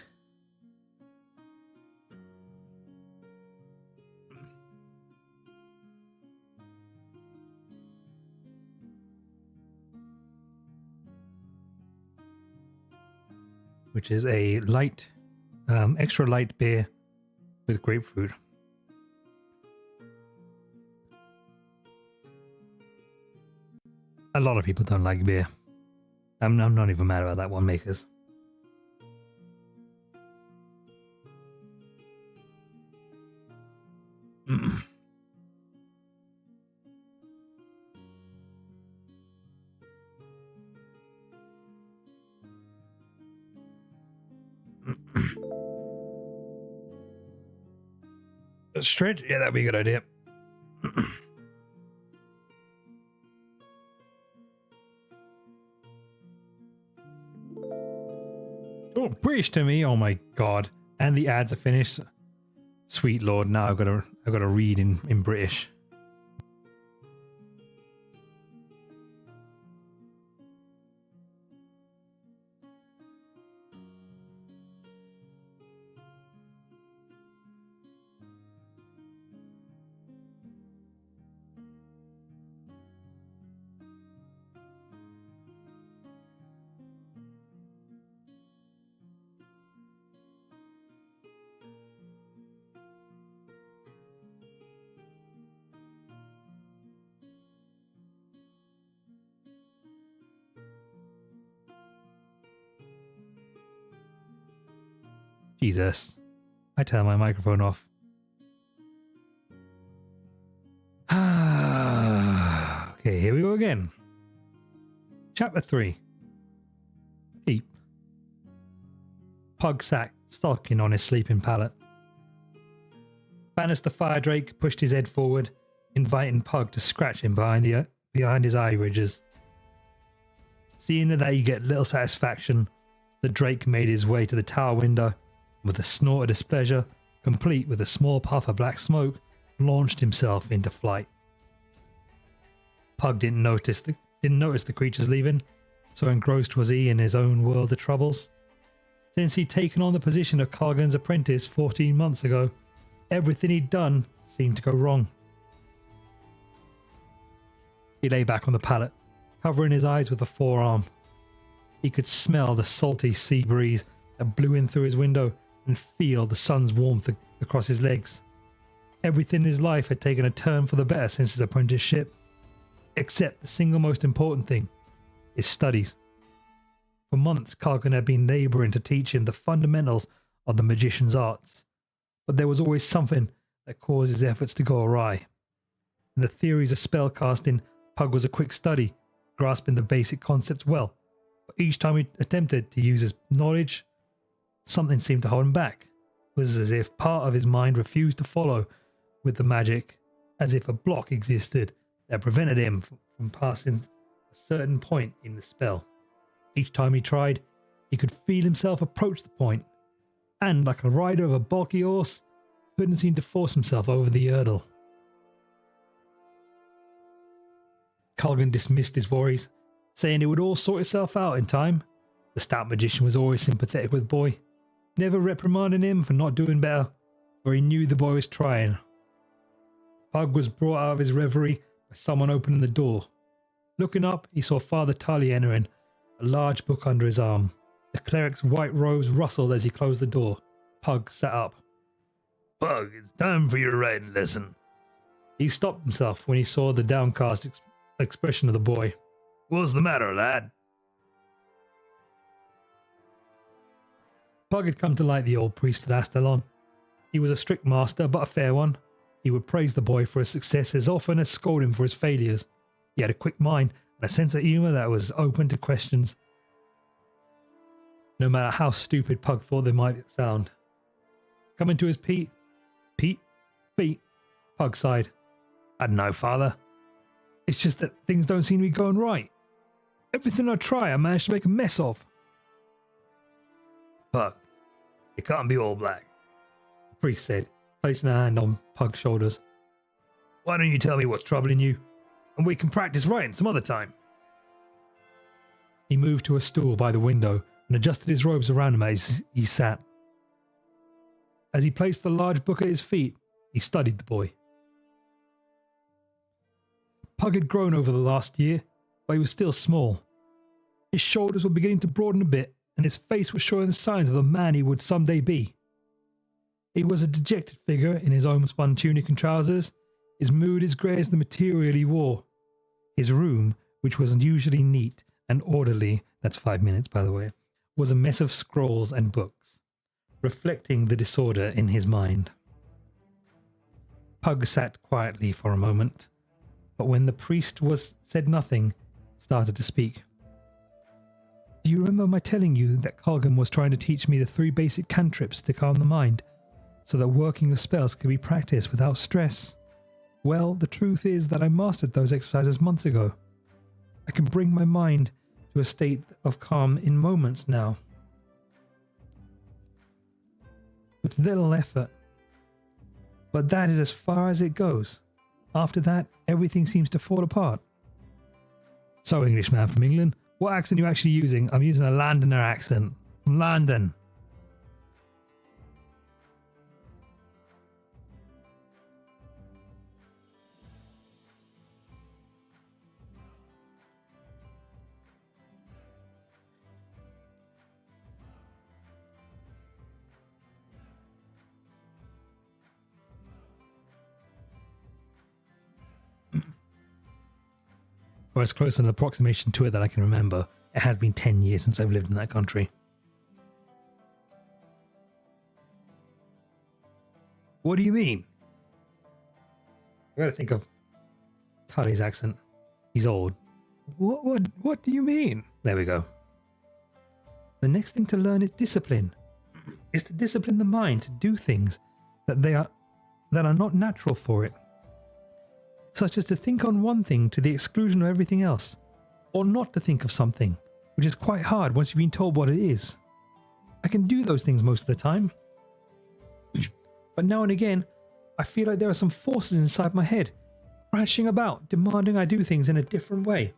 Which is a light, extra light beer with grapefruit. A lot of people don't like beer. I'm not even mad about that one, makers. A stretch? Yeah, that'd be a good idea. Oh, British to me, oh my god. And the ads are finished. Sweet lord, now I've got to read in British. Jesus. I turn my microphone off. Okay, here we go again. Chapter 3. Keep. Pug sat sulking on his sleeping pallet. Bannister Firedrake pushed his head forward, inviting Pug to scratch him behind his eye ridges. Seeing that you get little satisfaction, the Drake made his way to the tower window, and with a snort of displeasure, complete with a small puff of black smoke, launched himself into flight. Pug didn't notice the creatures leaving, so engrossed was he in his own world of troubles. Since he'd taken on the position of Cargan's apprentice 14 months ago, everything he'd done seemed to go wrong. He lay back on the pallet, covering his eyes with a forearm. He could smell the salty sea breeze that blew in through his window and feel the sun's warmth across his legs. Everything in his life had taken a turn for the better since his apprenticeship, except the single most important thing, his studies. For months, Kargan had been labouring to teach him the fundamentals of the magician's arts, but there was always something that caused his efforts to go awry. In the theories of spellcasting, Pug was a quick study, grasping the basic concepts well, but each time he attempted to use his knowledge, something seemed to hold him back. It was as if part of his mind refused to follow with the magic, as if a block existed that prevented him from passing a certain point in the spell. Each time he tried, he could feel himself approach the point, and like a rider of a bulky horse, couldn't seem to force himself over the hurdle. Kargan dismissed his worries, saying it would all sort itself out in time. The stout magician was always sympathetic with the boy, never reprimanding him for not doing better, for he knew the boy was trying. Pug was brought out of his reverie by someone opening the door. Looking up, he saw Father Tully entering, a large book under his arm. The cleric's white robes rustled as he closed the door. Pug sat up. Pug, it's time for your writing lesson. He stopped himself when he saw the downcast expression of the boy. What's the matter, lad? Pug had come to like the old priest at Astalon. He was a strict master, but a fair one. He would praise the boy for his success as often as scold him for his failures. He had a quick mind and a sense of humour that was open to questions, no matter how stupid Pug thought they might sound. Coming to his feet, Pug sighed. I don't know, Father. It's just that things don't seem to be going right. Everything I try, I manage to make a mess of. Pug, it can't be all black, The priest said, placing a hand on Pug's shoulders. Why don't you tell me what's troubling you, and we can practice writing some other time? He moved to a stool by the window and adjusted his robes around him as he sat. As he placed the large book at his feet, he studied the boy. Pug had grown over the last year, but he was still small. His shoulders were beginning to broaden a bit, and his face was showing the signs of the man he would someday be. He was a dejected figure in his homespun tunic and trousers, his mood as grey as the material he wore. His room, which was unusually neat and orderly, that's 5 minutes by the way, was a mess of scrolls and books, reflecting the disorder in his mind. Pug sat quietly for a moment, but when the priest said nothing, started to speak. Do you remember my telling you that Kargan was trying to teach me the 3 basic cantrips to calm the mind, so that working the spells could be practiced without stress? Well, the truth is that I mastered those exercises months ago. I can bring my mind to a state of calm in moments now. With little effort. But that is as far as it goes. After that, everything seems to fall apart. So, Englishman from England, what accent are you actually using? I'm using a Londoner accent. From London. Or as close an approximation to it that I can remember. It has been 10 years since I've lived in that country. What do you mean? I gotta think of Tully's accent. He's old. What do you mean? There we go. The next thing to learn is discipline. Is to discipline the mind to do things that are not natural for it. Such as to think on one thing to the exclusion of everything else, or not to think of something, which is quite hard once you've been told what it is. I can do those things most of the time, but now and again, I feel like there are some forces inside my head, crashing about, demanding I do things in a different way.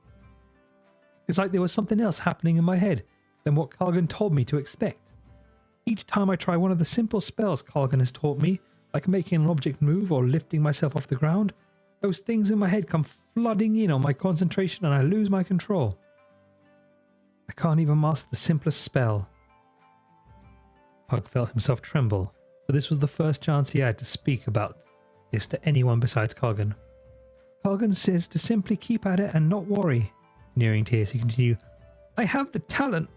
It's like there was something else happening in my head than what Kargan told me to expect. Each time I try one of the simple spells Kargan has taught me, like making an object move or lifting myself off the ground, those things in my head come flooding in on my concentration and I lose my control. I can't even master the simplest spell. Pug felt himself tremble, for this was the first chance he had to speak about this to anyone besides Cargan. Cargan says to simply keep at it and not worry. Nearing tears, he continued, I have the talent.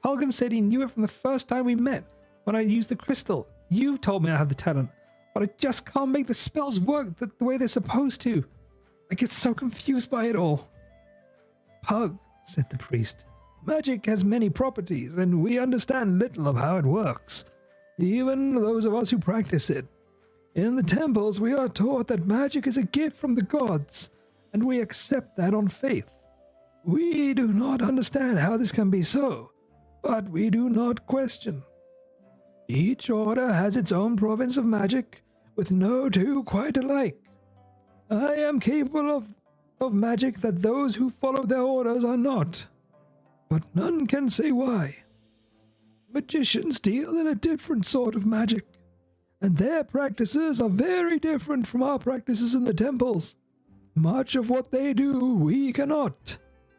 Cargan said he knew it from the first time we met, when I used the crystal. You told me I have the talent, but I just can't make the spells work the way they're supposed to. I get so confused by it all. Pug, said the priest, magic has many properties, and we understand little of how it works, even those of us who practice it. In the temples, we are taught that magic is a gift from the gods, and we accept that on faith. We do not understand how this can be so, but we do not question. Each order has its own province of magic, with no two quite alike. I am capable of magic that those who follow their orders are not, but none can say why. Magicians deal in a different sort of magic, and their practices are very different from our practices in the temples. Much of what they do, we cannot.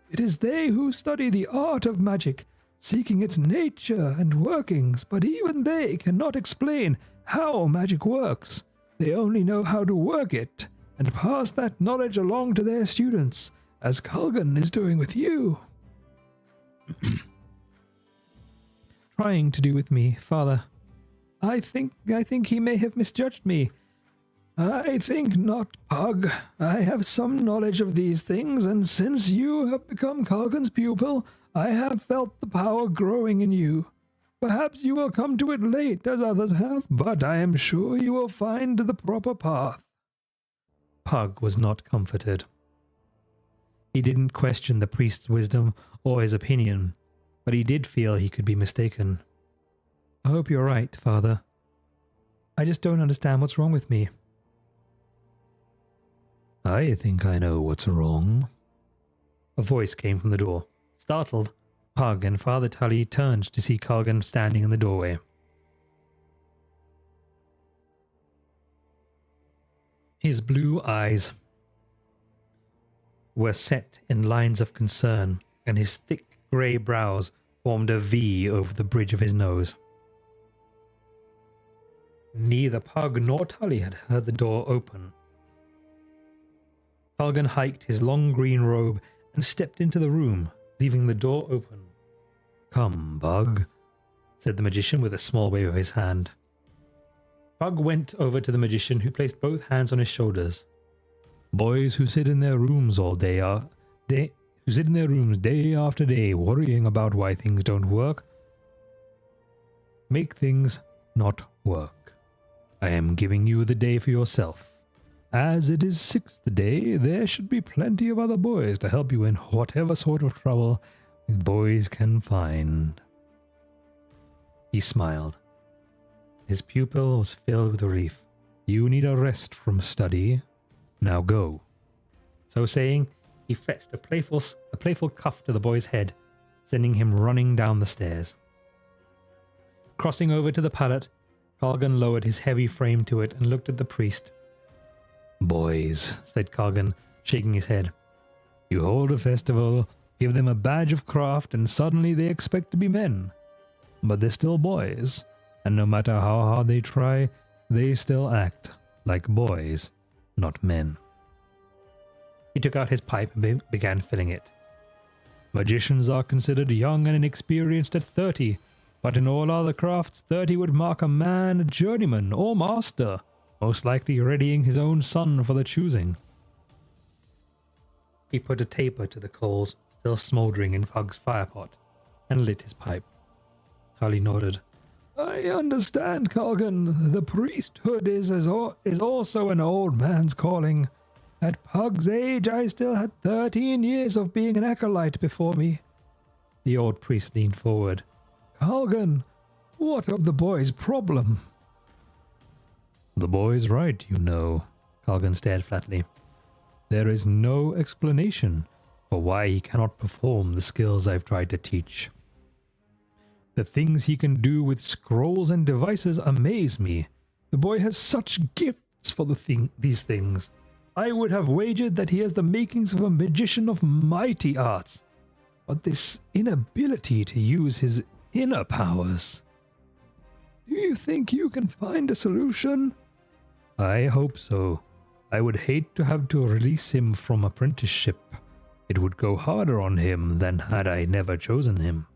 It is they who study the art of magic, seeking its nature and workings, but even they cannot explain how magic works. They only know how to work it, and pass that knowledge along to their students, as Cargan is doing with you. Trying to do with me, Father. I think he may have misjudged me. I think not, Pug. I have some knowledge of these things, and since you have become Cargan's pupil, I have felt the power growing in you. Perhaps you will come to it late, as others have, but I am sure you will find the proper path. Pug was not comforted. He didn't question the priest's wisdom or his opinion, but he did feel he could be mistaken. I hope you're right, Father. I just don't understand what's wrong with me. I think I know what's wrong. A voice came from the door. Startled, Pug and Father Tully turned to see Cargan standing in the doorway. His blue eyes were set in lines of concern, and his thick grey brows formed a V over the bridge of his nose. Neither Pug nor Tully had heard the door open. Cargan hiked his long green robe and stepped into the room, leaving the door open. Come, Pug, said the magician with a small wave of his hand. Pug went over to the magician, who placed both hands on his shoulders. Boys who sit in their rooms day after day, worrying about why things don't work, make things not work. I am giving you the day for yourself. As it is 6th day, there should be plenty of other boys to help you in whatever sort of trouble boys can find. He smiled. His pupil was filled with relief. You need a rest from study. Now go. So saying, he fetched a playful cuff to the boy's head, sending him running down the stairs. Crossing over to the pallet, Cargan lowered his heavy frame to it and looked at the priest. Boys, said Cargan, shaking his head. You hold a festival, give them a badge of craft, and suddenly they expect to be men. But they're still boys, and no matter how hard they try, they still act like boys, not men. He took out his pipe and began filling it. Magicians are considered young and inexperienced at 30, but in all other crafts, 30 would mark a man, a journeyman, or master, most likely readying his own son for the choosing. He put a taper to the coals, still smouldering in Pug's firepot, and lit his pipe. Tully nodded. I understand, Cargan. The priesthood is also an old man's calling. At Pug's age, I still had 13 years of being an acolyte before me. The old priest leaned forward. Cargan, what of the boy's problem? The boy's right, you know. Cargan stared flatly. There is no explanation for why he cannot perform the skills I've tried to teach. The things he can do with scrolls and devices amaze me. The boy has such gifts for these things. I would have wagered that he has the makings of a magician of mighty arts. But this inability to use his inner powers... Do you think you can find a solution? I hope so. I would hate to have to release him from apprenticeship. It would go harder on him than had I never chosen him.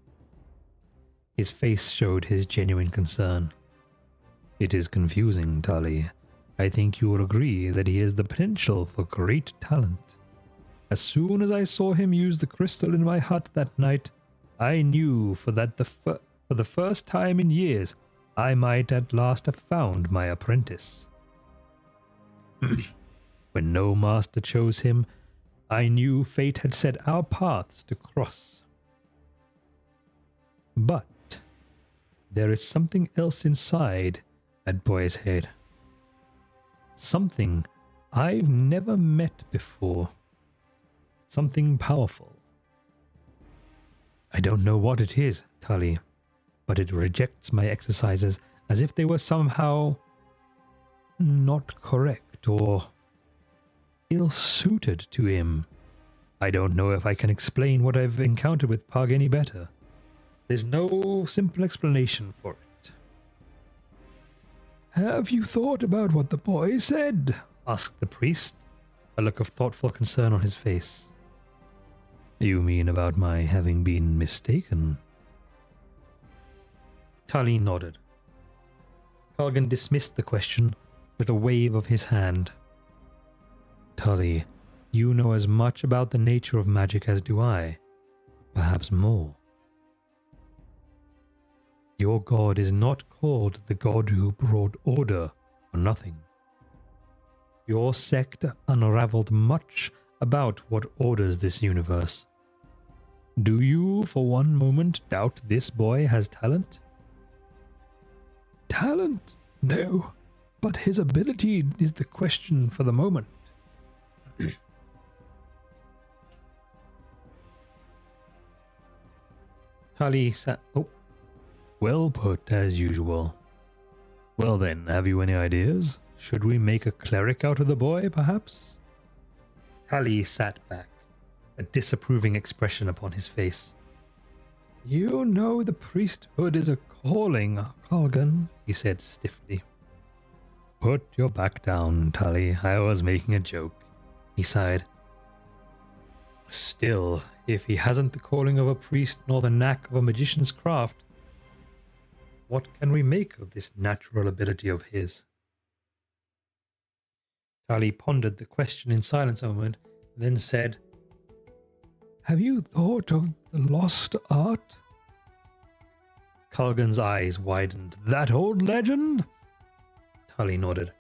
His face showed his genuine concern. It is confusing, Tully. I think you will agree that he has the potential for great talent. As soon as I saw him use the crystal in my hut that night, I knew for the first time in years I might at last have found my apprentice. When no master chose him, I knew fate had set our paths to cross. But there is something else inside that boy's head. Something I've never met before. Something powerful. I don't know what it is, Tully, but it rejects my exercises as if they were somehow not correct or ill-suited to him. I don't know if I can explain what I've encountered with Pug any better. There's no simple explanation for it. Have you thought about what the boy said? Asked the priest, a look of thoughtful concern on his face. You mean about my having been mistaken? Tully nodded. Kalgan dismissed the question with a wave of his hand. Tully, you know as much about the nature of magic as do I, perhaps more. Your god is not called the god who brought order for nothing. Your sect unraveled much about what orders this universe. Do you, for one moment, doubt this boy has talent? Talent? No, but his ability is the question for the moment. Tully sat... Oh. Well put, as usual. Well then, have you any ideas? Should we make a cleric out of the boy, perhaps? Tully sat back, a disapproving expression upon his face. You know the priesthood is a calling, Kalgan, he said stiffly. Put your back down, Tully. I was making a joke, he sighed. Still, if he hasn't the calling of a priest nor the knack of a magician's craft, what can we make of this natural ability of his? Tully pondered the question in silence a moment, then said, Have you thought of the lost art? Kalgan's eyes widened. That old legend? Tully nodded.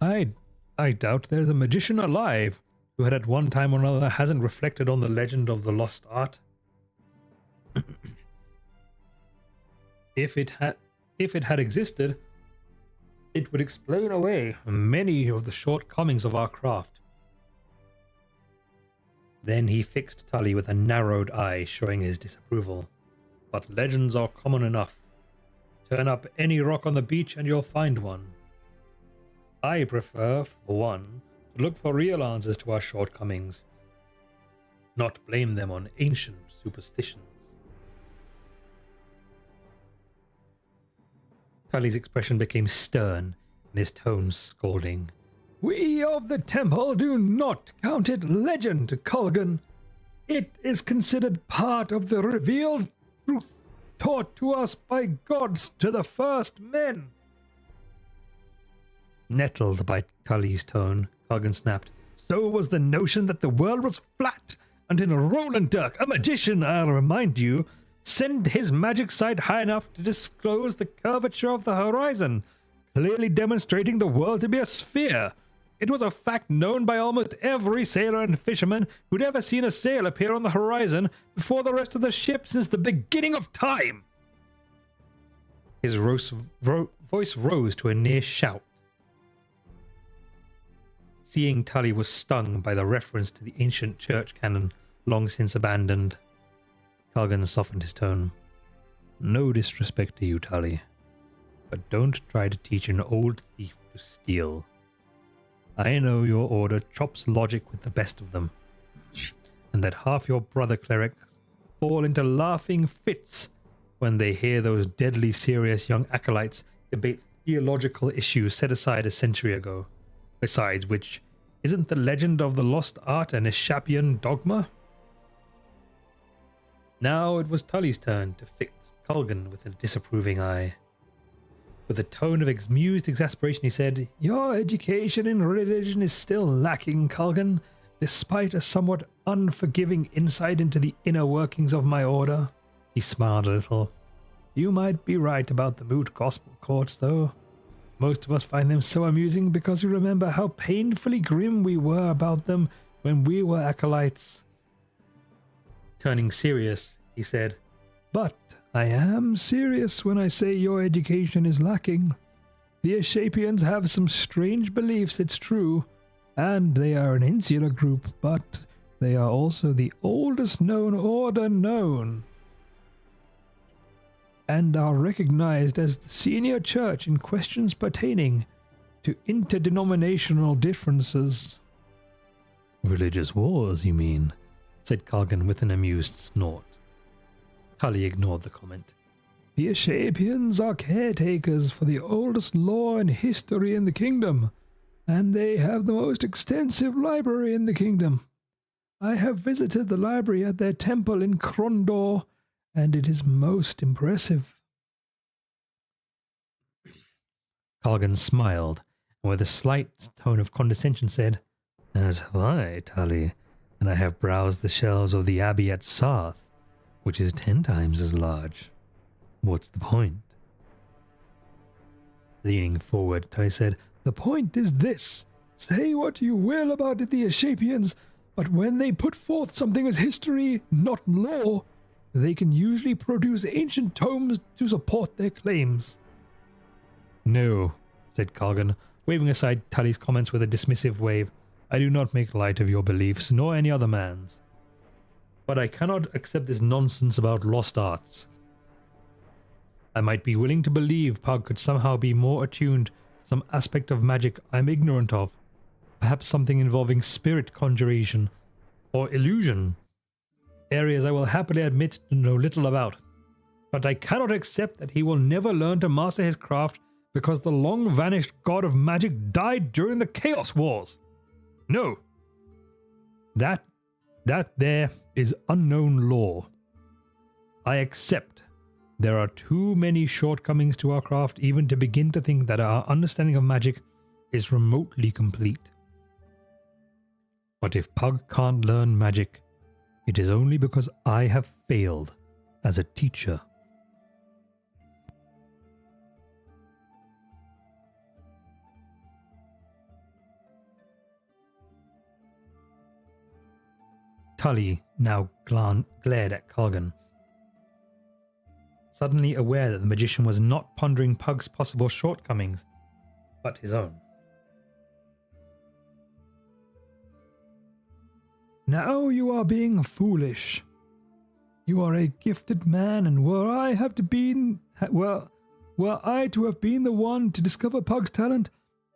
I doubt there's a magician alive who at one time or another hasn't reflected on the legend of the lost art. If it had existed, it would explain away many of the shortcomings of our craft. Then he fixed Tully with a narrowed eye, showing his disapproval. But legends are common enough. Turn up any rock on the beach and you'll find one. I prefer, for one, to look for real answers to our shortcomings, not blame them on ancient superstitions. Tully's expression became stern, and his tone scolding. We of the temple do not count it legend, Kalgan. It is considered part of the revealed truth taught to us by gods to the first men. Nettled by Tully's tone, Kalgan snapped. So was the notion that the world was flat until Roland Dirk, a magician, I'll remind you, sent his magic sight high enough to disclose the curvature of the horizon, clearly demonstrating the world to be a sphere. It was a fact known by almost every sailor and fisherman who'd ever seen a sail appear on the horizon before the rest of the ship since the beginning of time. His voice rose to a near shout. Seeing Tully was stung by the reference to the ancient church canon long since abandoned, Kalgan softened his tone. No disrespect to you, Tully, but don't try to teach an old thief to steal. I know your order chops logic with the best of them, and that half your brother clerics fall into laughing fits when they hear those deadly serious young acolytes debate theological issues set aside a century ago. Besides which, isn't the legend of the lost art an Eschapian dogma? Now it was Tully's turn to fix Culgan with a disapproving eye. With a tone of amused exasperation, he said, "Your education in religion is still lacking, Culgan, despite a somewhat unforgiving insight into the inner workings of my order." He smiled a little. "You might be right about the moot gospel courts, though. Most of us find them so amusing because we remember how painfully grim we were about them when we were acolytes." Turning serious, he said, "But I am serious when I say your education is lacking. The Eschapians have some strange beliefs, it's true, and they are an insular group, but they are also the oldest known order known, and are recognized as the senior church in questions pertaining to interdenominational differences." "Religious wars, you mean?" said Culgan with an amused snort. Tully ignored the comment. "The Eschapians are caretakers for the oldest law and history in the kingdom, and they have the most extensive library in the kingdom. I have visited the library at their temple in Krondor, and it is most impressive." Culgan smiled, and with a slight tone of condescension said, "As have I, Tully, and I have browsed the shelves of the abbey at Sarth, which is 10 times as large. What's the point?" Leaning forward, Tully said, "The point is this. Say what you will about the Eschapians, but when they put forth something as history, not law, they can usually produce ancient tomes to support their claims." "No," said Culgan, waving aside Tully's comments with a dismissive wave. "I do not make light of your beliefs, nor any other man's. But I cannot accept this nonsense about lost arts. I might be willing to believe Pug could somehow be more attuned to some aspect of magic I'm ignorant of, perhaps something involving spirit conjuration or illusion, areas I will happily admit to know little about. But I cannot accept that he will never learn to master his craft because the long-vanished god of magic died during the Chaos Wars. No. That there is unknown law. I accept there are too many shortcomings to our craft even to begin to think that our understanding of magic is remotely complete. But if Pug can't learn magic, it is only because I have failed as a teacher." Tully now glared at Culgan, suddenly aware that the magician was not pondering Pug's possible shortcomings, but his own. "Now you are being foolish. You are a gifted man, and were I to have been the one to discover Pug's talent,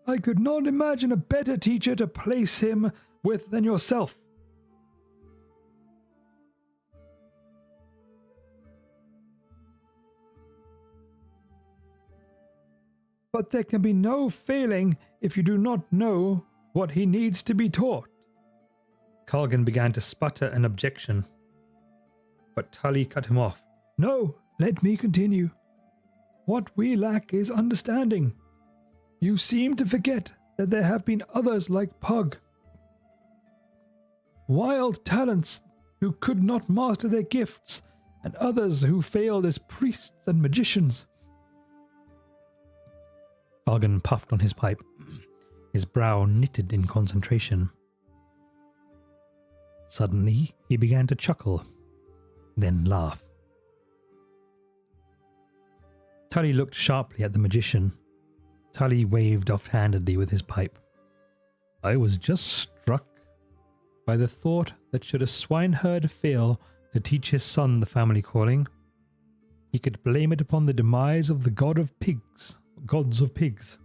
I could not imagine a better teacher to place him with than yourself. But there can be no failing if you do not know what he needs to be taught." Culgan began to sputter an objection, but Tully cut him off. "No, let me continue. What we lack is understanding. You seem to forget that there have been others like Pug. Wild talents who could not master their gifts, and others who failed as priests and magicians." Culgan puffed on his pipe, his brow knitted in concentration. Suddenly, he began to chuckle, then laugh. Tully looked sharply at the magician. Tully waved offhandedly with his pipe. "I was just struck by the thought that should a swineherd fail to teach his son the family calling, he could blame it upon the demise of the gods of pigs.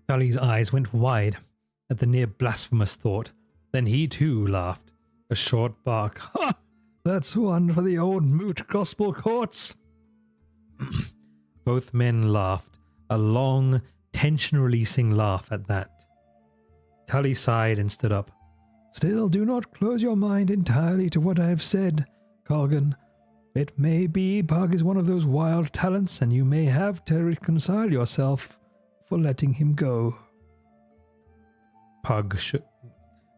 Tully's eyes went wide at the near blasphemous thought. Then he too laughed. A short bark. Ha! That's one for the old moot gospel courts. Both men laughed, a long, tension-releasing laugh at that. Tully sighed and stood up. Still, do not close your mind entirely to what I have said, Colgan. It may be Pug is one of those wild talents, and you may have to reconcile yourself for letting him go.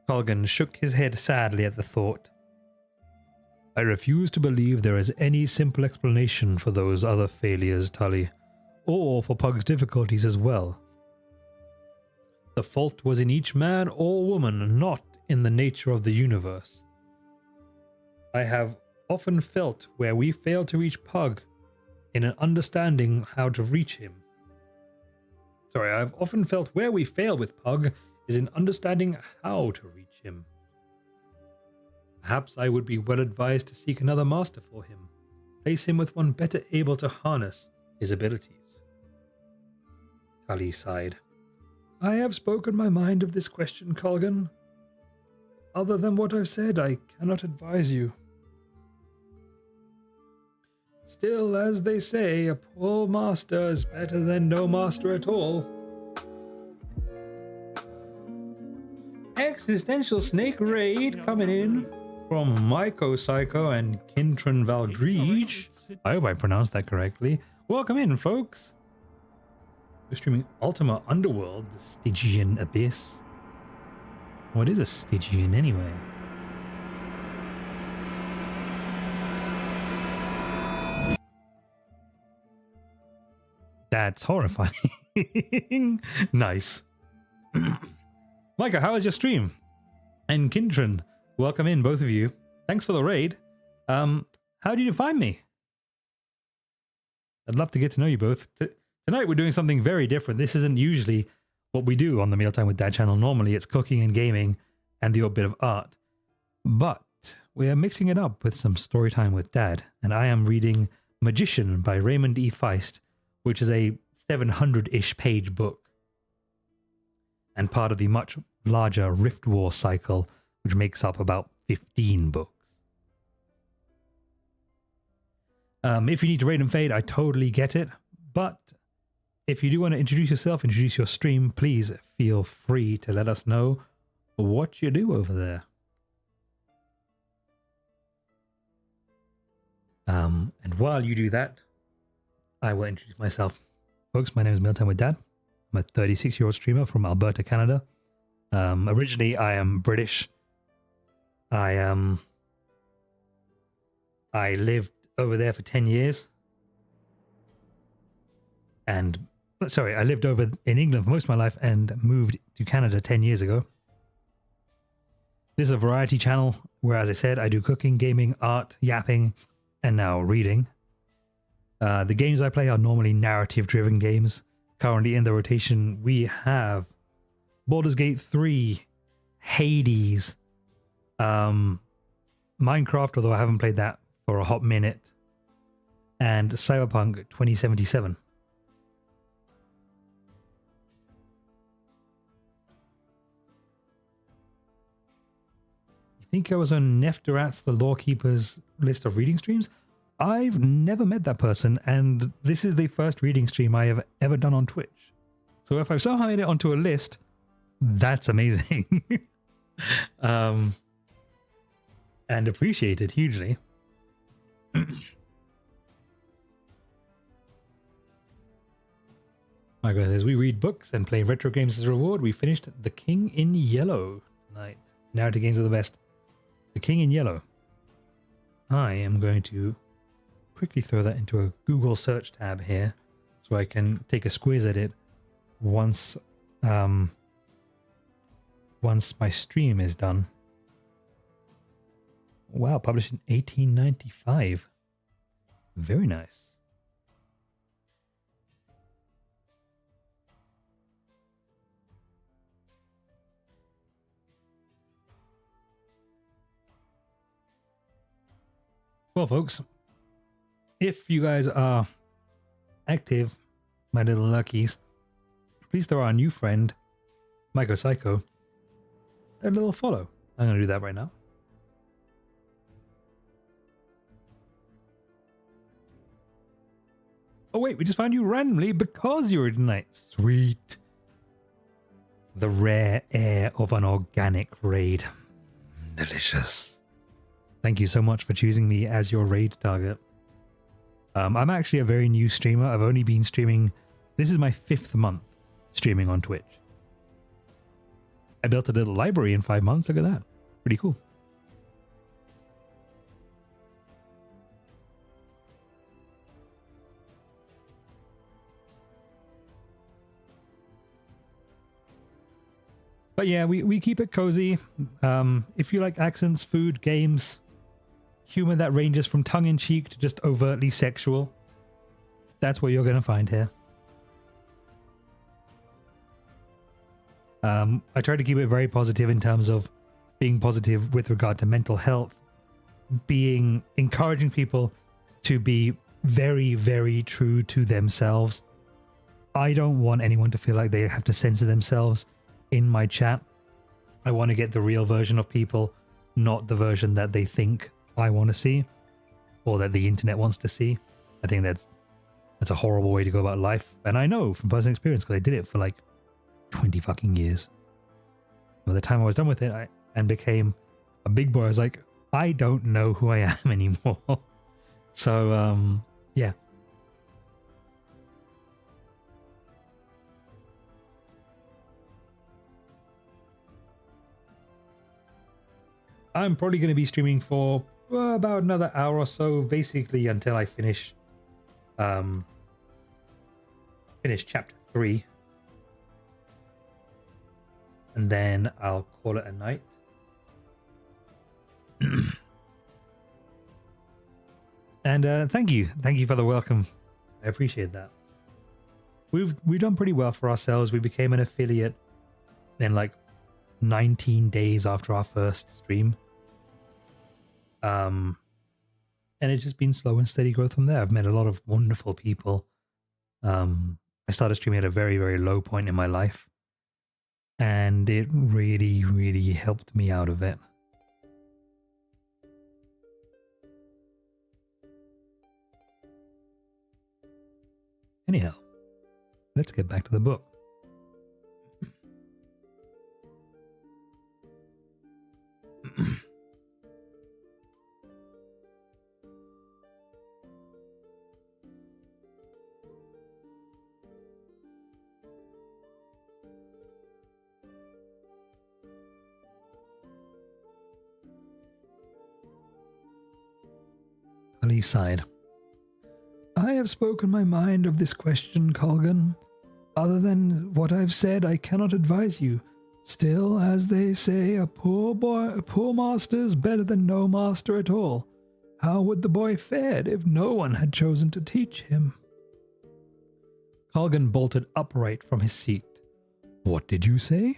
Colgan shook his head sadly at the thought. I refuse to believe there is any simple explanation for those other failures, Tully, or for Pug's difficulties as well. The fault was in each man or woman, not in the nature of the universe. I have often felt where we fail to reach Pug in an understanding how to reach him. I've often felt where we fail with Pug is in understanding how to reach him. Perhaps I would be well advised to seek another master for him, place him with one better able to harness his abilities. Tully sighed. I have spoken my mind of this question, Colgan. Other than what I've said, I cannot advise you. Still, as they say, a poor master is better than no master at all. Existential Snake Raid coming in from Myco Psycho and Kintron Valdrige. I hope I pronounced that correctly. Welcome in, folks. We're streaming Ultima Underworld, the Stygian Abyss. What is a Stygian anyway? That's horrifying. Nice. Micah, how was your stream? And Kintron, welcome in, both of you. Thanks for the raid. How did you find me? I'd love to get to know you both. Tonight we're doing something very different. This isn't usually what we do on the Mealtime with Dad channel. Normally it's cooking and gaming and the odd bit of art. But we are mixing it up with some story time with Dad. And I am reading Magician by Raymond E. Feist, which is a 700-ish page book. And part of the much larger Rift War cycle, which makes up about 15 books. If you need to raid and fade, I totally get it. But if you do want to introduce yourself, introduce your stream, please feel free to let us know what you do over there. And while you do that, I will introduce myself. Folks, my name is Mealtime with Dad. I'm a 36-year-old streamer from Alberta, Canada. Originally, I am British. I lived over there for 10 years. And, sorry, I lived over in England for most of my life and moved to Canada 10 years ago. This is a variety channel where, as I said, I do cooking, gaming, art, yapping, and now reading. The games I play are normally narrative-driven games. Currently in the rotation, we have Baldur's Gate 3, Hades, Minecraft, although I haven't played that for a hot minute, and Cyberpunk 2077. You think I was on Nefterat's The Lawkeeper's list of reading streams? I've never met that person, and this is the first reading stream I have ever done on Twitch. So if I've somehow made it onto a list, that's amazing. And appreciated hugely. Michael says, we read books and play retro games as a reward. We finished The King in Yellow tonight. Narrative games are the best. The King in Yellow. I am going to quickly throw that into a Google search tab here so I can take a squiz at it once my stream is done. Wow, published in 1895. Very nice. Well, folks, if you guys are active, my little luckies, please throw our new friend, Myco Psycho, a little follow. I'm going to do that right now. Oh wait, we just found you randomly because you were tonight. Sweet. The rare air of an organic raid. Delicious. Thank you so much for choosing me as your raid target. I'm actually a very new streamer. I've only been streaming. This is my 5th month streaming on Twitch. I built a little library in 5 months. Look at that. Pretty cool. But yeah, we keep it cozy. If you like accents, food, games, humor that ranges from tongue-in-cheek to just overtly sexual, that's what you're going to find here. I try to keep it very positive in terms of being positive with regard to mental health, encouraging people to be very, very true to themselves. I don't want anyone to feel like they have to censor themselves in my chat. I want to get the real version of people, not the version that they think I want to see or that the internet wants to see. I think that's a horrible way to go about life. And I know from personal experience because I did it for like 20 fucking years. By the time I was done with it and became a big boy, I was like, I don't know who I am anymore. So, yeah. I'm probably going to be streaming for about another hour or so, basically until I finish chapter 3. And then I'll call it a night. And thank you for the welcome. I appreciate that. We've done pretty well for ourselves. We became an affiliate in like 19 days after our first stream. And it's just been slow and steady growth from there. I've met a lot of wonderful people. I started streaming at a very, very low point in my life. And it really, really helped me out of it. Anyhow, let's get back to the book. Ali sighed. I have spoken my mind of this question, Colgan. Other than what I've said, I cannot advise you. Still, as they say, a poor master's better than no master at all. How would the boy fared if no one had chosen to teach him? Colgan bolted upright from his seat. What did you say?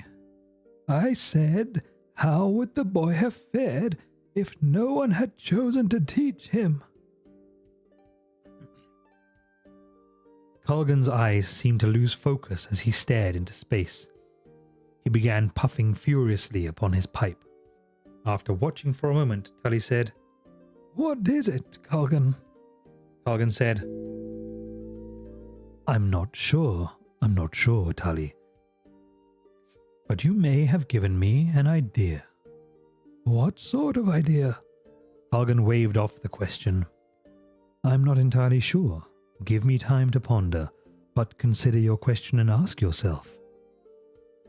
I said, how would the boy have fared if no one had chosen to teach him? Colgan's eyes seemed to lose focus as he stared into space. He began puffing furiously upon his pipe. After watching for a moment, Tully said, What is it, Colgan? Colgan said, I'm not sure, Tully. But you may have given me an idea. What sort of idea? Colgan waved off the question. I'm not entirely sure. Give me time to ponder, but consider your question and ask yourself.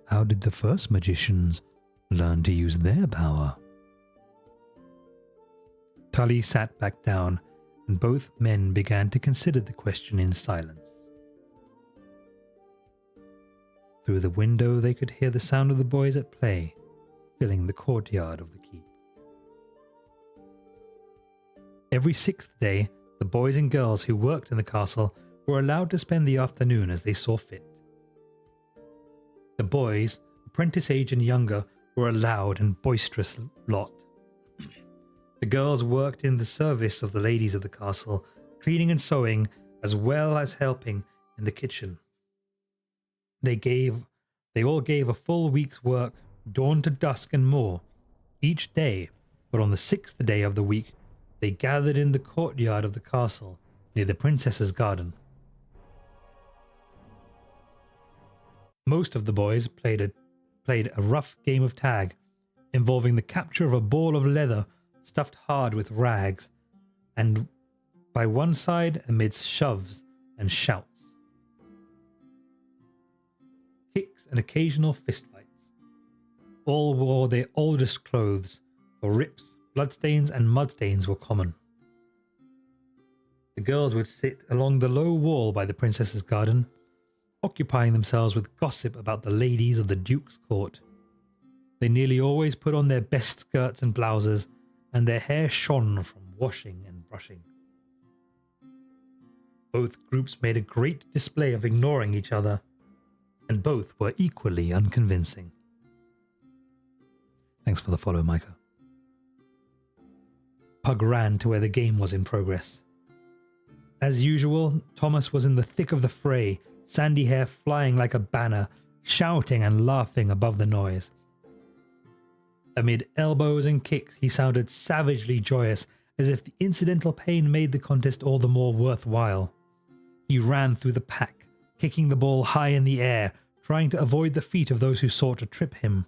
How did the first magicians learn to use their power? Tully sat back down, and both men began to consider the question in silence. Through the window they could hear the sound of the boys at play, filling the courtyard of the keep. Every 6th day, the boys and girls who worked in the castle were allowed to spend the afternoon as they saw fit. The boys, apprentice age and younger, were a loud and boisterous lot. The girls worked in the service of the ladies of the castle, cleaning and sewing, as well as helping in the kitchen. They all gave a full week's work dawn to dusk and more, each day, but on the 6th day of the week, they gathered in the courtyard of the castle, near the princess's garden. Most of the boys played a rough game of tag, involving the capture of a ball of leather stuffed hard with rags, and by one side amidst shoves and shouts, kicks and occasional fistfights. All wore their oldest clothes, for rips, bloodstains and mudstains were common. The girls would sit along the low wall by the princess's garden, occupying themselves with gossip about the ladies of the duke's court. They nearly always put on their best skirts and blouses, and their hair shone from washing and brushing. Both groups made a great display of ignoring each other, and both were equally unconvincing. Thanks for the follow, Micah. Pug ran to where the game was in progress. As usual, Thomas was in the thick of the fray, sandy hair flying like a banner, shouting and laughing above the noise. Amid elbows and kicks, he sounded savagely joyous, as if the incidental pain made the contest all the more worthwhile. He ran through the pack, kicking the ball high in the air, trying to avoid the feet of those who sought to trip him.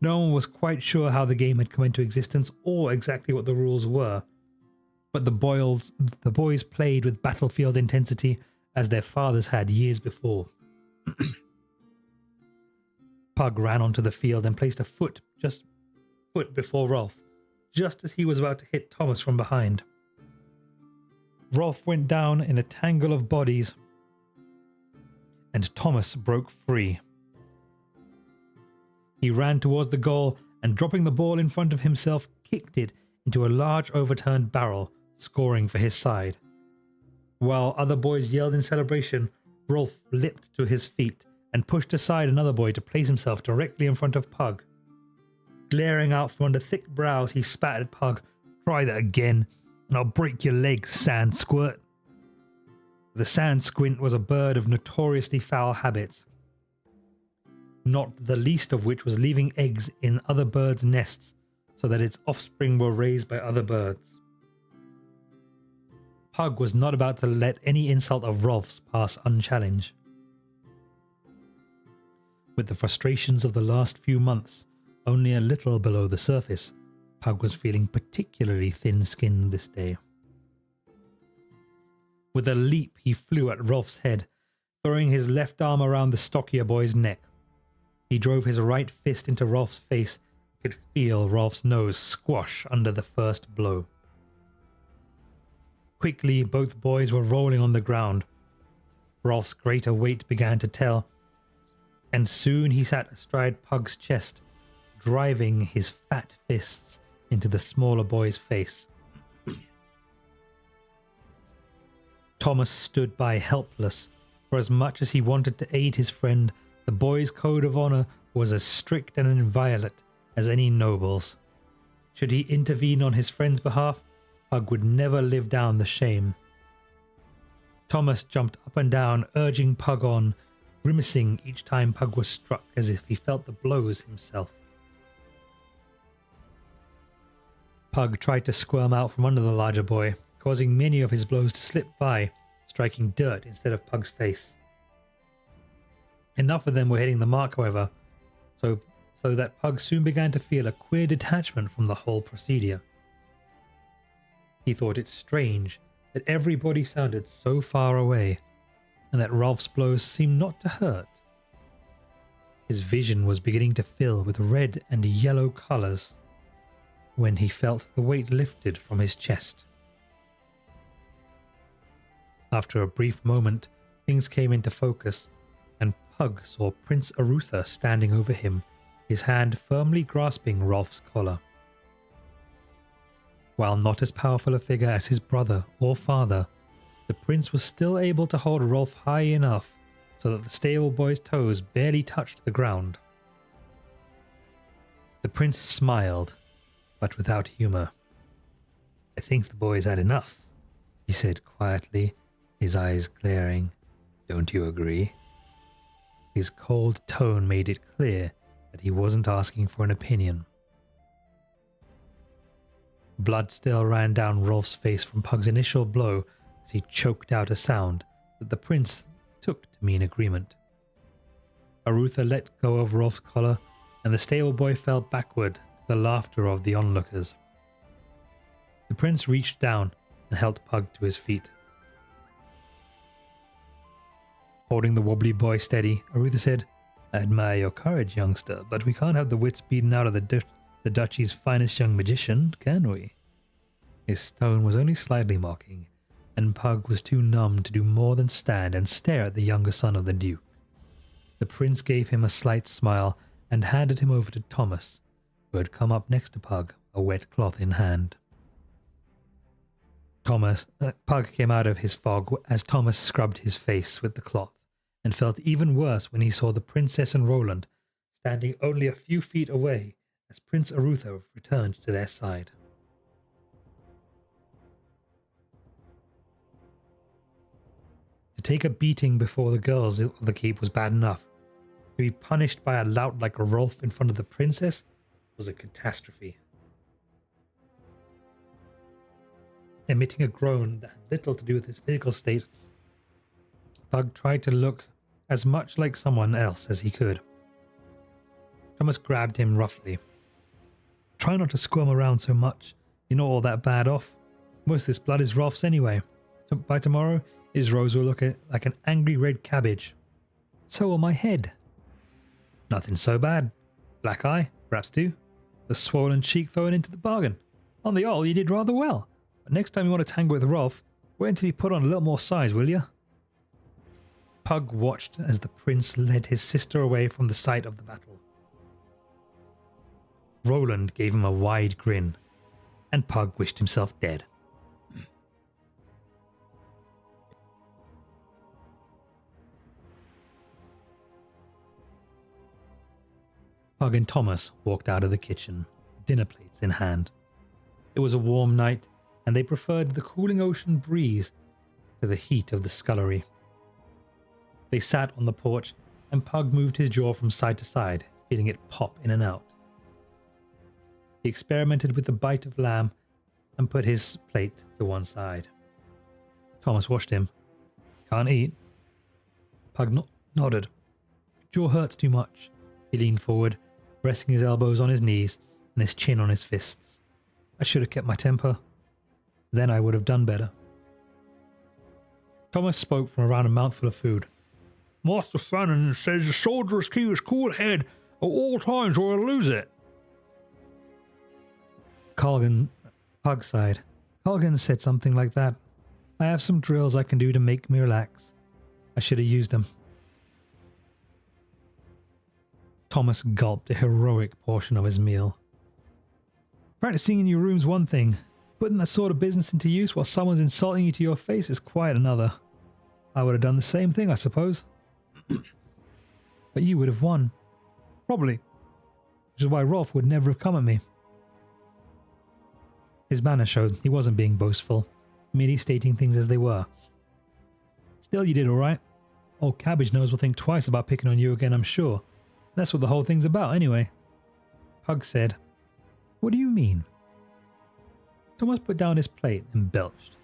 No one was quite sure how the game had come into existence or exactly what the rules were, but the boys played with battlefield intensity as their fathers had years before. Pug ran onto the field and placed a foot before Rolf, just as he was about to hit Thomas from behind. Rolf went down in a tangle of bodies, and Thomas broke free. He ran towards the goal and, dropping the ball in front of himself, kicked it into a large overturned barrel, scoring for his side. While other boys yelled in celebration, Rolf leapt to his feet and pushed aside another boy to place himself directly in front of Pug. Glaring out from under thick brows, he spat at Pug. "Try that again, and I'll break your legs, sand squirt." The sand squint was a bird of notoriously foul habits, not the least of which was leaving eggs in other birds' nests so that its offspring were raised by other birds. Pug was not about to let any insult of Rolf's pass unchallenged. With the frustrations of the last few months only a little below the surface, Pug was feeling particularly thin-skinned this day. With a leap, he flew at Rolf's head, throwing his left arm around the stockier boy's neck. He drove his right fist into Rolf's face and could feel Rolf's nose squash under the first blow. Quickly, both boys were rolling on the ground. Rolf's greater weight began to tell, and soon he sat astride Pug's chest, driving his fat fists into the smaller boy's face. Thomas stood by helpless, for as much as he wanted to aid his friend, the boy's code of honor was as strict and inviolate as any noble's. Should he intervene on his friend's behalf, Pug would never live down the shame. Thomas jumped up and down, urging Pug on, grimacing each time Pug was struck as if he felt the blows himself. Pug tried to squirm out from under the larger boy, causing many of his blows to slip by, striking dirt instead of Pug's face. Enough of them were hitting the mark, however, so that Pug soon began to feel a queer detachment from the whole procedure. He thought it strange that everybody sounded so far away, and that Rolf's blows seemed not to hurt. His vision was beginning to fill with red and yellow colours when he felt the weight lifted from his chest. After a brief moment, things came into focus, and Pug saw Prince Arutha standing over him, his hand firmly grasping Rolf's collar. While not as powerful a figure as his brother or father, the prince was still able to hold Rolf high enough so that the stable boy's toes barely touched the ground. The prince smiled, but without humour. "I think the boy's had enough," he said quietly, his eyes glaring. "Don't you agree?" His cold tone made it clear that he wasn't asking for an opinion. Blood still ran down Rolf's face from Pug's initial blow as he choked out a sound that the prince took to mean agreement. Arutha let go of Rolf's collar, and the stable boy fell backward to the laughter of the onlookers. The prince reached down and helped Pug to his feet. Holding the wobbly boy steady, Arutha said, "I admire your courage, youngster, but we can't have the wits beaten out of the duchy's finest young magician, can we?" His tone was only slightly mocking, and Pug was too numb to do more than stand and stare at the younger son of the duke. The prince gave him a slight smile and handed him over to Thomas, who had come up next to Pug, a wet cloth in hand. Pug came out of his fog as Thomas scrubbed his face with the cloth, and felt even worse when he saw the princess and Roland standing only a few feet away as Prince Arutha returned to their side. To take a beating before the girls of the keep was bad enough. To be punished by a lout like Rolf in front of the princess was a catastrophe. Emitting a groan that had little to do with his physical state, Pug tried to look as much like someone else as he could. Thomas grabbed him roughly. "Try not to squirm around so much. You're not all that bad off. Most of this blood is Rolf's anyway. By tomorrow, his rose will look like an angry red cabbage. So will my head. Nothing so bad. Black eye, perhaps two. The swollen cheek thrown into the bargain. On the whole, you did rather well. But next time you want to tangle with Rolf, wait until you put on a little more size, will you?" Pug watched as the prince led his sister away from the site of the battle. Roland gave him a wide grin, and Pug wished himself dead. Pug and Thomas walked out of the kitchen, dinner plates in hand. It was a warm night, and they preferred the cooling ocean breeze to the heat of the scullery. They sat on the porch, and Pug moved his jaw from side to side, feeling it pop in and out. He experimented with the bite of lamb and put his plate to one side. Thomas watched him. "Can't eat?" Pug nodded. "Jaw hurts too much." He leaned forward, resting his elbows on his knees and his chin on his fists. "I should have kept my temper. Then I would have done better." Thomas spoke from around a mouthful of food. "Master Fannin says the soldier is keep his cool head at all times or he'll lose it." Pug sighed. "Colgan said something like that. I have some drills I can do to make me relax. I should have used them." Thomas gulped a heroic portion of his meal. "Practicing in your room's one thing. Putting that sort of business into use while someone's insulting you to your face is quite another. I would have done the same thing, I suppose." "But you would have won. Probably. Which is why Rolf would never have come at me." His manner showed he wasn't being boastful, merely stating things as they were. "Still, you did alright. Old Cabbage Nose will think twice about picking on you again, I'm sure. That's what the whole thing's about, anyway." Pug said, "What do you mean?" Thomas put down his plate and belched.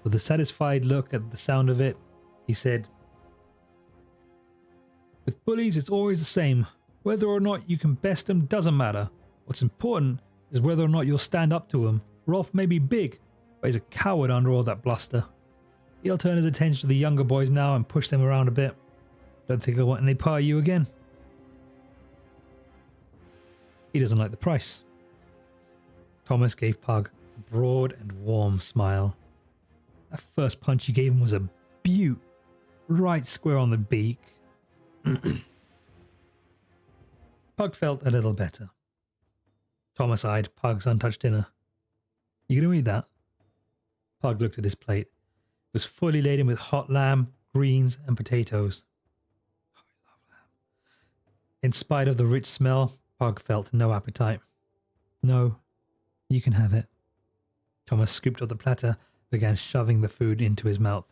With a satisfied look at the sound of it, he said, "With bullies, it's always the same. Whether or not you can best them doesn't matter. What's important is whether or not you'll stand up to him. Rolf may be big, but he's a coward under all that bluster. He'll turn his attention to the younger boys now and push them around a bit. Don't think he'll want any part of you again. He doesn't like the price." Thomas gave Pug a broad and warm smile. That first punch you gave him was a beaut, right square on the beak. Pug felt a little better. Thomas eyed Pug's untouched dinner. "You gonna eat that?" Pug looked at his plate. It was fully laden with hot lamb, greens, and potatoes. Oh, I love lamb. In spite of the rich smell, Pug felt no appetite. "No, you can have it." Thomas scooped up the platter and began shoving the food into his mouth.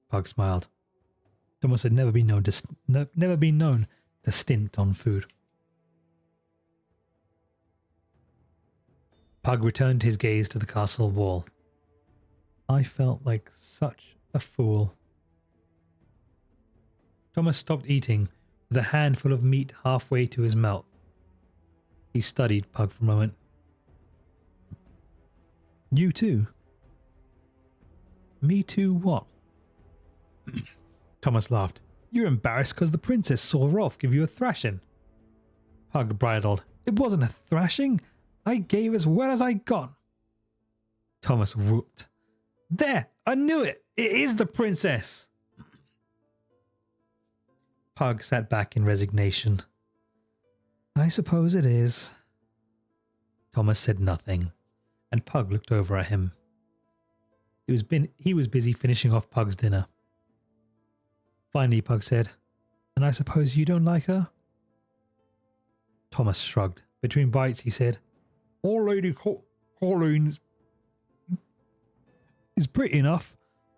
Pug smiled. Thomas had never been known to stint on food. Pug returned his gaze to the castle wall. I felt like such a fool. Thomas stopped eating with a handful of meat halfway to his mouth. He studied Pug for a moment. You too? Me too what? Thomas laughed. You're embarrassed because the princess saw Rolf give you a thrashing. Pug bridled. It wasn't a thrashing. I gave as well as I got. Thomas whooped. There! I knew it! It is the princess! Pug sat back in resignation. I suppose it is. Thomas said nothing, and Pug looked over at him. He was busy finishing off Pug's dinner. Finally, Pug said, And I suppose you don't like her? Thomas shrugged. Between bites, he said, Old Lady Colleen is pretty enough,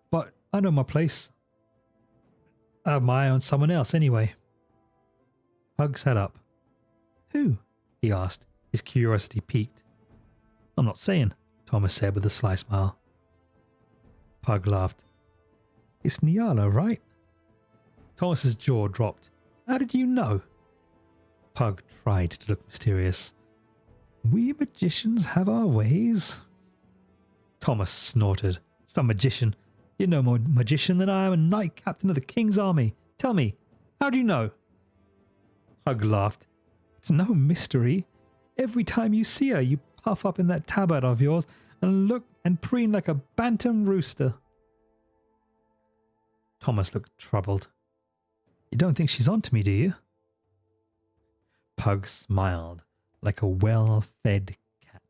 but I know my place. I have my eye on someone else anyway. Pug sat up. Who? He asked, his curiosity piqued. I'm not saying, Thomas said with a sly smile. Pug laughed. It's Nyala, right? Thomas's jaw dropped. How did you know? Pug tried to look mysterious. We magicians have our ways. Thomas snorted. Some magician. You're no more magician than I am a knight captain of the king's army. Tell me, how do you know? Pug laughed. It's no mystery. Every time you see her, you puff up in that tabard of yours and look and preen like a bantam rooster. Thomas looked troubled. You don't think she's on to me, do you? Pug smiled like a well-fed cat.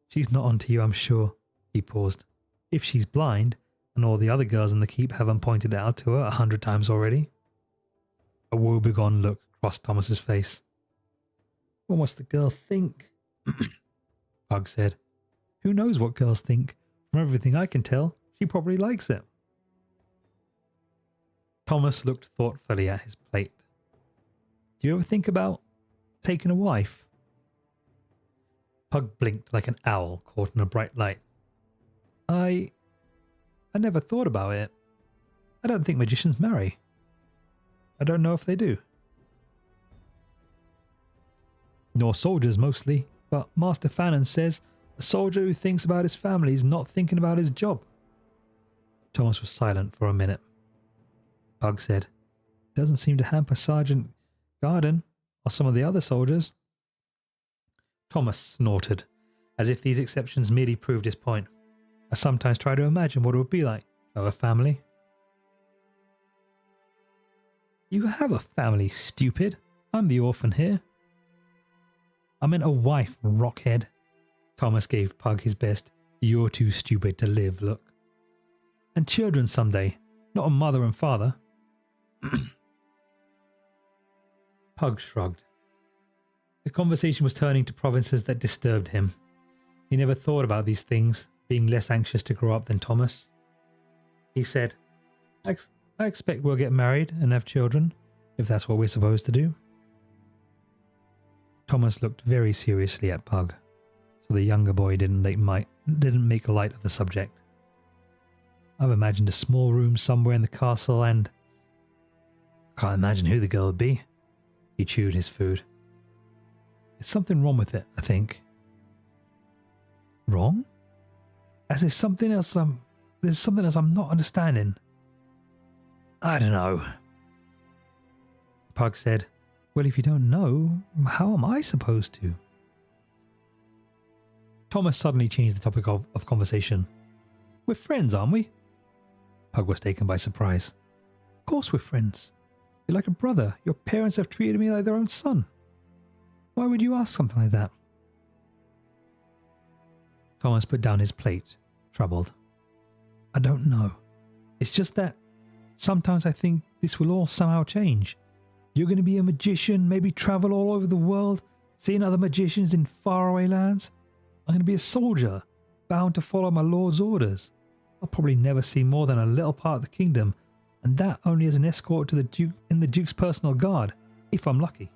She's not onto you, I'm sure. He paused. If she's blind, and all the other girls in the keep haven't pointed it out to her 100 times already. A woebegone look crossed Thomas's face. What must the girl think? Pug said. Who knows what girls think? From everything I can tell, she probably likes it. Thomas looked thoughtfully at his plate. Do you ever think about taking a wife? Pug blinked like an owl caught in a bright light. I never thought about it. I don't think magicians marry. I don't know if they do. Nor soldiers mostly, but Master Fannin says a soldier who thinks about his family is not thinking about his job. Thomas was silent for a minute. Pug said, Doesn't seem to hamper Sergeant Garden or some of the other soldiers. Thomas snorted, as if these exceptions merely proved his point. I sometimes try to imagine what it would be like to have a family. You have a family, stupid. I'm the orphan here. I meant a wife, rockhead. Thomas gave Pug his best, you're too stupid to live look. And children someday, not a mother and father. Pug shrugged. The conversation was turning to provinces that disturbed him. He never thought about these things, being less anxious to grow up than Thomas. He said, I expect we'll get married and have children, if that's what we're supposed to do. Thomas looked very seriously at Pug, so the younger boy didn't make light of the subject. I've imagined a small room somewhere in the castle and... I can't imagine who the girl would be. He chewed his food. There's something wrong with it, I think. Wrong? As if there's something else I'm not understanding. I don't know. Pug said, Well, if you don't know, how am I supposed to? Thomas suddenly changed the topic of conversation. We're friends, aren't we? Pug was taken by surprise. Of course we're friends. You're like a brother. Your parents have treated me like their own son. Why would you ask something like that? Thomas put down his plate, troubled. I don't know. It's just that sometimes I think this will all somehow change. You're going to be a magician, maybe travel all over the world, seeing other magicians in faraway lands. I'm going to be a soldier, bound to follow my lord's orders. I'll probably never see more than a little part of the kingdom, and that only as an escort to the Duke in the Duke's personal guard, if I'm lucky.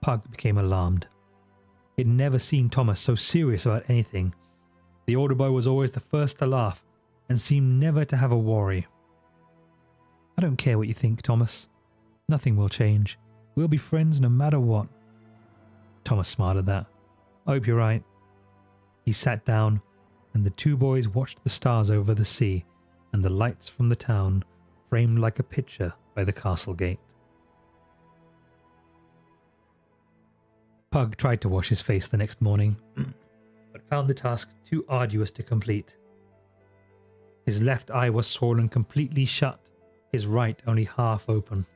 Pug became alarmed. He'd never seen Thomas so serious about anything. The older boy was always the first to laugh and seemed never to have a worry. I don't care what you think, Thomas. Nothing will change. We'll be friends no matter what. Thomas smiled at that. I hope you're right. He sat down, and the two boys watched the stars over the sea and the lights from the town framed like a picture by the castle gate. Pug tried to wash his face the next morning, but found the task too arduous to complete. His left eye was swollen completely shut, his right only half open.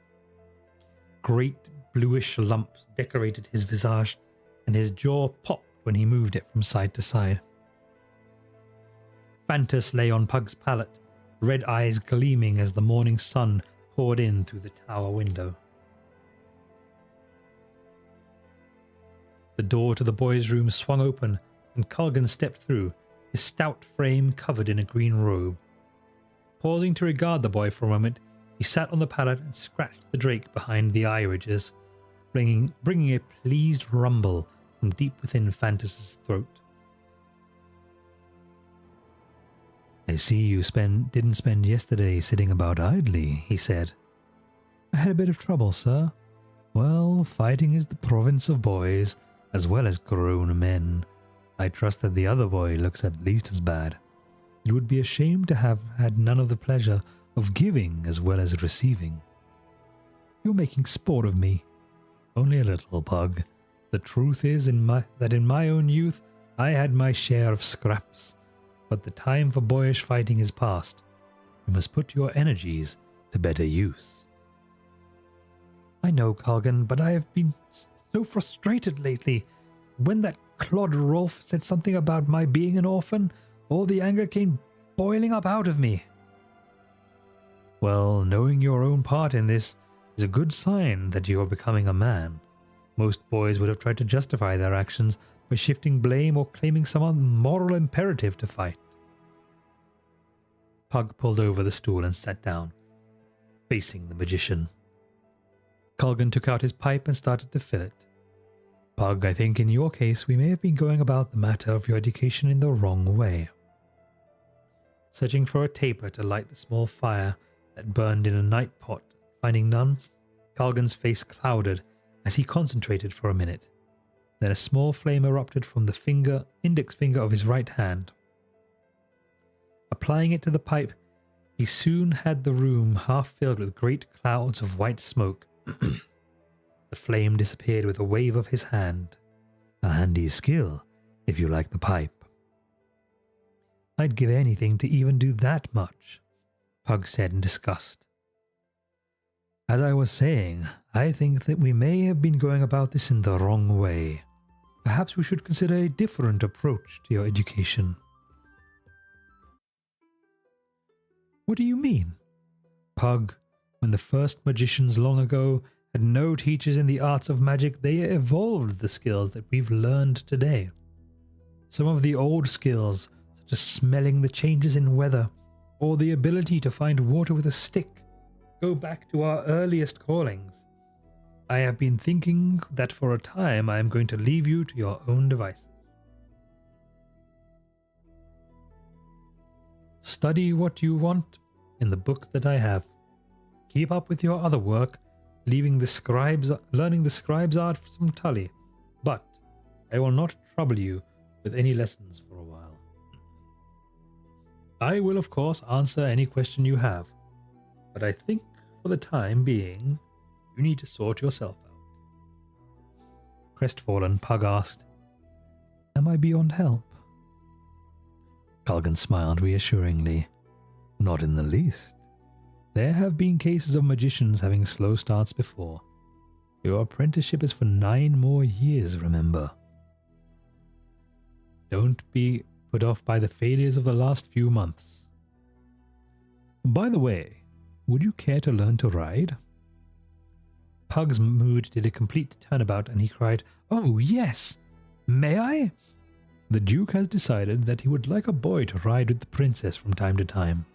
Great bluish lumps decorated his visage, and his jaw popped when he moved it from side to side. Phantus lay on Pug's pallet, red eyes gleaming as the morning sun poured in through the tower window. The door to the boys' room swung open, and Culgan stepped through, his stout frame covered in a green robe. Pausing to regard the boy for a moment, he sat on the pallet and scratched the drake behind the eye ridges, bringing a pleased rumble from deep within Phantus's throat. I see you didn't spend yesterday sitting about idly, he said. I had a bit of trouble, sir. Well, fighting is the province of boys, as well as grown men. I trust that the other boy looks at least as bad. It would be a shame to have had none of the pleasure of giving as well as receiving. You're making sport of me. Only a little, Pug. The truth is that in my own youth I had my share of scraps, but the time for boyish fighting is past. You must put your energies to better use. I know, Culgan, but I have been so frustrated lately. When that clod Rolf said something about my being an orphan, all the anger came boiling up out of me. Well, knowing your own part in this is a good sign that you are becoming a man. Most boys would have tried to justify their actions by shifting blame or claiming some moral imperative to fight. Pug pulled over the stool and sat down, facing the magician. Culgan took out his pipe and started to fill it. Pug, I think in your case we may have been going about the matter of your education in the wrong way. Searching for a taper to light the small fire that burned in a night pot, finding none, Culgan's face clouded as he concentrated for a minute. Then a small flame erupted from the index finger of his right hand. Applying it to the pipe, he soon had the room half filled with great clouds of white smoke. The flame disappeared with a wave of his hand. A handy skill, if you like the pipe. I'd give anything to even do that much, Pug said in disgust. As I was saying, I think that we may have been going about this in the wrong way. Perhaps we should consider a different approach to your education. What do you mean? Pug, when the first magicians long ago had no teachers in the arts of magic, they evolved the skills that we've learned today. Some of the old skills, such as smelling the changes in weather, or the ability to find water with a stick, go back to our earliest callings. I have been thinking that for a time I am going to leave you to your own devices. Study what you want in the books that I have. Keep up with your other work, learning the scribe's art from Tully, but I will not trouble you with any lessons for a while. I will, of course, answer any question you have, but I think for the time being, you need to sort yourself out. Crestfallen, Pug asked, Am I beyond help? Culgan smiled reassuringly. Not in the least. There have been cases of magicians having slow starts before. Your apprenticeship is for 9 more years, remember. Don't be put off by the failures of the last few months. By the way, would you care to learn to ride? Pug's mood did a complete turnabout and he cried, Oh, yes! May I? The Duke has decided that he would like a boy to ride with the princess from time to time.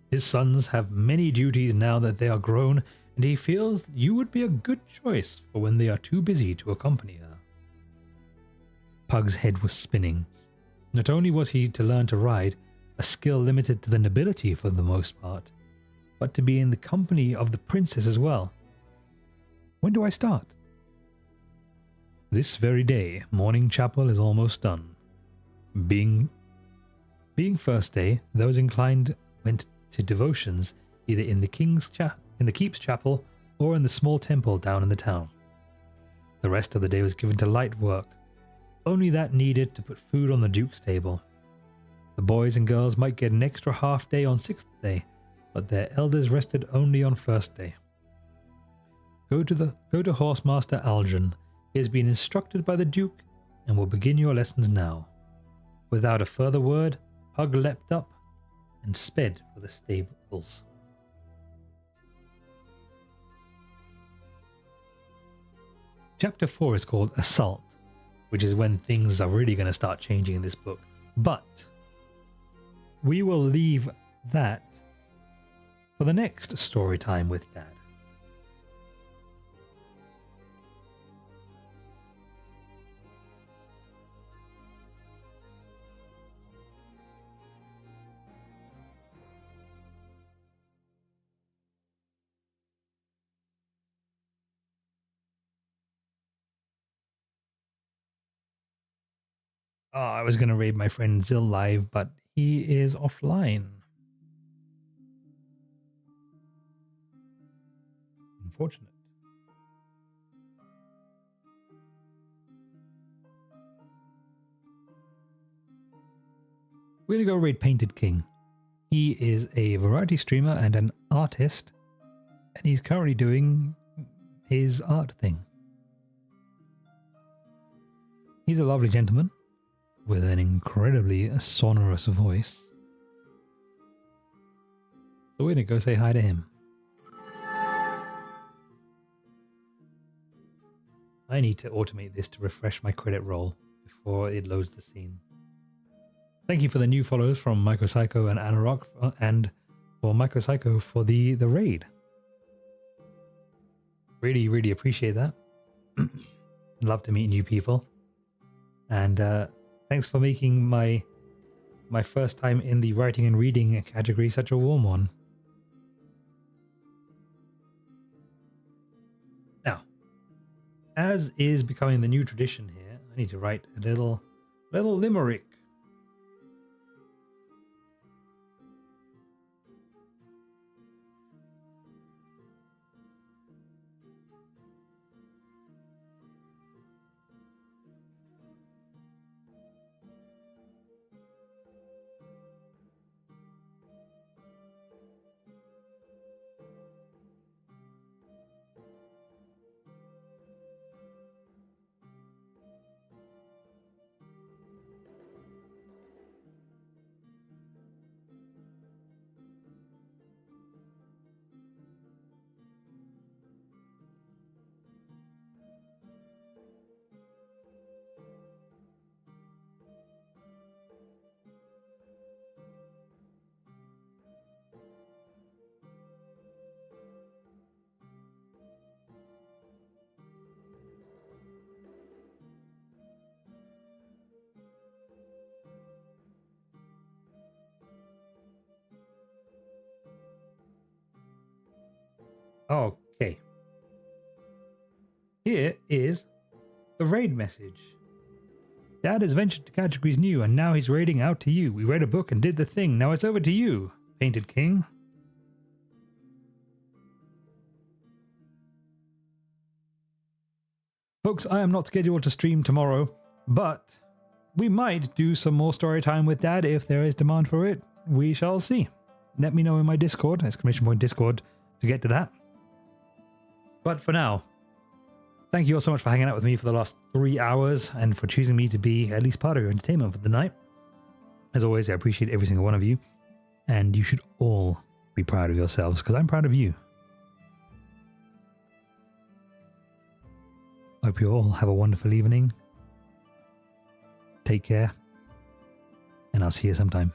His sons have many duties now that they are grown, and he feels that you would be a good choice for when they are too busy to accompany her. Pug's head was spinning. Not only was he to learn to ride, a skill limited to the nobility for the most part, but to be in the company of the princess as well. When do I start? This very day. Morning chapel is almost done. Being first day, those inclined went to devotions either in the keep's chapel or in the small temple down in the town. The rest of the day was given to light work, only that needed to put food on the duke's table. The boys and girls might get an extra half day on 6th day, but their elders rested only on 1st day. Go to Horsemaster Algernon. He has been instructed by the duke and will begin your lessons now. Without a further word, Pug leapt up and sped for the stables. Chapter 4 is called Assault, which is when things are really going to start changing in this book. But we will leave that for the next story time with Dad. Oh, I was going to raid my friend Zill live, but he is offline. Unfortunate. We're going to go raid Painted King. He is a variety streamer and an artist, and he's currently doing his art thing. He's a lovely gentleman with an incredibly sonorous voice. So we're going to go say hi to him. I need to automate this to refresh my credit roll before it loads the scene. Thank you for the new follows from Micropsycho and Anarok, and for Micropsycho for the raid. Really, really appreciate that. Love to meet new people. And thanks for making my first time in the writing and reading category such a warm one. Now, as is becoming the new tradition here, I need to write a little limerick. Okay. Here is the raid message. Dad has ventured to categories new and now he's raiding out to you. We read a book and did the thing. Now it's over to you, Painted King. Folks, I am not scheduled to stream tomorrow, but we might do some more story time with Dad if there is demand for it. We shall see. Let me know in my Discord, !Discord, to get to that. But for now, thank you all so much for hanging out with me for the last 3 hours and for choosing me to be at least part of your entertainment for the night. As always, I appreciate every single one of you, and you should all be proud of yourselves because I'm proud of you. Hope you all have a wonderful evening. Take care, and I'll see you sometime.